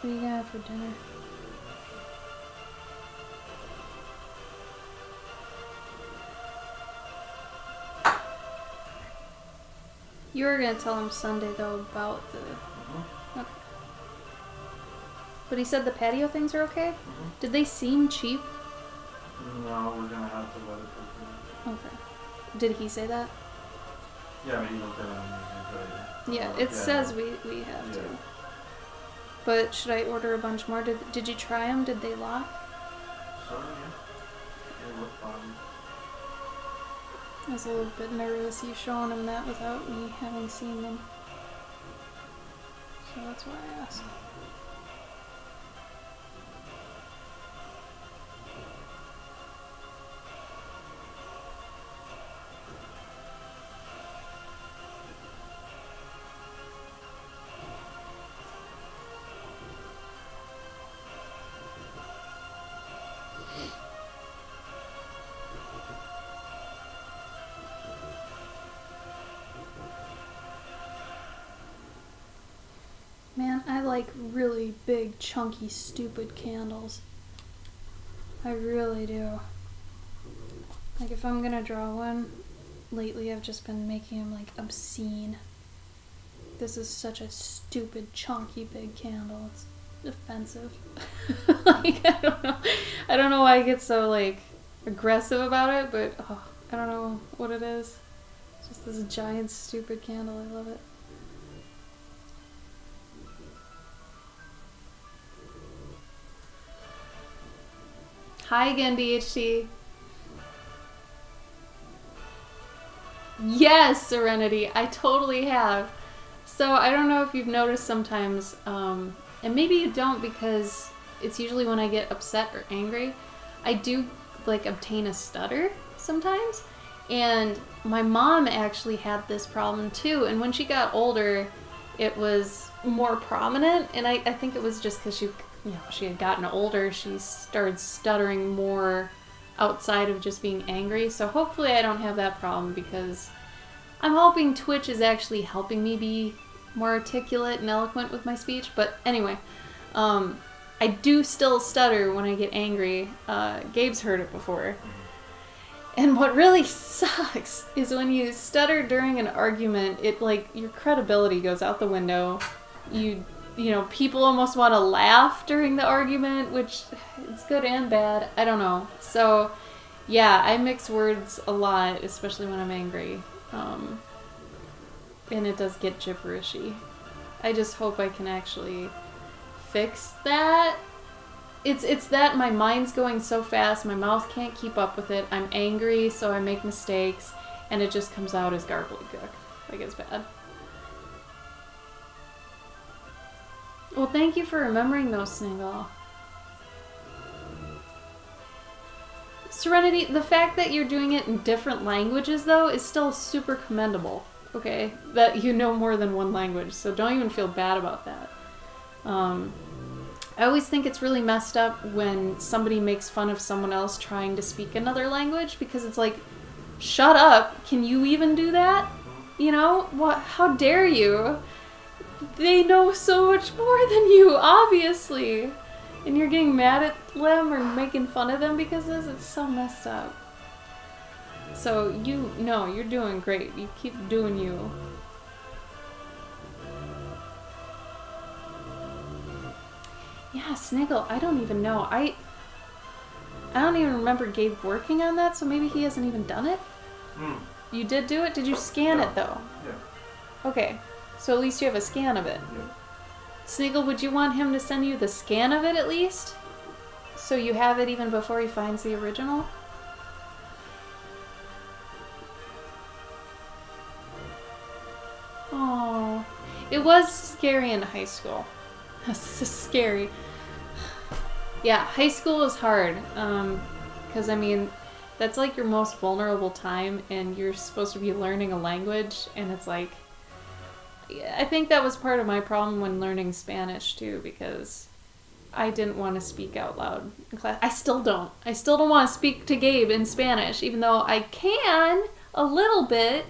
Speaker 1: What are you gonna have for dinner? You were gonna tell him Sunday though about the... Okay. But he said the patio things are okay? Did they seem cheap?
Speaker 3: No, we're gonna have to let it go through.
Speaker 1: Okay. Did he say that?
Speaker 3: Yeah, I mean, he looked at it and he
Speaker 1: Yeah, it says we have to. But should I order a bunch more? Did you try them? Did they lock?
Speaker 3: Sorry, yeah. They look fine.
Speaker 1: I was a little bit nervous you showing him that without me having seen them. So that's why I asked. Man, I like really big, chunky, stupid candles. I really do. Like if I'm gonna draw one, lately I've just been making them like obscene. This is such a stupid, chunky, big candle. It's offensive. Like, I don't know why I get so like aggressive about it, but I don't know what it is. It's just this giant, stupid candle. I love it. Hi again, DHT. Yes, Serenity, I totally have. So I don't know if you've noticed sometimes and maybe you don't because it's usually when I get upset or angry, I do like obtain a stutter sometimes. And my mom actually had this problem too, and when she got older, it was more prominent, and I think it was just because she had gotten older, she started stuttering more outside of just being angry. So hopefully I don't have that problem, because I'm hoping Twitch is actually helping me be more articulate and eloquent with my speech. But anyway, I do still stutter when I get angry. Gabe's heard it before. And what really sucks is when you stutter during an argument, it like your credibility goes out the window. You know, people almost want to laugh during the argument, which is good and bad. I don't know. So, yeah, I mix words a lot, especially when I'm angry. And it does get gibberishy. I just hope I can actually fix that. It's that my mind's going so fast, my mouth can't keep up with it. I'm angry, so I make mistakes, and it just comes out as gobbledygook. Like, it's bad. Well, thank you for remembering those, Sniggle. Serenity, the fact that you're doing it in different languages, though, is still super commendable. Okay? That you know more than one language, so don't even feel bad about that. I always think it's really messed up when somebody makes fun of someone else trying to speak another language, because it's like, shut up, can you even do that? You know? What? How dare you? They know so much more than you, obviously. And you're getting mad at them or making fun of them because of this? It's so messed up. So, you're doing great. You keep doing you. Yeah, Sniggle, I don't even know. I don't even remember Gabe working on that, so maybe he hasn't even done it? You did do it? Did you scan it, though?
Speaker 3: Yeah.
Speaker 1: Okay, so at least you have a scan of it.
Speaker 3: Yeah.
Speaker 1: Sniggle, would you want him to send you the scan of it, at least? So you have it even before he finds the original? Oh, it was scary in high school. This is scary. Yeah, high school is hard. Because, I mean, that's like your most vulnerable time, and you're supposed to be learning a language, and it's like... I think that was part of my problem when learning Spanish, too, because I didn't want to speak out loud in class. I still don't. I still don't want to speak to Gabe in Spanish, even though I can a little bit.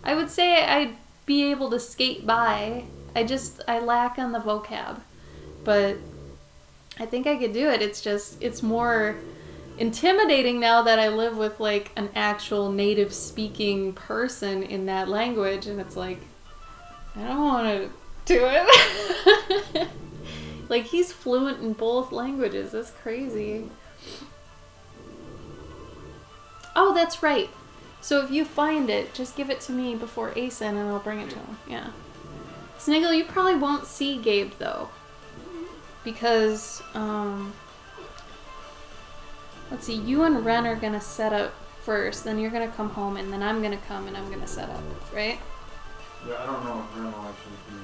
Speaker 1: I would say I'd be able to skate by. I lack on the vocab. But I think I could do it. It's more intimidating now that I live with, like, an actual native speaking person in that language, and it's like, I don't want to do it. Like, he's fluent in both languages. That's crazy. Oh, that's right. So if you find it, just give it to me before Asen, and I'll bring it to him. Yeah. Sniggle, you probably won't see Gabe, though. Because, let's see, you and Ren are going to set up first, then you're going to come home, and then I'm going to come and I'm going to set up, right?
Speaker 3: Yeah, I don't know if Ren will actually be...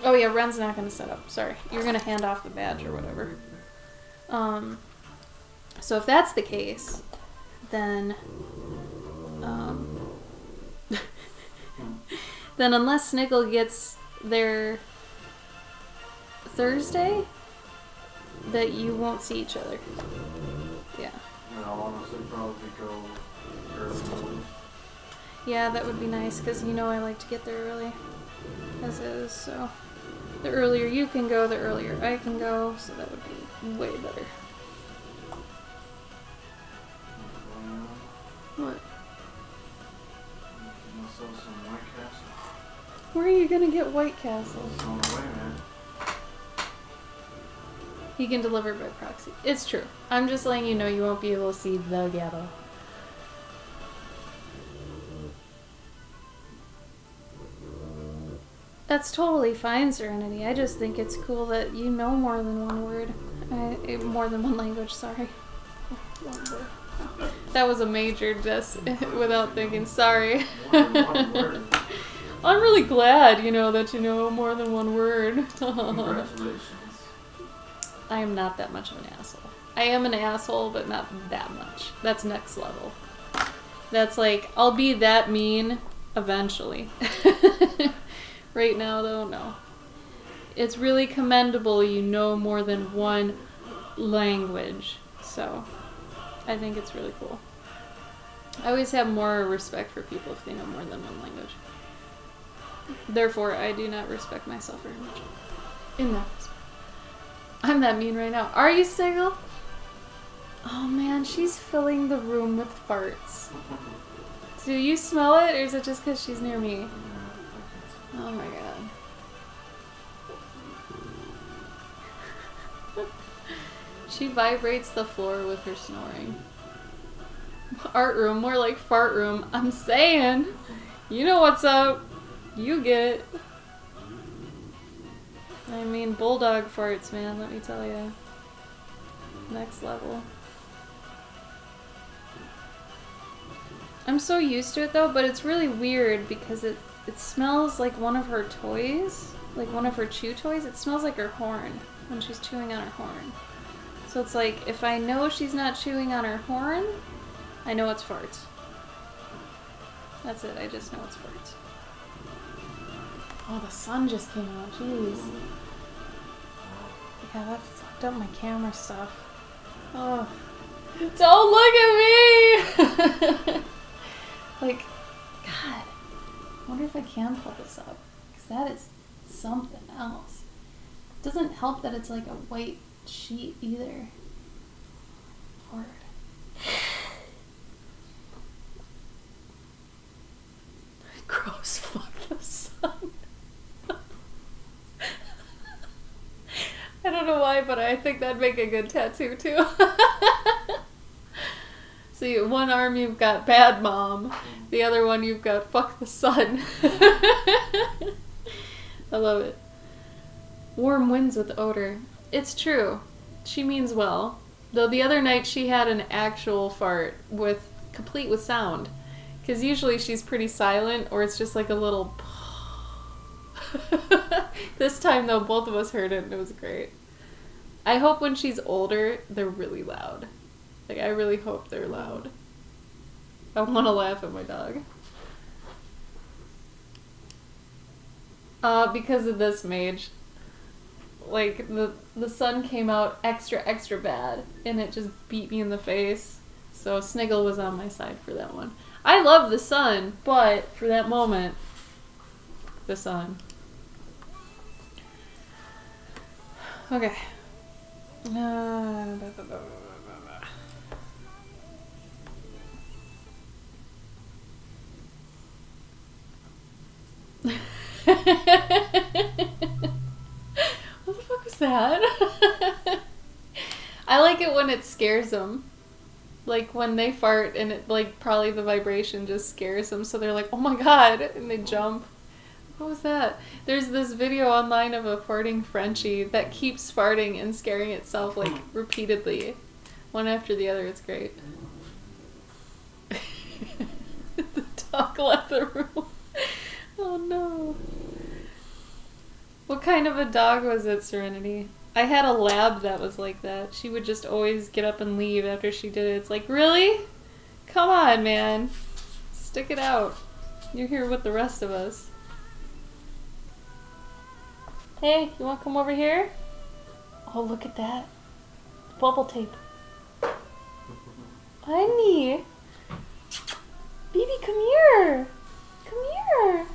Speaker 1: Oh yeah, Ren's not going to set up. Sorry. You're going to hand off the badge or whatever. So if that's the case, then... then unless Sniggle gets there Thursday, that you won't see each other. Yeah.
Speaker 3: I'll honestly probably go early.
Speaker 1: Yeah, that would be nice, because you know I like to get there early, as is, so the earlier you can go, the earlier I can go, so that would be way better. What?
Speaker 3: Myself some White Castle.
Speaker 1: Where are you gonna get White Castle?
Speaker 3: It's on the way, man.
Speaker 1: He can deliver by proxy. It's true. I'm just letting you know you won't be able to see the ghetto. That's totally fine, Serenity. I just think it's cool that you know more than one word. More than one language, sorry. One word. That was a major just without thinking. Sorry.
Speaker 3: More than one word.
Speaker 1: I'm really glad, that you know more than one word.
Speaker 3: Congratulations.
Speaker 1: I am not that much of an asshole. I am an asshole, but not that much. That's next level. That's like, I'll be that mean eventually. Right now, though, no. It's really commendable you know more than one language. So, I think it's really cool. I always have more respect for people if they know more than one language. Therefore, I do not respect myself very much. In that respect. I'm that mean right now. Are you, Sniggle? Oh man, she's filling the room with farts. Do you smell it, or is it just because she's near me? Oh my god. She vibrates the floor with her snoring. Art room, more like fart room. I'm saying. You know what's up. You get it. I mean, bulldog farts, man, let me tell you. Next level. I'm so used to it though, but it's really weird because it smells like one of her toys, like one of her chew toys. It smells like her horn when she's chewing on her horn. So it's like, if I know she's not chewing on her horn, I know it's farts. That's it, I just know it's farts. Oh, the sun just came out, jeez. Yeah, that fucked up my camera stuff. Oh. Don't look at me! Like, God. I wonder if I can pull this up. Because that is something else. It doesn't help that it's like a white sheet either. Hard. Gross, fuck the sun. I don't know why, but I think that'd make a good tattoo too. See, one arm you've got bad mom, the other one you've got fuck the sun. I love it. Warm winds with odor. It's true. She means well. Though the other night she had an actual fart complete with sound. Because usually she's pretty silent, or it's just like a little. This time though, both of us heard it and it was great. I hope when she's older, they're really loud. Like, I really hope they're loud. I want to laugh at my dog. Because of this, Mage. Like, the sun came out extra bad, and it just beat me in the face. So Sniggle was on my side for that one. I love the sun, but for that moment, the sun. Okay. What the fuck was that? I like it when it scares them. Like when they fart and it, like, probably the vibration just scares them, so they're like, oh my god, and they jump. What was that? There's this video online of a farting Frenchie that keeps farting and scaring itself, like, repeatedly. One after the other, it's great. The dog left the room. Oh no. What kind of a dog was it, Serenity? I had a lab that was like that. She would just always get up and leave after she did it. It's like, really? Come on, man. Stick it out. You're here with the rest of us. Hey, you want to come over here? Oh, look at that. Bubble tape. Honey. Baby, come here. Come here.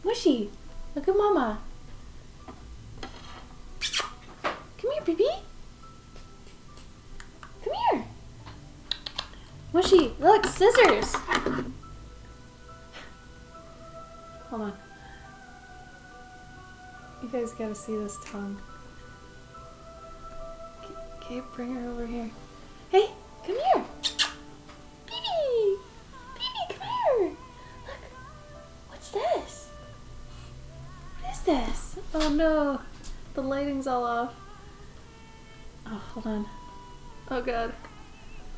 Speaker 1: Mushy. Look at Mama. Come here, baby. Come here. Mushy, look, scissors. Hold on. You guys gotta see this tongue. Okay, bring her over here. Hey, come here. Baby! Baby, come here. Look. What's this? What is this? Oh no. The lighting's all off. Oh, hold on. Oh god.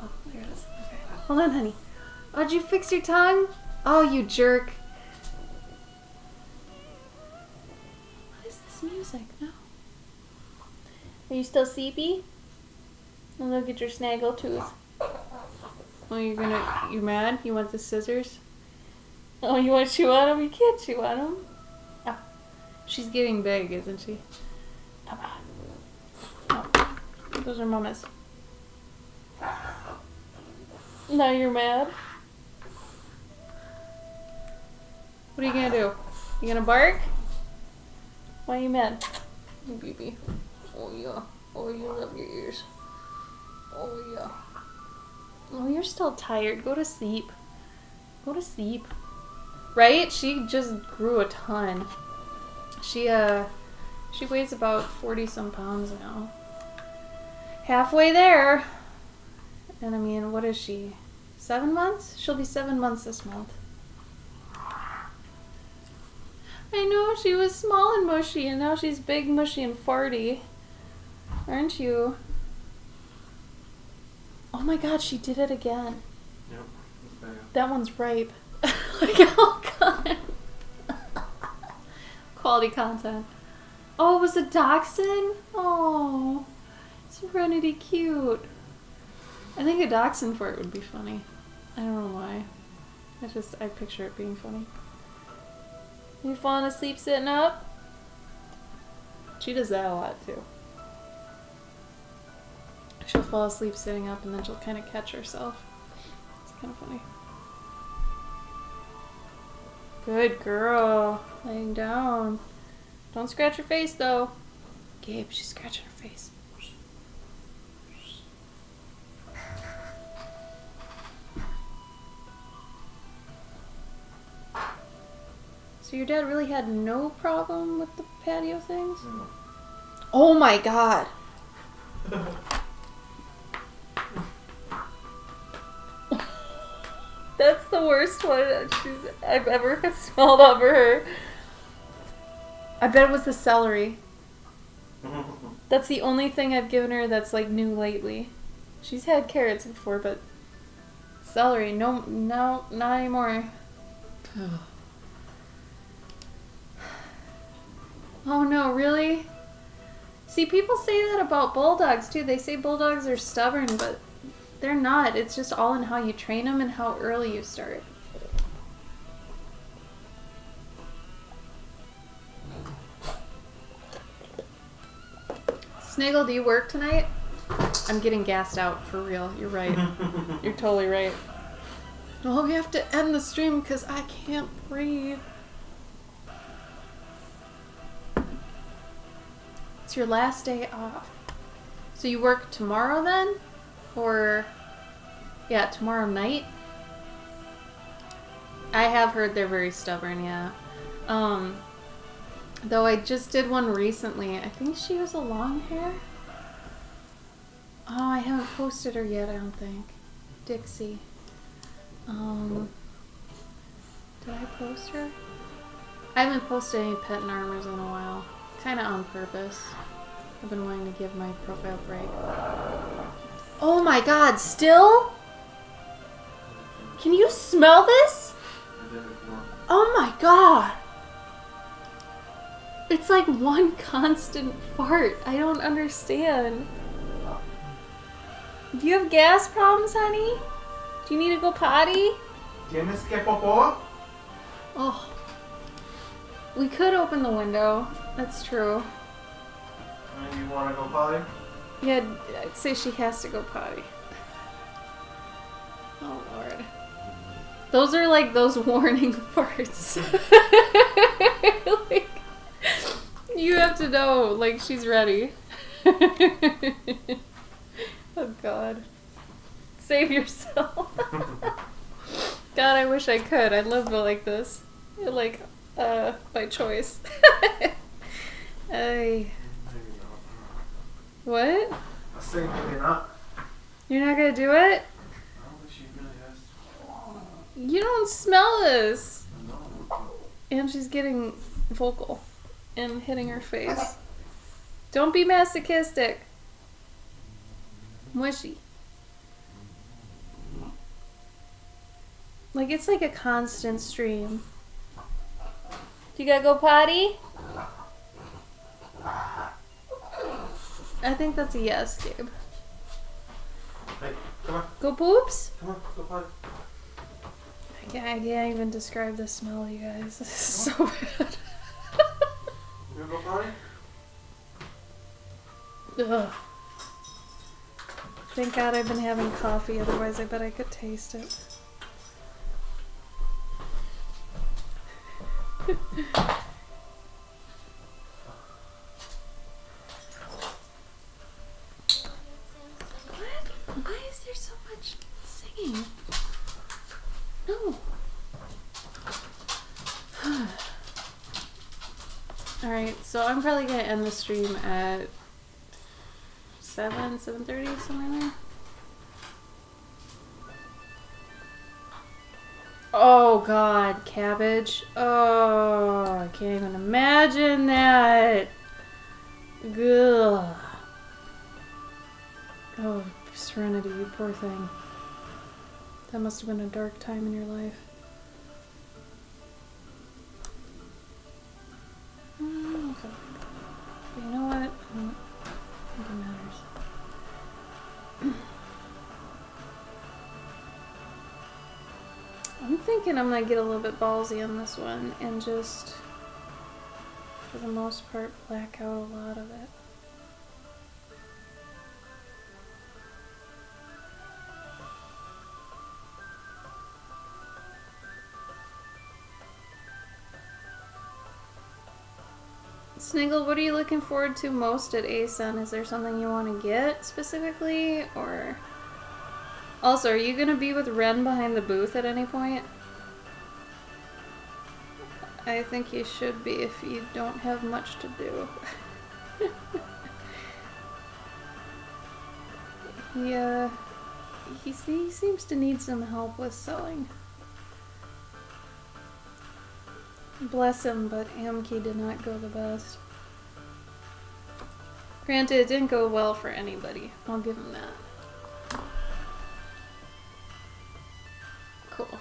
Speaker 1: Oh, there it is. Okay. Hold on, honey. Oh, did you fix your tongue? Oh, you jerk. What is music. No. Are you still sleepy? Well, look at your snaggle tooth. Oh, you mad? You want the scissors? Oh, you want to chew on them? You can't chew on them. Oh, she's getting big, isn't she? Oh, those are Mama's. Now you're mad? What are you gonna do? You gonna bark? Why are you mad? You baby. Oh yeah. Oh, you love your ears. Oh yeah. Oh, you're still tired. Go to sleep. Go to sleep. Right? She just grew a ton. She weighs about 40 some pounds now. Halfway there. And I mean, what is she? 7 months? She'll be 7 months this month. I know, she was small and mushy, and now she's big, mushy, and farty. Aren't you? Oh my god, she did it again.
Speaker 3: Yep, that's bad.
Speaker 1: That one's ripe. Like, oh god. Quality content. Oh, it was a dachshund? Oh, Serenity cute. I think a dachshund fart would be funny. I don't know why. I picture it being funny. You falling asleep sitting up? She does that a lot too. She'll fall asleep sitting up and then she'll kind of catch herself. It's kind of funny. Good girl. Laying down. Don't scratch your face though. Gabe, she's scratching her face. So your dad really had no problem with the patio things?
Speaker 3: No.
Speaker 1: Oh my god. That's the worst one I've ever smelled over her. I bet it was the celery. That's the only thing I've given her that's like new lately. She's had carrots before, but celery, no, not anymore. Oh no, really? See, people say that about bulldogs too. They say bulldogs are stubborn, but they're not. It's just all in how you train them and how early you start. Snaggle, do you work tonight? I'm getting gassed out, for real. You're right. You're totally right. Oh, we have to end the stream because I can't breathe. It's your last day off. So you work tomorrow then? Or, yeah, tomorrow night? I have heard they're very stubborn, yeah. Though I just did one recently. I think she was a long hair. Oh, I haven't posted her yet, I don't think. Dixie. Did I post her? I haven't posted any pet and armors in a while. Kind of on purpose. I've been wanting to give my profile a break. Oh my god, still? Can you smell this? Oh my god. It's like one constant fart. I don't understand. Do you have gas problems, honey? Do you need to go potty?
Speaker 2: ¿Tienes que popó?
Speaker 1: Oh. We could open the window. That's true.
Speaker 2: You want to go potty?
Speaker 1: Yeah, I'd say she has to go potty. Oh, Lord. Those are like those warning farts. Like, you have to know, like, she's ready. Oh, God. Save yourself. God, I wish I could. I'd live like this. Like, by choice. What?
Speaker 2: I say maybe not.
Speaker 1: You're not gonna do it?
Speaker 3: I don't think she really has to.
Speaker 1: You don't smell this.
Speaker 3: No.
Speaker 1: And she's getting vocal and hitting her face. Don't be masochistic. Mushy. Like, it's like a constant stream. You gotta go potty? I think that's a yes, Gabe.
Speaker 3: Hey, come on.
Speaker 1: Go poops?
Speaker 3: Come on, go potty.
Speaker 1: I can't even describe the smell, you guys. This is so bad.
Speaker 3: You gonna go potty?
Speaker 1: Ugh. Thank God I've been having coffee, otherwise I bet I could taste it. What? Why is there so much singing? No. Alright, so I'm probably gonna end the stream at 7:30, somewhere there. Oh god, cabbage. Oh, I can't even imagine that. Ugh. Oh, Serenity, you poor thing. That must have been a dark time in your life. Okay. But you know what? I don't think it matters. I'm thinking I'm gonna get a little bit ballsy on this one and just, for the most part, black out a lot of it. Sniggle, what are you looking forward to most at ASUN? Is there something you want to get specifically, or... Also, are you going to be with Ren behind the booth at any point? I think you should be if you don't have much to do. He seems to need some help with selling. Bless him, but Amki did not go the best. Granted, it didn't go well for anybody. I'll give him that. Cool.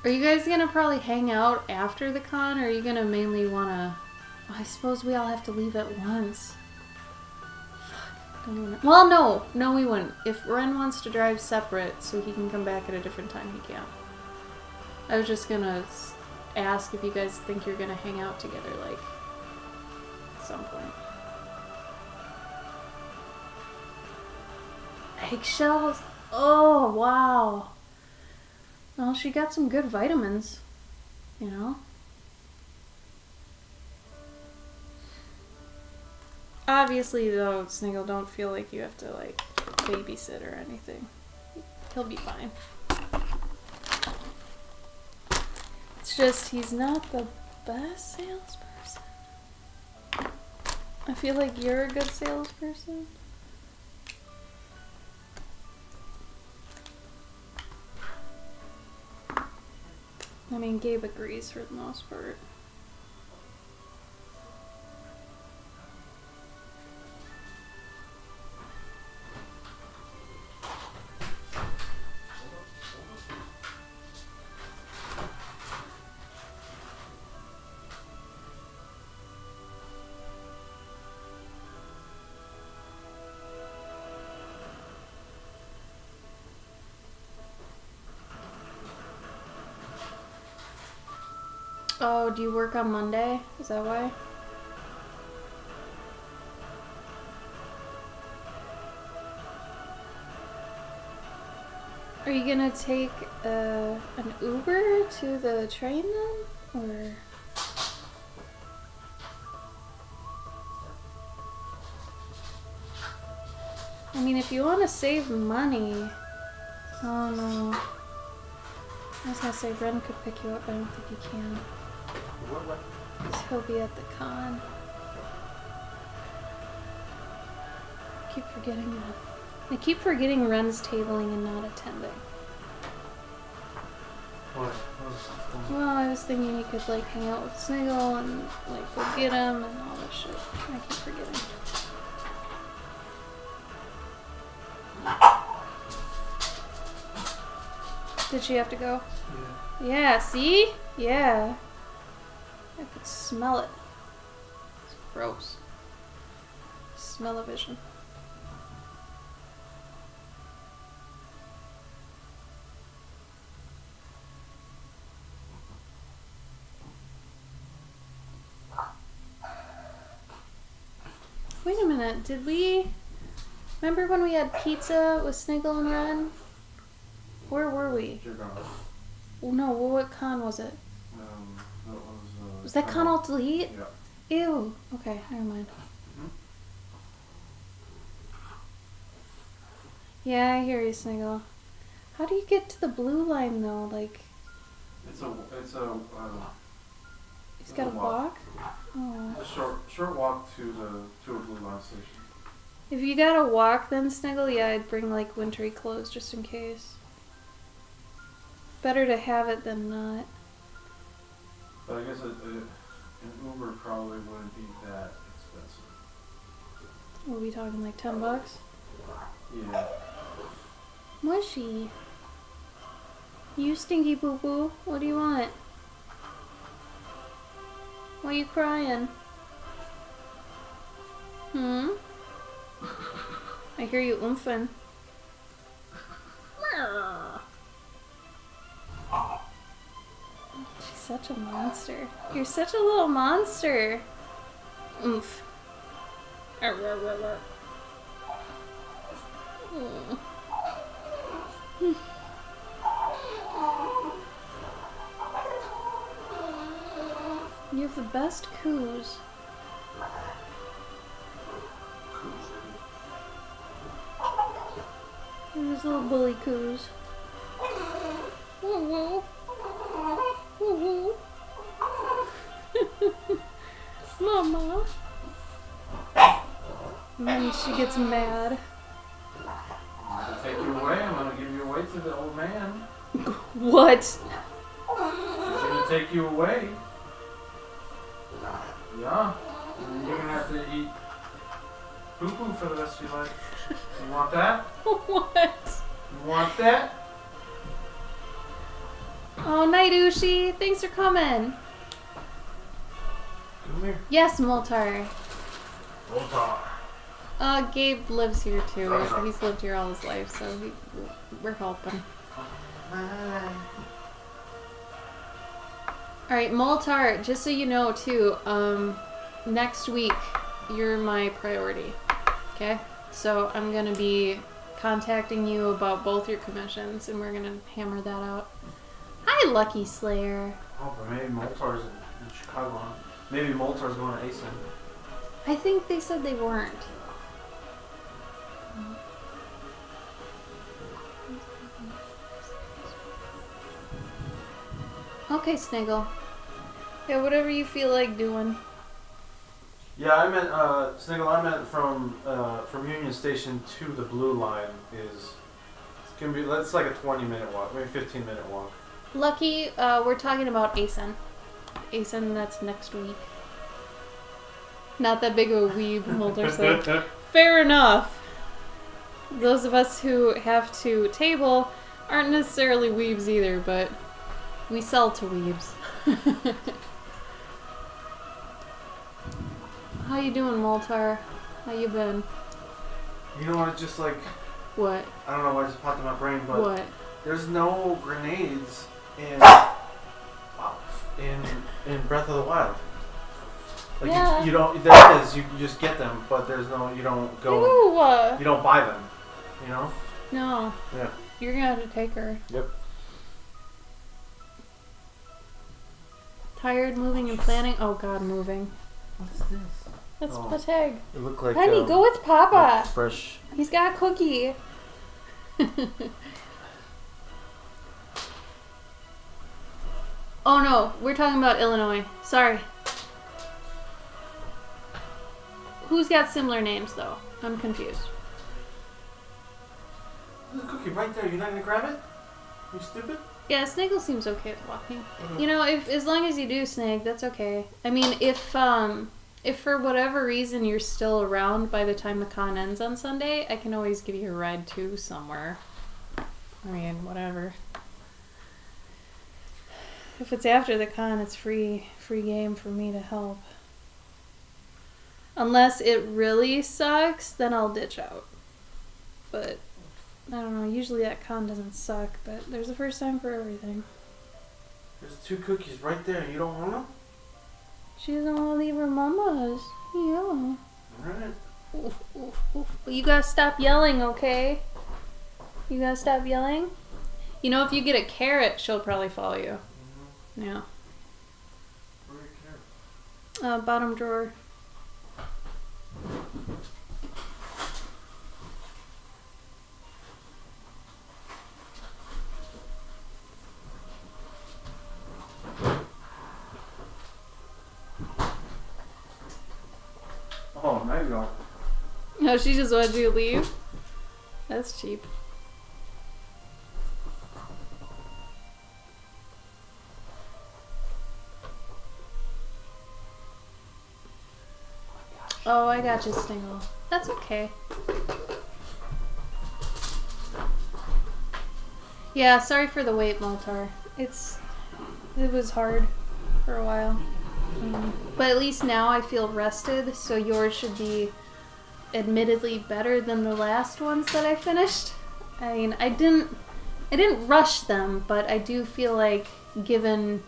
Speaker 1: Are you guys gonna probably hang out after the con, or are you gonna mainly wanna... Oh, I suppose we all have to leave at once. Fuck. Don't even... Well, no! No, we wouldn't. If Ren wants to drive separate so he can come back at a different time, he can. I was just gonna ask if you guys think you're gonna hang out together, like, at some point. Eggshells? Oh, wow. Well, she got some good vitamins, you know? Obviously, though, Sniggle, don't feel like you have to, like, babysit or anything. He'll be fine. It's just, he's not the best salesperson. I feel like you're a good salesperson. I mean, Gabe agrees for the most part. Oh, do you work on Monday? Is that why? Are you gonna take an Uber to the train then? Or... I mean, if you want to save money... Oh no. I was gonna say Ren could pick you up, but I don't think he can.
Speaker 3: What?
Speaker 1: Because he'll be at the con. I keep forgetting Ren's tabling and not attending.
Speaker 3: What?
Speaker 1: Well, I was thinking he could like hang out with Sniggle and like go get him and all that shit. I keep forgetting. Did she have to go?
Speaker 3: Yeah.
Speaker 1: Yeah, see? Yeah. I could smell it. It's gross. Smell-o-vision. Wait a minute. Did we... Remember when we had pizza with Sniggle and Ren? Where were we? Oh, no, what con was it?
Speaker 3: That
Speaker 1: Was that con alt delete?
Speaker 3: Yeah.
Speaker 1: Ew. Okay, never mind. Yeah, I hear you, Sniggle. How do you get to the blue line though? Like,
Speaker 3: It's a
Speaker 1: he's got to walk. Oh.
Speaker 3: a short walk to a blue line station.
Speaker 1: If you gotta walk, then Sniggle, yeah, I'd bring like wintry clothes just in case. Better to have it than not.
Speaker 3: But I guess an Uber probably wouldn't be that expensive.
Speaker 1: We'll be talking like $10.
Speaker 3: Yeah.
Speaker 1: Mushy. You stinky poo poo. What do you want? Why are you crying? I hear you oomphing. She's such a monster. You're such a little monster. Oomph. You have the best coos. There's little bully coos. Woo woo. Mama. And then she gets mad.
Speaker 3: I'm gonna take you away. I'm gonna give you away to the old man.
Speaker 1: What?
Speaker 3: He's gonna take you away. Yeah. And you're gonna have to eat poo-poo for the rest of your life. You want that?
Speaker 1: What?
Speaker 3: You want that?
Speaker 1: Oh, night Ushi. Thanks for coming.
Speaker 3: Come here.
Speaker 1: Yes, Moltar.
Speaker 3: Moltar.
Speaker 1: Gabe lives here too. He's lived here all his life, so we're helping. Alright, Moltar, just so you know too, next week you're my priority. Okay? So I'm gonna be contacting you about both your commissions and we're gonna hammer that out. Hi, Lucky Slayer.
Speaker 3: Oh, but maybe Moltar's in Chicago. Huh? Maybe Moltar's going to ASIN.
Speaker 1: I think they said they weren't. Okay, Sniggle. Yeah, whatever you feel like doing.
Speaker 3: Yeah, I meant Sniggle. I meant from Union Station to the Blue Line it's gonna be. That's like a 20-minute walk, maybe 15-minute walk.
Speaker 1: Lucky, we're talking about ASIN. ASIN, that's next week. Not that big of a weeb, Mulder said. Fair enough. Those of us who have to table aren't necessarily weebs either, but we sell to weebs. How you doing, Moltar? How you been?
Speaker 3: You know what? Just like
Speaker 1: What?
Speaker 3: I don't know why it just popped in my brain, but
Speaker 1: What?
Speaker 3: there's no grenades in Breath of the Wild. Like
Speaker 1: Yeah.
Speaker 3: you don't. There is. You just get them, but there's no. You don't go.
Speaker 1: Ew.
Speaker 3: You don't buy them. You know.
Speaker 1: No.
Speaker 3: Yeah.
Speaker 1: You're gonna have to take her.
Speaker 3: Yep.
Speaker 1: Tired, moving, and planning. Oh God, moving.
Speaker 3: What's this?
Speaker 1: That's
Speaker 3: Oh.
Speaker 1: Pateg.
Speaker 3: It looked like.
Speaker 1: Honey, go with Papa.
Speaker 3: like fresh.
Speaker 1: He's got a cookie. Oh no, we're talking about Illinois. Sorry. Who's got similar names though? I'm confused.
Speaker 3: There's a cookie right there. You're not gonna grab it? You stupid?
Speaker 1: Yeah, Snaggle seems okay with walking. You know, if as long as you do, Snag, that's okay. I mean, if for whatever reason you're still around by the time the con ends on Sunday, I can always give you a ride to somewhere. I mean, whatever. If it's after the con, it's free game for me to help. Unless it really sucks, then I'll ditch out. But I don't know, usually that con doesn't suck, but there's a first time for everything.
Speaker 3: There's 2 cookies right there. You don't want them?
Speaker 1: She doesn't want to leave her mama's. Yeah.
Speaker 3: Alright.
Speaker 1: Oof, oof, oof. You gotta stop yelling, okay? You gotta stop yelling. You know, if you get a carrot, she'll probably follow you.
Speaker 2: Mm-hmm.
Speaker 1: Yeah.
Speaker 2: Where are your carrots?
Speaker 1: Bottom drawer.
Speaker 2: Oh, now you go.
Speaker 1: No, she just wanted you to leave. That's cheap. Oh, I got you, Stingle. That's okay. Yeah, sorry for the wait, Moltar. It was hard for a while. But at least now I feel rested, so yours should be admittedly better than the last ones that I finished. I mean, I didn't rush them, but I do feel like given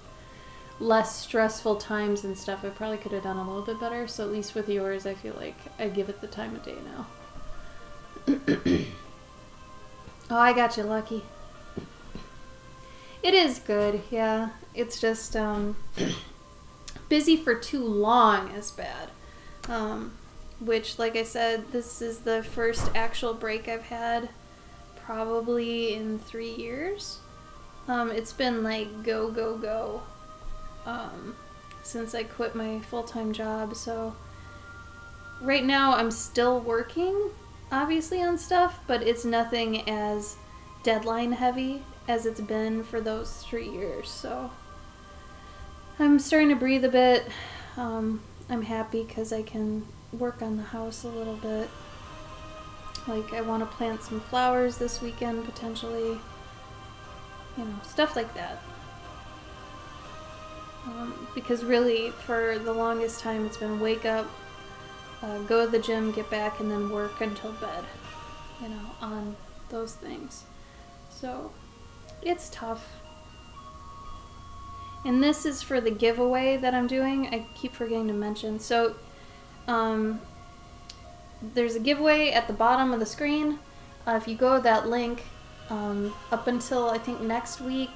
Speaker 1: less stressful times and stuff, I probably could have done a little bit better. So at least with yours, I feel like I give it the time of day now. Oh, I got you, Lucky. It is good, yeah. It's just busy for too long is bad. Which, like I said, this is the first actual break I've had probably in 3 years. It's been like go, go, go since I quit my full-time job. So right now I'm still working, obviously, on stuff, but it's nothing as deadline heavy as it's been for those 3 years. So I'm starting to breathe a bit. I'm happy because I can work on the house a little bit. Like, I want to plant some flowers this weekend, potentially. You know, stuff like that. Because really, for the longest time, it's been wake up, go to the gym, get back, and then work until bed. You know, on those things. So, it's tough. And this is for the giveaway that I'm doing. I keep forgetting to mention. So, there's a giveaway at the bottom of the screen. If you go to that link, up until I think next week,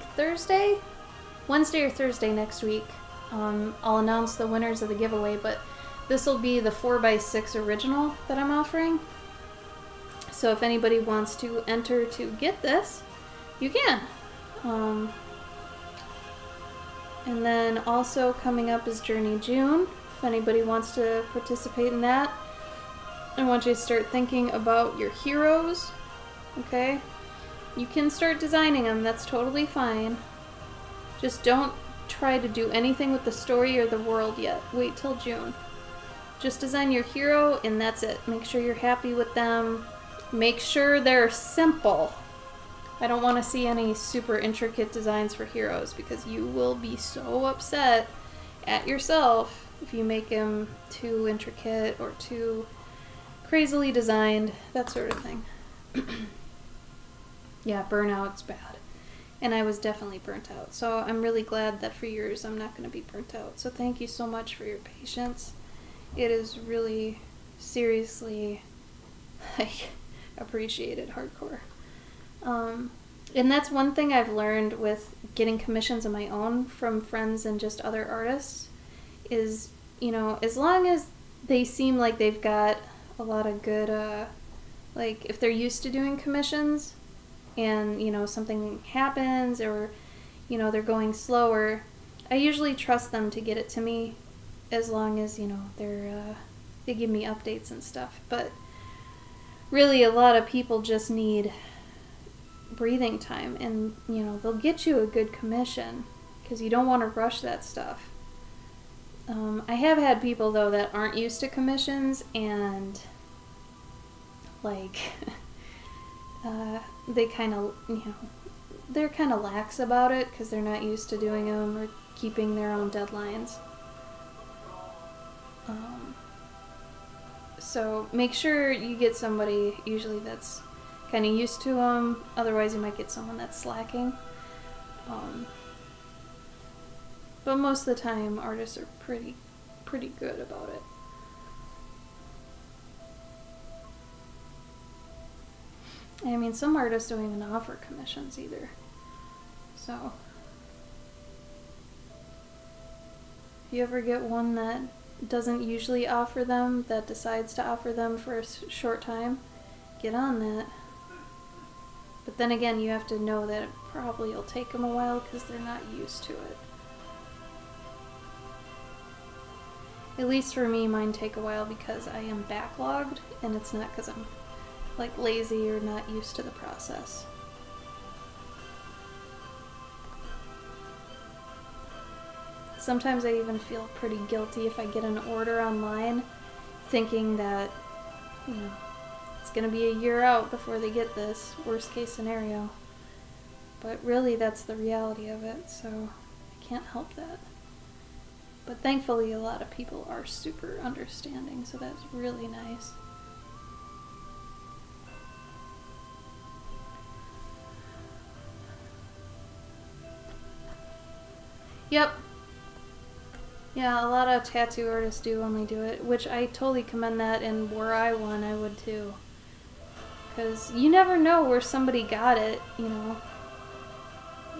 Speaker 1: Wednesday or Thursday next week, I'll announce the winners of the giveaway, but this will be the 4x6 original that I'm offering. So if anybody wants to enter to get this, you can. And then also coming up is Journey June. If anybody wants to participate in that, I want you to start thinking about your heroes, okay? You can start designing them, that's totally fine. Just don't try to do anything with the story or the world yet. Wait till June. Just design your hero and that's it. Make sure you're happy with them. Make sure they're simple. I don't want to see any super intricate designs for heroes because you will be so upset at yourself if you make them too intricate or too crazily designed, that sort of thing. Yeah, burnout's bad. And I was definitely burnt out. So I'm really glad that for yours I'm not going to be burnt out. So thank you so much for your patience. It is really seriously appreciated hardcore. And that's one thing I've learned with getting commissions of my own from friends and just other artists is, you know, as long as they seem like they've got a lot of good, like if they're used to doing commissions and, you know, something happens or, you know, they're going slower, I usually trust them to get it to me as long as, you know, they give me updates and stuff. But really a lot of people just need breathing time and, you know, they'll get you a good commission because you don't want to rush that stuff. I have had people, though, that aren't used to commissions and, like, they kind of, you know, they're kind of lax about it because they're not used to doing them or keeping their own deadlines. So make sure you get somebody usually that's kind of used to them, otherwise you might get someone that's slacking. But most of the time, artists are pretty good about it. I mean, some artists don't even offer commissions either. So, if you ever get one that doesn't usually offer them, that decides to offer them for a short time, get on that. But then again, you have to know that it probably will take them a while because they're not used to it. At least for me, mine take a while because I am backlogged, and it's not because I'm like lazy or not used to the process. Sometimes I even feel pretty guilty if I get an order online thinking that, you know, it's gonna be a year out before they get this, worst case scenario. But really that's the reality of it, so I can't help that. But thankfully a lot of people are super understanding, so that's really nice. Yep. Yeah, a lot of tattoo artists do only do it, which I totally commend that, and were I one, I would too. Because you never know where somebody got it, you know.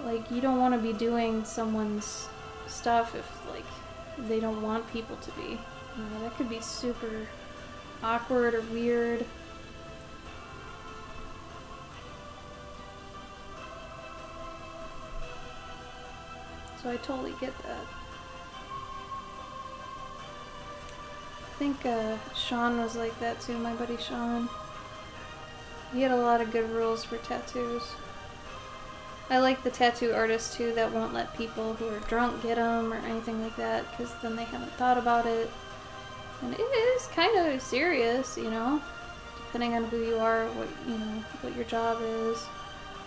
Speaker 1: Like, you don't want to be doing someone's stuff if, like, they don't want people to be. You know, that could be super awkward or weird. So I totally get that. I think Sean was like that too, my buddy Sean. He had a lot of good rules for tattoos. I like the tattoo artists too that won't let people who are drunk get them or anything like that, because then they haven't thought about it. And it is kind of serious, you know, depending on who you are, what your job is,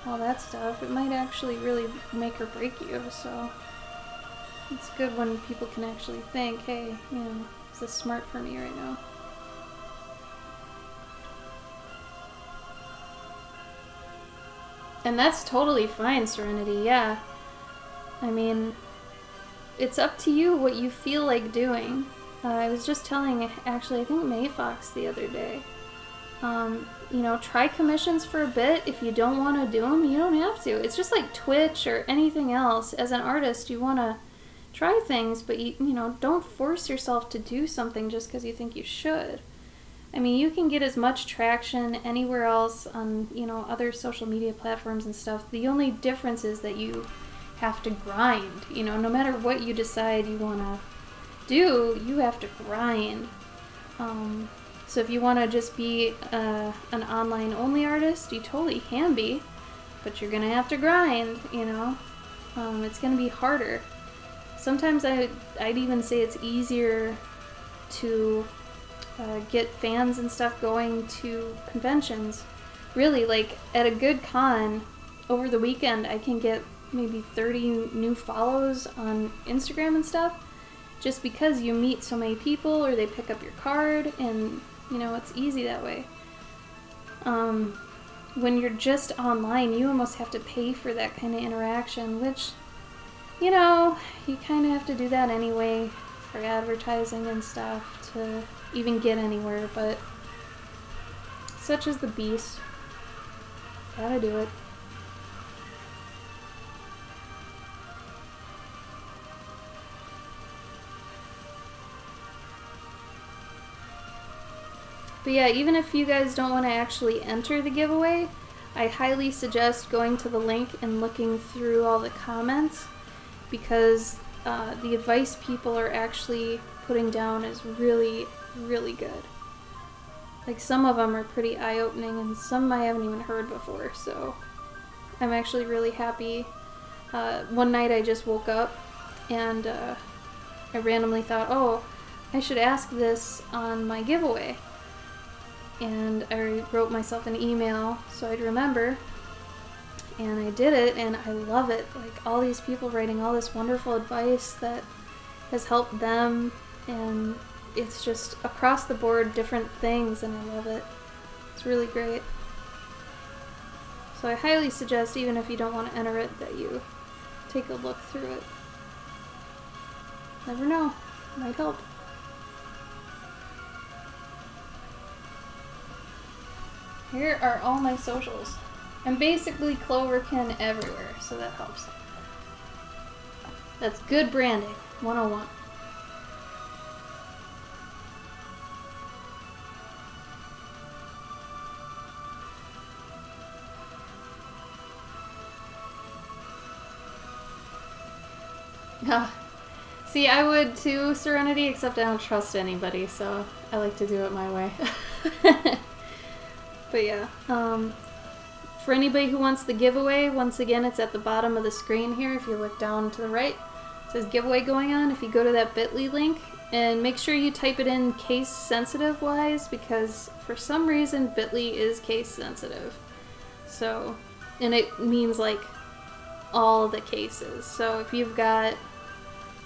Speaker 1: all that stuff. It might actually really make or break you, so it's good when people can actually think, hey, you know, is this smart for me right now? And that's totally fine, Serenity, yeah. I mean, it's up to you what you feel like doing. I was just telling, actually, I think May Fox the other day, you know, try commissions for a bit. If you don't want to do them, you don't have to. It's just like Twitch or anything else. As an artist, you want to try things, but you know, don't force yourself to do something just because you think you should. I mean, you can get as much traction anywhere else on, you know, other social media platforms and stuff. The only difference is that you have to grind. You know, no matter what you decide you want to do, you have to grind. So if you want to just be an online only artist, you totally can be, but you're gonna have to grind, you know. It's gonna be harder. Sometimes I'd even say it's easier to get fans and stuff going to conventions. Really, like at a good con over the weekend, I can get maybe 30 new follows on Instagram and stuff, just because you meet so many people or they pick up your card, and you know, it's easy that way. When you're just online, you almost have to pay for that kind of interaction, which, you know, you kind of have to do that anyway for advertising and stuff to even get anywhere, but such is the beast. Gotta do it. But yeah, even if you guys don't want to actually enter the giveaway, I highly suggest going to the link and looking through all the comments, because the advice people are actually putting down is really, really good. Like, some of them are pretty eye-opening, and some I haven't even heard before, so I'm actually really happy. One night I just woke up, and I randomly thought, oh, I should ask this on my giveaway. And I wrote myself an email so I'd remember, and I did it, and I love it. Like, all these people writing all this wonderful advice that has helped them, and it's just across the board different things, and I love it. It's really great. So I highly suggest, even if you don't want to enter it, that you take a look through it. Never know, might help. Here are all my socials. I'm basically Cloverkin everywhere, so that helps. That's good branding, 101. See, I would too, Serenity, except I don't trust anybody, so I like to do it my way. But yeah, for anybody who wants the giveaway, once again, it's at the bottom of the screen here. If you look down to the right, it says giveaway going on. If you go to that bit.ly link, and make sure you type it in case sensitive wise, because for some reason bit.ly is case sensitive. So, and it means like all the cases. So if you've got,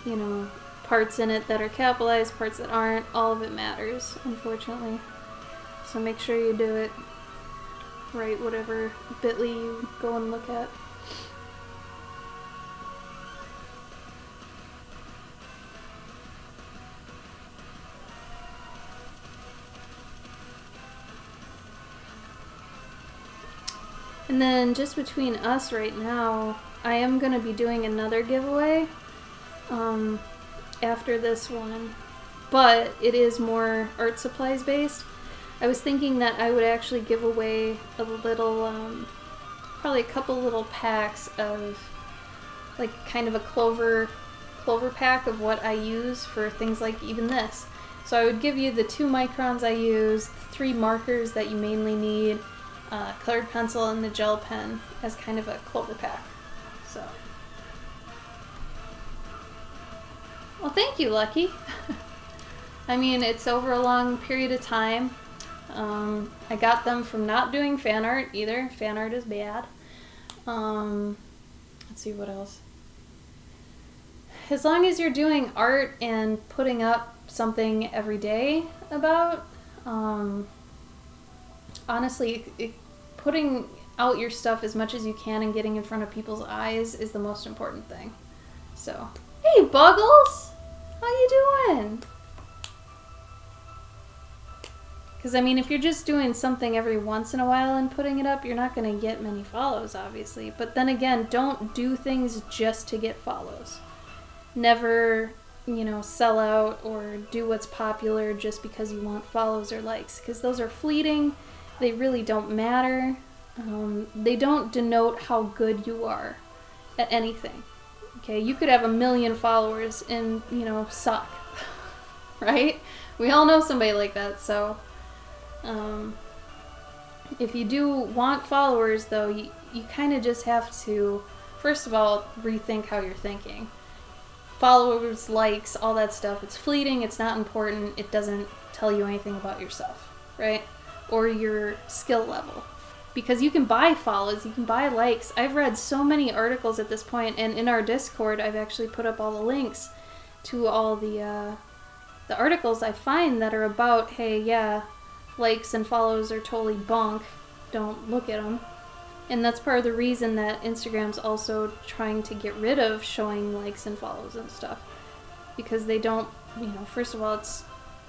Speaker 1: you know, parts in it that are capitalized, parts that aren't, all of it matters, unfortunately. So make sure you do it right, whatever bit.ly you go and look at. And then just between us right now, I am going to be doing another giveaway after this one, but it is more art supplies based. I was thinking that I would actually give away a little, probably a couple little packs of, like, kind of a clover pack of what I use for things like even this. So I would give you the 2 microns I use, 3 markers that you mainly need, colored pencil, and the gel pen as kind of a clover pack. So, well, thank you, Lucky. I mean, it's over a long period of time. I got them from not doing fan art either. Fan art is bad. Let's see what else. As long as you're doing art and putting up something every day about, honestly, putting out your stuff as much as you can and getting in front of people's eyes is the most important thing. So, hey, Buggles! How you doing? Because, I mean, if you're just doing something every once in a while and putting it up, you're not going to get many follows, obviously. But then again, don't do things just to get follows. Never, you know, sell out or do what's popular just because you want follows or likes. Because those are fleeting. They really don't matter. They don't denote how good you are at anything. Okay, you could have 1 million followers and, you know, suck. Right? We all know somebody like that, so... if you do want followers, though, you kind of just have to, first of all, rethink how you're thinking. Followers, likes, all that stuff, it's fleeting, it's not important, it doesn't tell you anything about yourself, right? Or your skill level. Because you can buy follows, you can buy likes. I've read so many articles at this point, and in our Discord, I've actually put up all the links to all the articles I find that are about, hey, yeah, likes and follows are totally bunk, don't look at them. And that's part of the reason that Instagram's also trying to get rid of showing likes and follows and stuff. Because they don't, you know, first of all, it's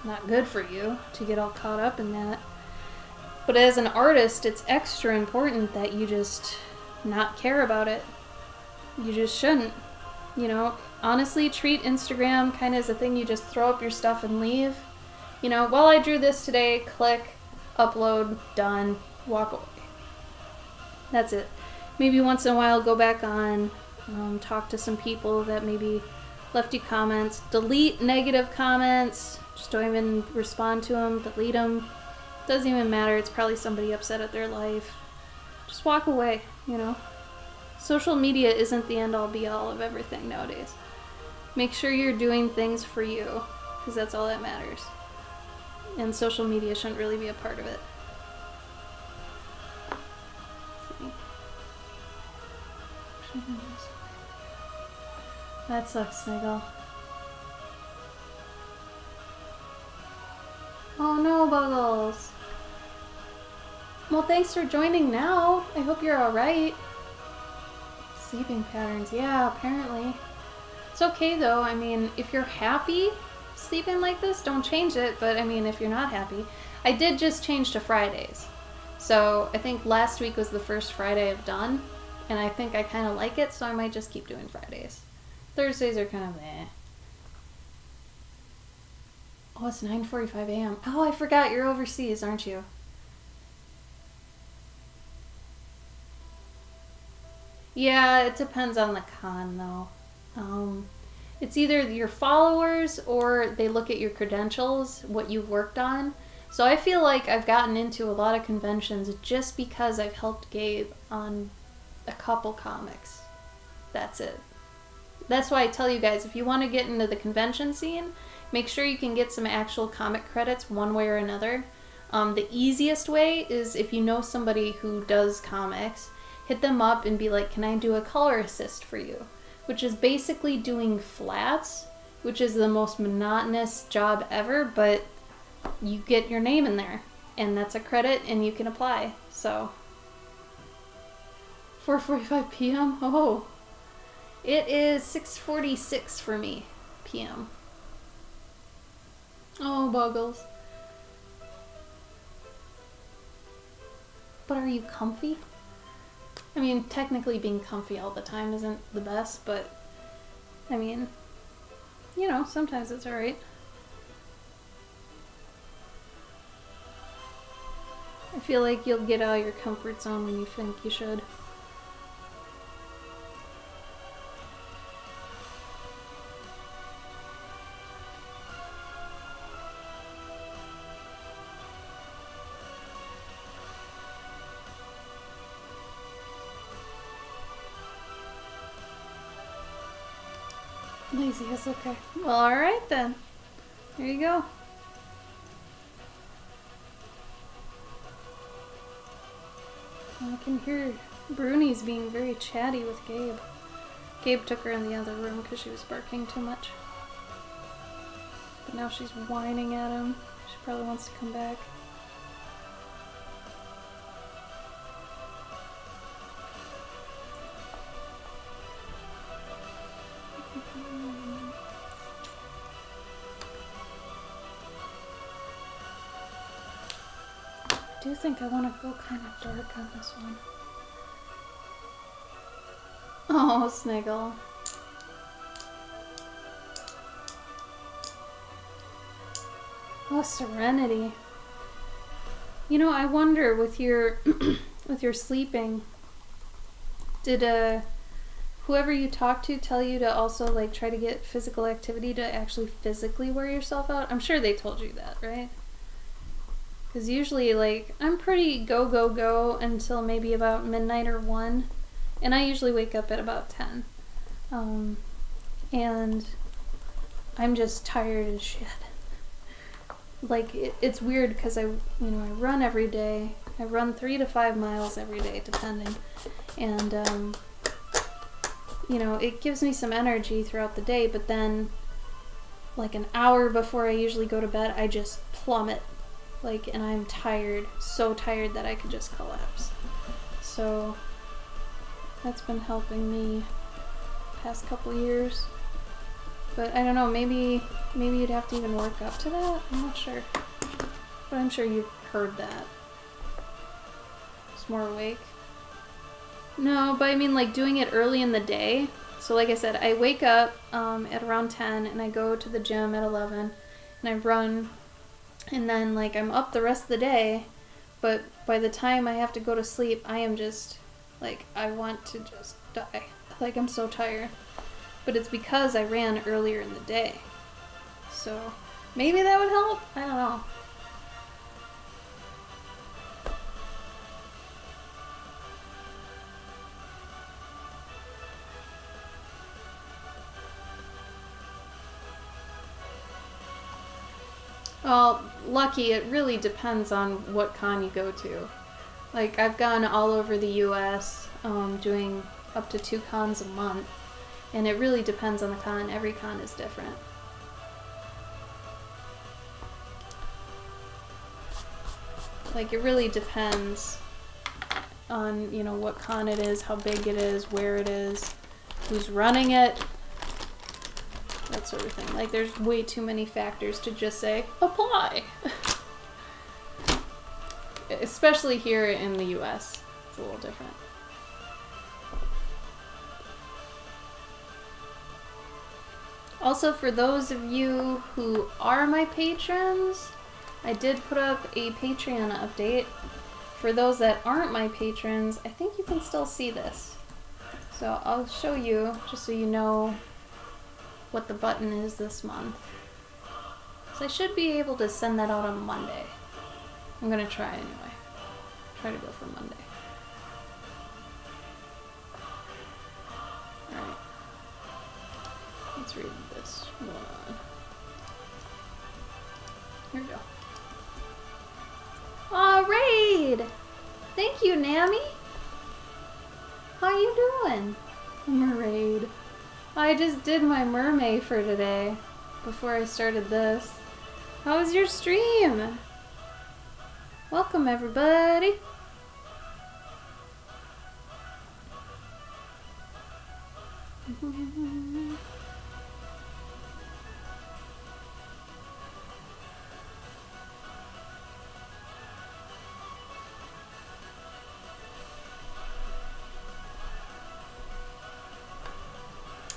Speaker 1: not good for you to get all caught up in that. But as an artist, it's extra important that you just not care about it. You just shouldn't. You know, honestly, treat Instagram kind of as a thing you just throw up your stuff and leave. You know, well, I drew this today, click, upload, done, walk away. That's it. Maybe once in a while go back on, talk to some people that maybe left you comments. Delete negative comments. Just don't even respond to them. Delete them. Doesn't even matter. It's probably somebody upset at their life. Just walk away, you know. Social media isn't the end-all be-all of everything nowadays. Make sure you're doing things for you, because that's all that matters. And social media shouldn't really be a part of it. That sucks, Sniggle. Oh no, Buggles. Well, thanks for joining now. I hope you're alright. Sleeping patterns, yeah, apparently. It's okay though, I mean, if you're happy sleeping like this, don't change it, but I mean, if you're not happy. I did just change to Fridays. So I think last week was the first Friday I've done, and I think I kind of like it, so I might just keep doing Fridays. Thursdays are kind of eh. Oh, it's 9:45 a.m. Oh, I forgot you're overseas, aren't you? Yeah, it depends on the con, though. It's either your followers or they look at your credentials, what you've worked on. So I feel like I've gotten into a lot of conventions just because I've helped Gabe on a couple comics. That's it. That's why I tell you guys, if you want to get into the convention scene, make sure you can get some actual comic credits one way or another. The easiest way is if you know somebody who does comics, hit them up and be like, can I do a color assist for you? Which is basically doing flats, which is the most monotonous job ever, but you get your name in there, and that's a credit, and you can apply. So 4:45 p.m. Oh, it is 6:46 for me p.m. Oh, Buggles. But are you comfy? I mean, technically being comfy all the time isn't the best, but I mean, you know, sometimes it's alright. I feel like you'll get out of your comfort zone when you think you should. Lazy is okay. Well, alright then. There you go. I can hear Bruni's being very chatty with Gabe. Gabe took her in the other room because she was barking too much. But now she's whining at him. She probably wants to come back. I do think I want to go kind of dark on this one. Oh, Sniggle. Oh, Serenity. You know, I wonder with your with your sleeping, did whoever you talked to tell you to also like try to get physical activity to actually physically wear yourself out? I'm sure they told you that, right? Because usually, like, I'm pretty go until maybe about midnight or 1. And I usually wake up at about 10. And I'm just tired as shit. Like, it's weird because I run every day. I run 3 to 5 miles every day, depending. And, it gives me some energy throughout the day. But then, like, an hour before I usually go to bed, I just plummet. Like, and I'm tired, so tired that I could just collapse. So that's been helping me past couple years. But I don't know, maybe you'd have to even work up to that? I'm not sure. But I'm sure you've heard that. It's more awake. No, but I mean like doing it early in the day. So like I said, I wake up at around 10 and I go to the gym at 11 and I run. And then, like, I'm up the rest of the day, but by the time I have to go to sleep, I am just, like, I want to just die. Like, I'm so tired. But it's because I ran earlier in the day. So, maybe that would help? I don't know. Well, lucky, it really depends on what con you go to. Like, I've gone all over the US, doing up to 2 cons a month, and it really depends on the con. Every con is different. Like, it really depends on, what con it is, how big it is, where it is, who's running it. That sort of thing. Like, there's way too many factors to just say, apply. especially here in the US. It's a little different. Also, for those of you who are my patrons, I did put up a Patreon update. For those that aren't my patrons, I think you can still see this. So I'll show you, just so you know what the button is this month. So I should be able to send that out on Monday. I'm gonna try anyway. Try to go for Monday. Alright. Let's read this one. Here we go. Aw, Raid! Thank you, Nami! How you doing? Mermaid. I just did my Mermay for today, before I started this. How was your stream? Welcome, everybody!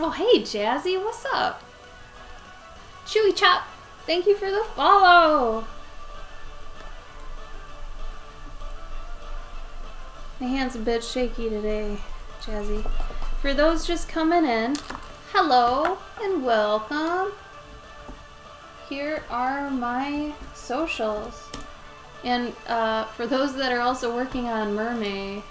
Speaker 1: Oh, hey, Jazzy, what's up? Chewy Chop, thank you for the follow. My hand's a bit shaky today, Jazzy. For those just coming in, hello and welcome. Here are my socials. And for those that are also working on Mermay,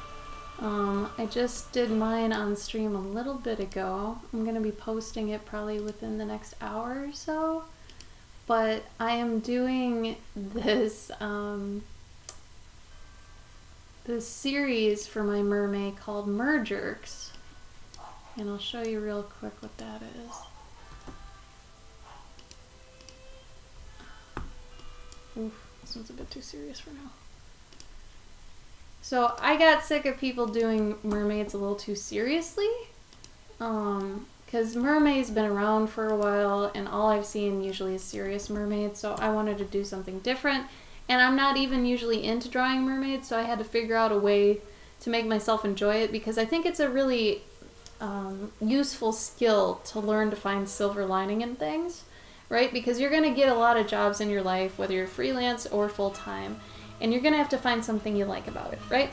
Speaker 1: I just did mine on stream a little bit ago. I'm going to be posting it probably within the next hour or so. But I am doing this this series for my Mermay called Merjerks. And I'll show you real quick what that is. Oof, this one's a bit too serious for now. So I got sick of people doing mermaids a little too seriously, because Mermay's been around for a while and all I've seen usually is serious mermaids, so I wanted to do something different. And I'm not even usually into drawing mermaids, so I had to figure out a way to make myself enjoy it, because I think it's a really useful skill to learn to find silver lining in things, right? Because you're going to get a lot of jobs in your life, whether you're freelance or full-time, and you're going to have to find something you like about it, right?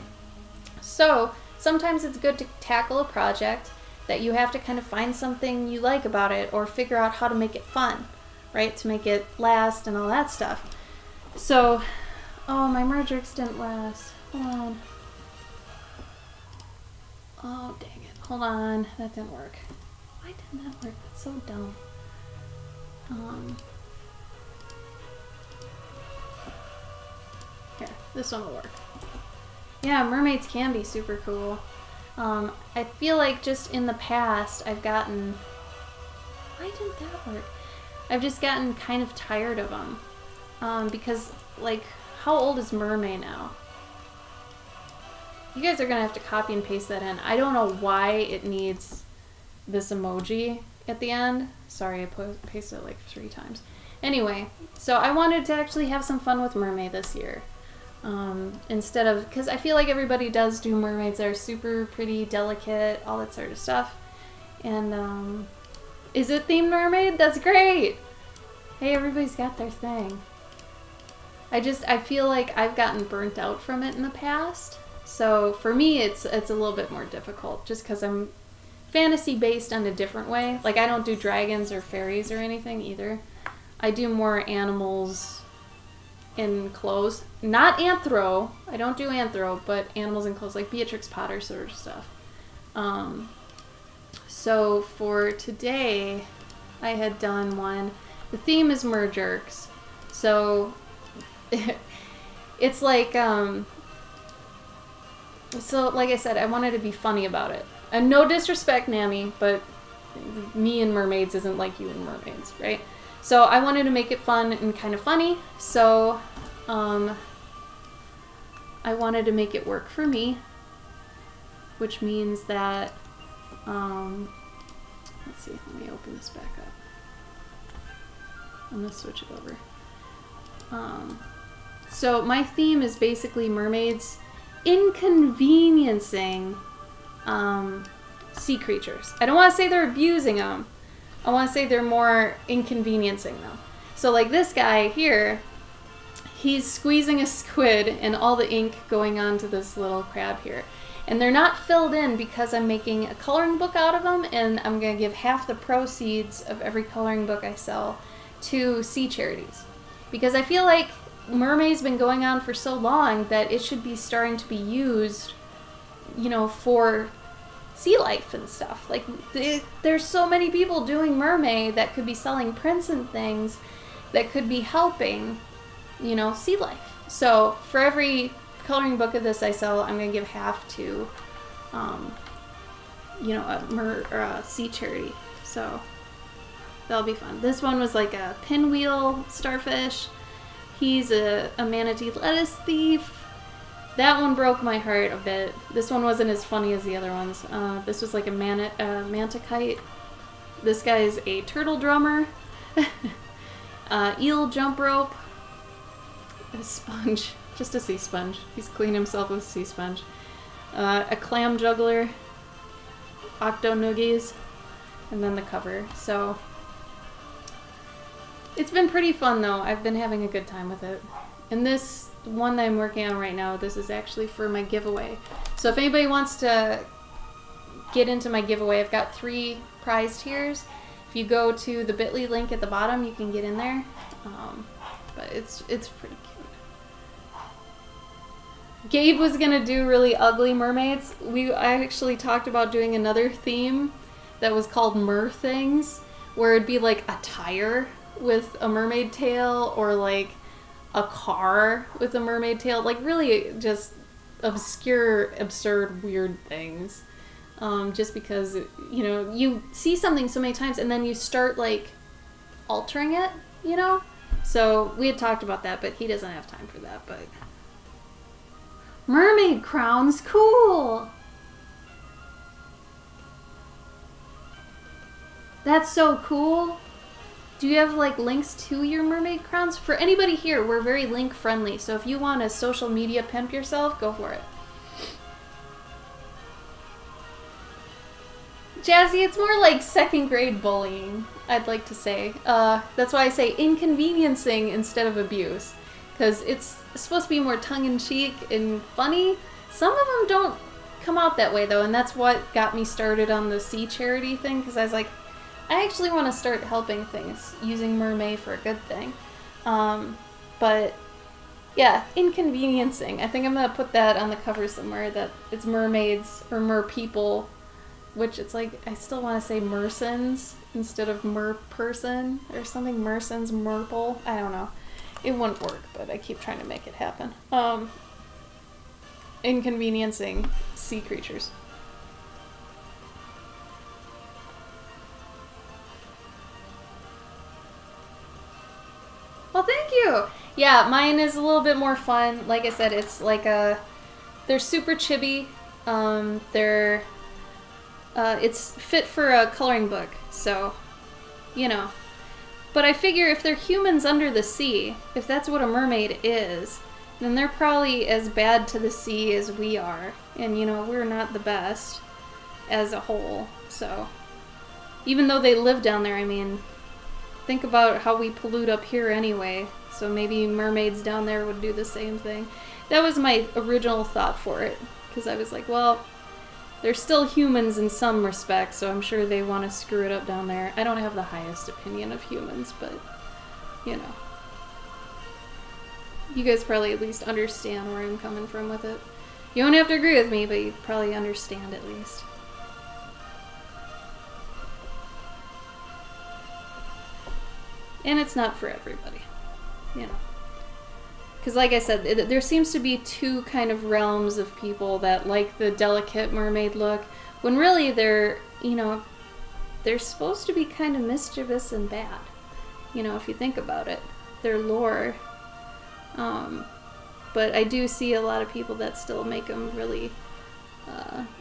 Speaker 1: So sometimes it's good to tackle a project that you have to kind of find something you like about it or figure out how to make it fun, right? To make it last and all that stuff. So, oh, my Merjerks didn't last. Hold on. Oh, dang it. Hold on. That didn't work. Why didn't that work? That's so dumb. Here, this one will work. Yeah, mermaids can be super cool. I feel like just in the past I've gotten... Why didn't that work? I've just gotten kind of tired of them. Because, like, how old is Mermay now? You guys are gonna have to copy and paste that in. I don't know why it needs this emoji at the end. Sorry, I pasted it like 3 times. Anyway, so I wanted to actually have some fun with Mermay this year. Instead of, because I feel like everybody does do mermaids that are super pretty, delicate, all that sort of stuff. And, is it themed mermaid? That's great! Hey, everybody's got their thing. I feel like I've gotten burnt out from it in the past. So for me, it's a little bit more difficult, just because I'm fantasy based in a different way. Like, I don't do dragons or fairies or anything either. I do more animals in clothes. Not anthro. I don't do anthro, but animals in clothes, like Beatrix Potter sort of stuff. So for today, I had done one. The theme is Merjerks. So it's like, so like I said, I wanted to be funny about it. And no disrespect, Nami, but me and mermaids isn't like you and mermaids, right? So I wanted to make it fun and kind of funny, so I wanted to make it work for me, which means that, let's see, let me open this back up. I'm going to switch it over. So my theme is basically mermaids inconveniencing sea creatures. I don't want to say they're abusing them. I want to say they're more inconveniencing them. So like this guy here, he's squeezing a squid and all the ink going onto this little crab here. And they're not filled in because I'm making a coloring book out of them, and I'm going to give half the proceeds of every coloring book I sell to sea charities. Because I feel like Mermay's been going on for so long that it should be starting to be used, you know, for sea life and stuff. Like, there's so many people doing Mermay that could be selling prints and things that could be helping, you know, sea life. So for every coloring book of this I sell, I'm going to give half to, you know, a sea charity. So that'll be fun. This one was like a pinwheel starfish. He's a manatee lettuce thief. That one broke my heart a bit. This one wasn't as funny as the other ones. This was like a manta kite. This guy's a turtle drummer. Eel jump rope. A sponge. Just a sea sponge. He's cleaned himself with sea sponge. A clam juggler. Octo noogies. And then the cover. So it's been pretty fun though. I've been having a good time with it. And this one that I'm working on right now, this is actually for my giveaway. So if anybody wants to get into my giveaway, I've got 3 prize tiers. If you go to the bit.ly link at the bottom, you can get in there. But it's pretty cute. Gabe was gonna do really ugly mermaids. I actually talked about doing another theme that was called Mer Things, where it'd be like a tire with a mermaid tail, or like a car with a mermaid tail, like really just obscure, absurd, weird things. Just because, you know, you see something so many times and then you start like altering it, you know? So we had talked about that, but he doesn't have time for that. But mermaid crowns, cool! That's so cool. Do you have like links to your mermaid crowns? For anybody here, we're very link friendly, so if you want to social media pimp yourself, go for it. Jazzy, it's more like 2nd grade bullying, I'd like to say. That's why I say inconveniencing instead of abuse, because it's supposed to be more tongue-in-cheek and funny. Some of them don't come out that way though, and that's what got me started on the sea charity thing, because I was like, I actually want to start helping things, using Mermay for a good thing. But yeah, inconveniencing. I think I'm going to put that on the cover somewhere, that it's mermaids or mer people, which it's like, I still want to say mersons instead of mer person or something. Mersons, merple. I don't know. It wouldn't work, but I keep trying to make it happen. Inconveniencing sea creatures. Well, thank you. Yeah, mine is a little bit more fun. Like I said, it's like they're super chibi. It's fit for a coloring book, so, you know. But I figure if they're humans under the sea, if that's what a mermaid is, then they're probably as bad to the sea as we are. And, you know, we're not the best as a whole, so. Even though they live down there, I mean, think about how we pollute up here anyway, so maybe mermaids down there would do the same thing. That was my original thought for it, because I was like, well, they're still humans in some respects, so I'm sure they want to screw it up down there. I don't have the highest opinion of humans, but, you know. You guys probably at least understand where I'm coming from with it. You don't have to agree with me, but you probably understand at least. And it's not for everybody, you know. Because like I said, there seems to be 2 kind of realms of people that like the delicate mermaid look, when really they're, you know, they're supposed to be kind of mischievous and bad, you know, if you think about it, their lore. But I do see a lot of people that still make them really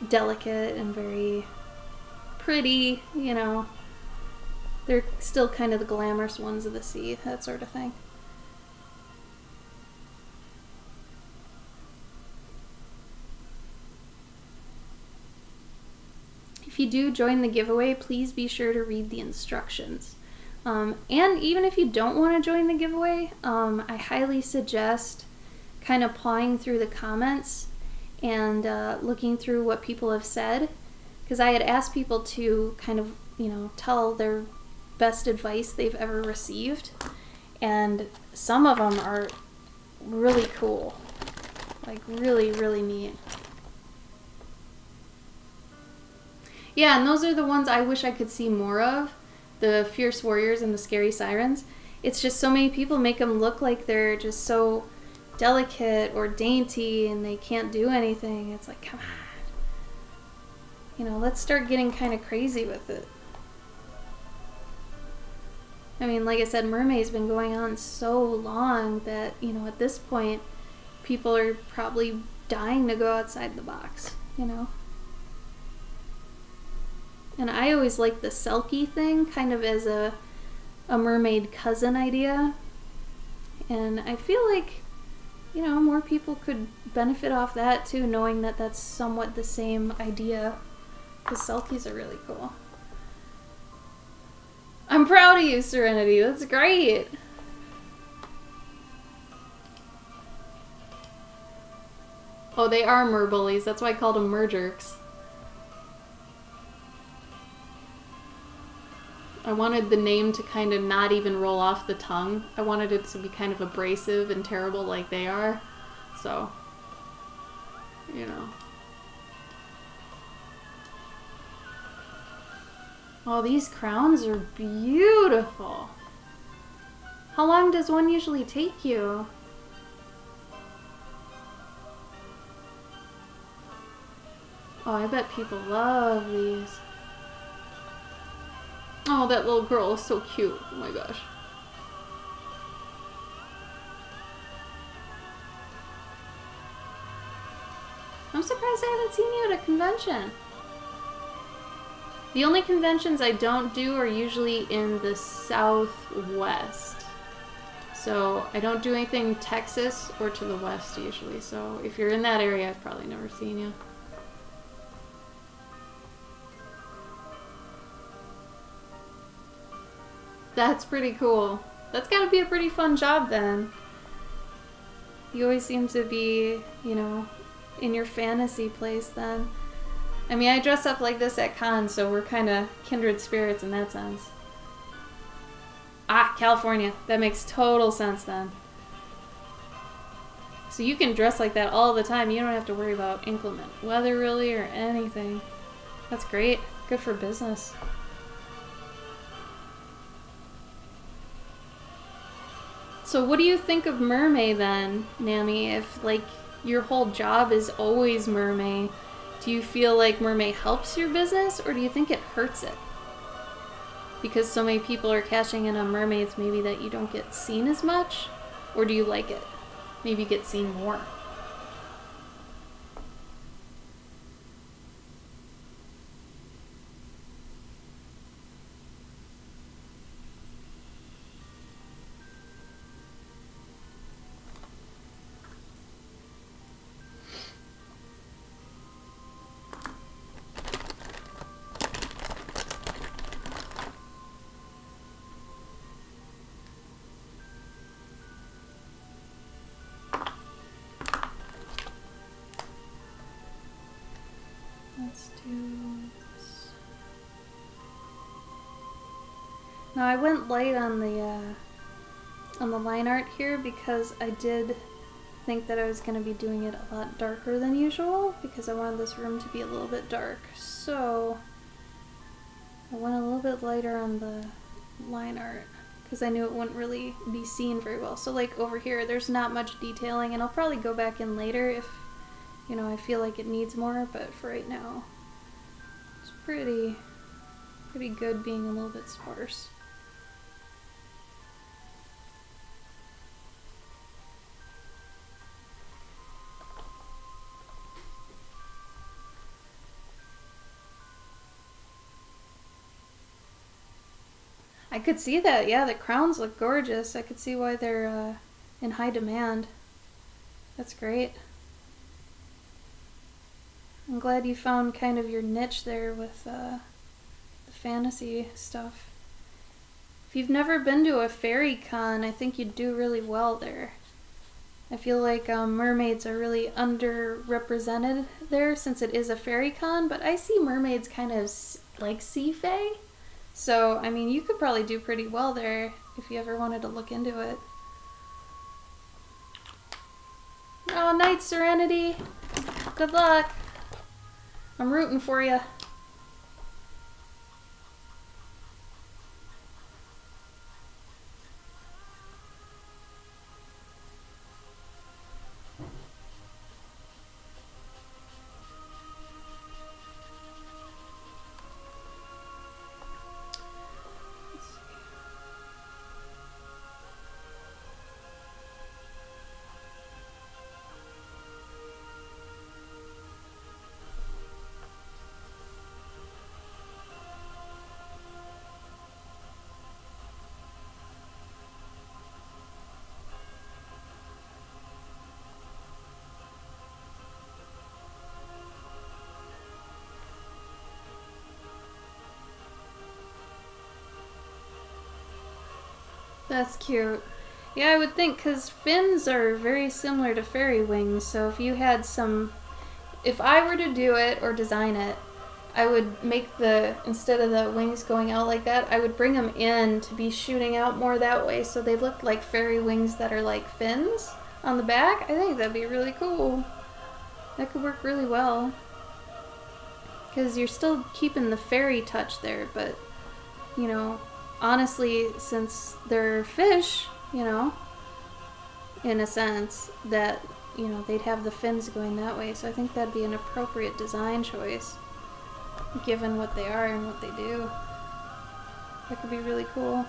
Speaker 1: delicate and very pretty, you know. They're still kind of the glamorous ones of the sea, that sort of thing. if you do join the giveaway, please be sure to read the instructions. And even if you don't want to join the giveaway, I highly suggest kind of pawing through the comments and looking through what people have said, because I had asked people to kind of, tell their best advice they've ever received, and some of them are really cool, like really, really neat. Yeah, and those are the ones I wish I could see more of, the fierce warriors and the scary sirens. It's just so many people make them look like they're just so delicate or dainty and they can't do anything. It's like, come on. Let's start getting kind of crazy with it. I mean, like I said, Mermay's been going on so long that, at this point, people are probably dying to go outside the box, And I always like the Selkie thing kind of as a mermaid cousin idea. And I feel like, more people could benefit off that too, knowing that that's somewhat the same idea. Because Selkies are really cool. I'm proud of you, Serenity. That's great. Oh, they are merbullies. That's why I called them merjerks. I wanted the name to kind of not even roll off the tongue. I wanted it to be kind of abrasive and terrible like they are. So, Oh, these crowns are beautiful. How long does one usually take you? Oh, I bet people love these. Oh, that little girl is so cute. Oh my gosh. I'm surprised I haven't seen you at a convention. The only conventions I don't do are usually in the Southwest. So I don't do anything Texas or to the west usually. So if you're in that area, I've probably never seen you. That's pretty cool. That's gotta be a pretty fun job then. You always seem to be, in your fantasy place then. I mean, I dress up like this at cons, so we're kind of kindred spirits in that sense. Ah, California. That makes total sense then. So you can dress like that all the time. You don't have to worry about inclement weather really or anything. That's great. Good for business. So what do you think of Mermay then, Nami? If your whole job is always Mermay, do you feel like Mermay helps your business or do you think it hurts it? Because so many people are cashing in on mermaids, maybe that you don't get seen as much? Or do you like it? Maybe you get seen more. Let's do this. Now I went light on the line art here because I did think that I was going to be doing it a lot darker than usual because I wanted this room to be a little bit dark. So I went a little bit lighter on the line art because I knew it wouldn't really be seen very well. So like over here, there's not much detailing, and I'll probably go back in later if, I feel like it needs more, but for right now, it's pretty good being a little bit sparse. I could see that, yeah, the crowns look gorgeous. I could see why they're in high demand. That's great. I'm glad you found kind of your niche there with the fantasy stuff. If you've never been to a fairy con, I think you'd do really well there. I feel like mermaids are really underrepresented there since it is a fairy con, but I see mermaids kind of like sea fae. So, I mean, you could probably do pretty well there if you ever wanted to look into it. Oh, night, Serenity. Good luck. I'm rooting for you. That's cute. Yeah, I would think, because fins are very similar to fairy wings, so if you had some... If I were to do it or design it, I would make instead of the wings going out like that, I would bring them in to be shooting out more that way, so they look like fairy wings that are like fins on the back. I think that'd be really cool. That could work really well. Because you're still keeping the fairy touch there, but, you know, honestly, since they're fish, you know, in a sense, that, you know, they'd have the fins going that way. So I think that'd be an appropriate design choice, given what they are and what they do. That could be really cool.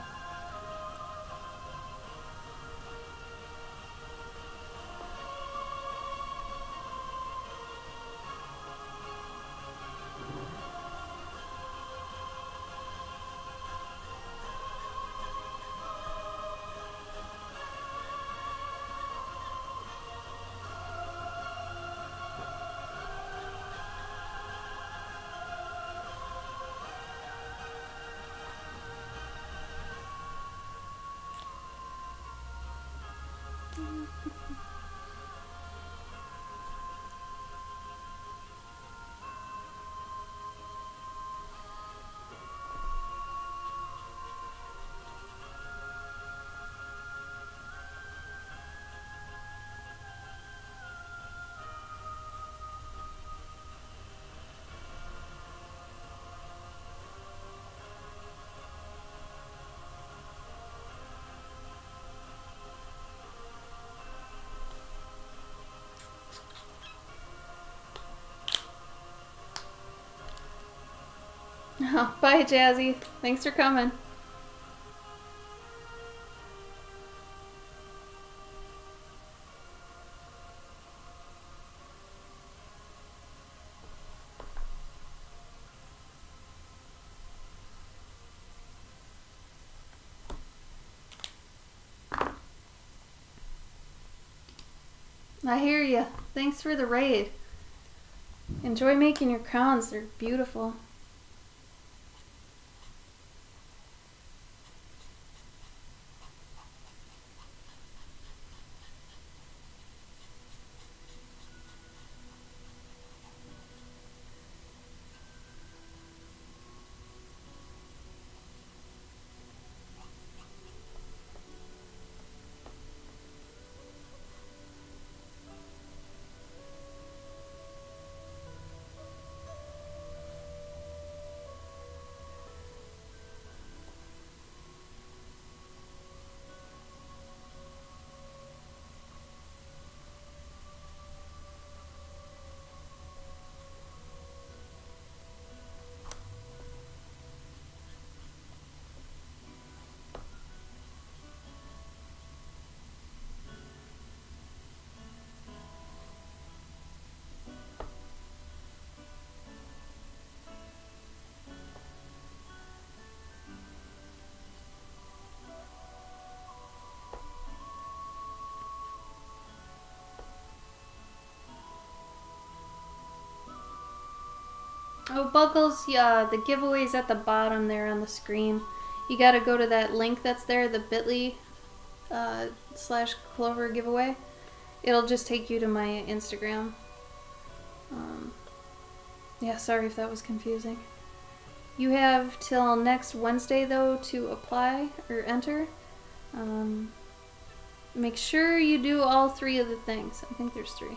Speaker 1: Oh, bye, Jazzy. Thanks for coming. I hear you. Thanks for the raid. Enjoy making your crowns. They're beautiful. Oh, Buckles, yeah, the giveaway's at the bottom there on the screen. You gotta go to that link that's there, the bit.ly /Clover giveaway. It'll just take you to my Instagram. Yeah, sorry if that was confusing. You have till next Wednesday, though, to apply or enter. Make sure you do all 3 of the things. I think there's 3.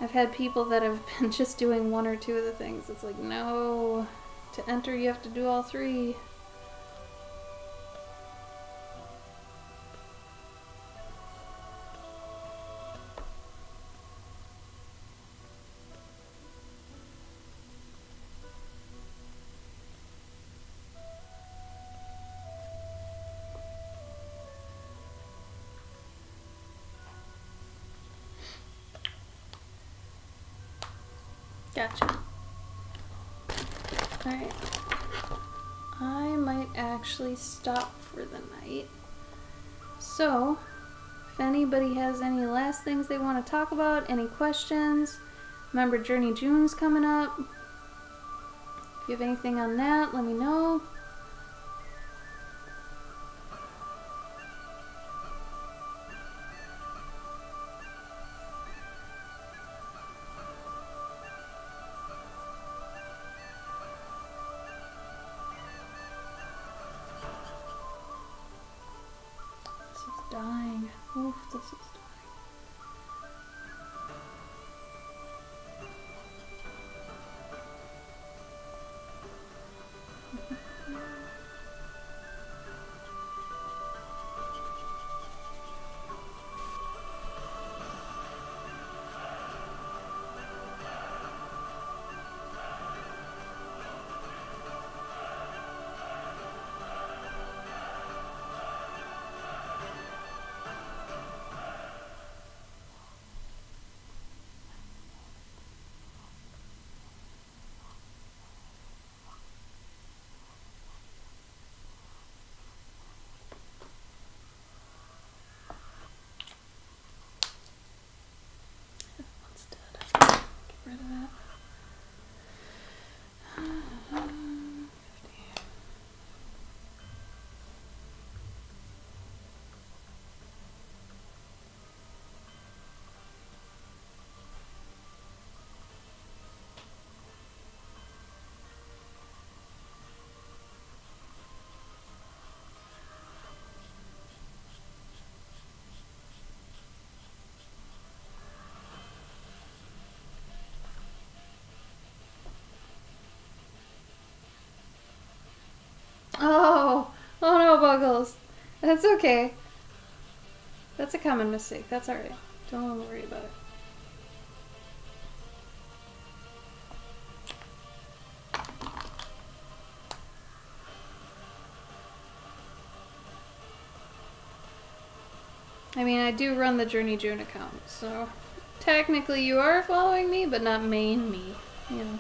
Speaker 1: I've had people that have been just doing 1 or 2 of the things. It's like, no, to enter you have to do all 3. Gotcha. Alright. I might actually stop for the night. So, if anybody has any last things they want to talk about, any questions, remember Journey June's coming up. If you have anything on that, let me know. Dying. Oof, this is dying. Rid of that. Oh no, Buggles. That's okay. That's a common mistake. That's alright. Don't worry about it. I mean, I do run the Journey June account, so technically you are following me, but not main me, you know.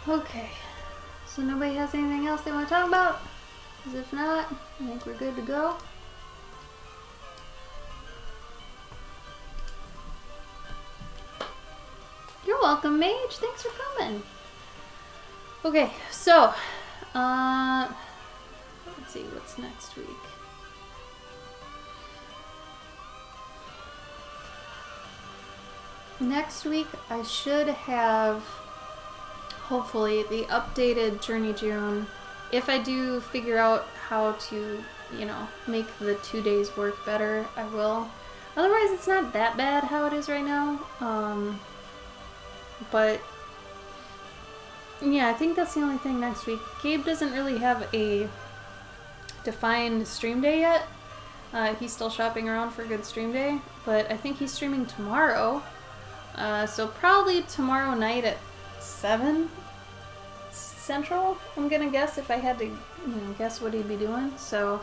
Speaker 1: Okay. So nobody has anything else they want to talk about? Because if not, I think we're good to go. You're welcome, Mage. Thanks for coming. Okay, so, let's see, what's next week? Next week, I should have, hopefully, the updated Journey June. If I do figure out how to, you know, make the 2 days work better, I will. Otherwise, it's not that bad how it is right now. But yeah, I think that's the only thing next week. Gabe doesn't really have a defined stream day yet. He's still shopping around for a good stream day, but I think he's streaming tomorrow. So probably tomorrow night at 7 Central, I'm gonna guess, if I had to, you know, guess what he'd be doing. So,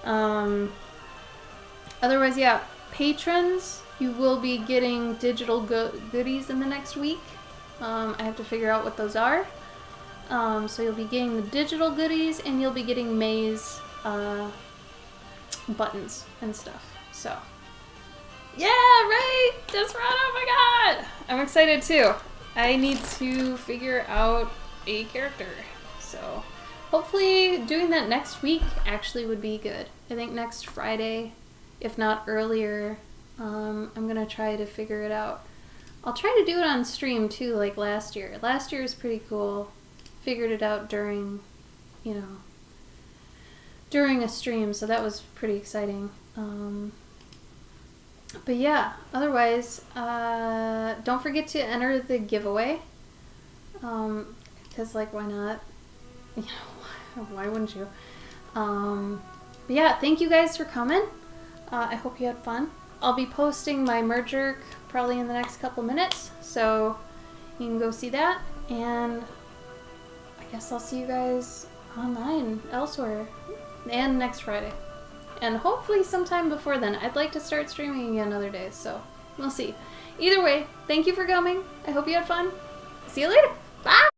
Speaker 1: otherwise, yeah, patrons, you will be getting digital goodies in the next week. I have to figure out what those are. So you'll be getting the digital goodies, and you'll be getting May's buttons and stuff. So, yeah, right! Just run! Oh my god! I'm excited too. I need to figure out a character. So, hopefully doing that next week actually would be good. I think next Friday, if not earlier, I'm gonna try to figure it out. I'll try to do it on stream too, like last year. Last year was pretty cool. Figured it out during, you know, during a stream, so that was pretty exciting. But yeah, otherwise, don't forget to enter the giveaway. Because, like, why not? You know, why wouldn't you? But yeah, thank you guys for coming. I hope you had fun. I'll be posting my merger probably in the next couple minutes, so you can go see that. And I guess I'll see you guys online elsewhere and next Friday. And hopefully sometime before then. I'd like to start streaming again other days, so we'll see. Either way, thank you for coming. I hope you had fun. See you later. Bye!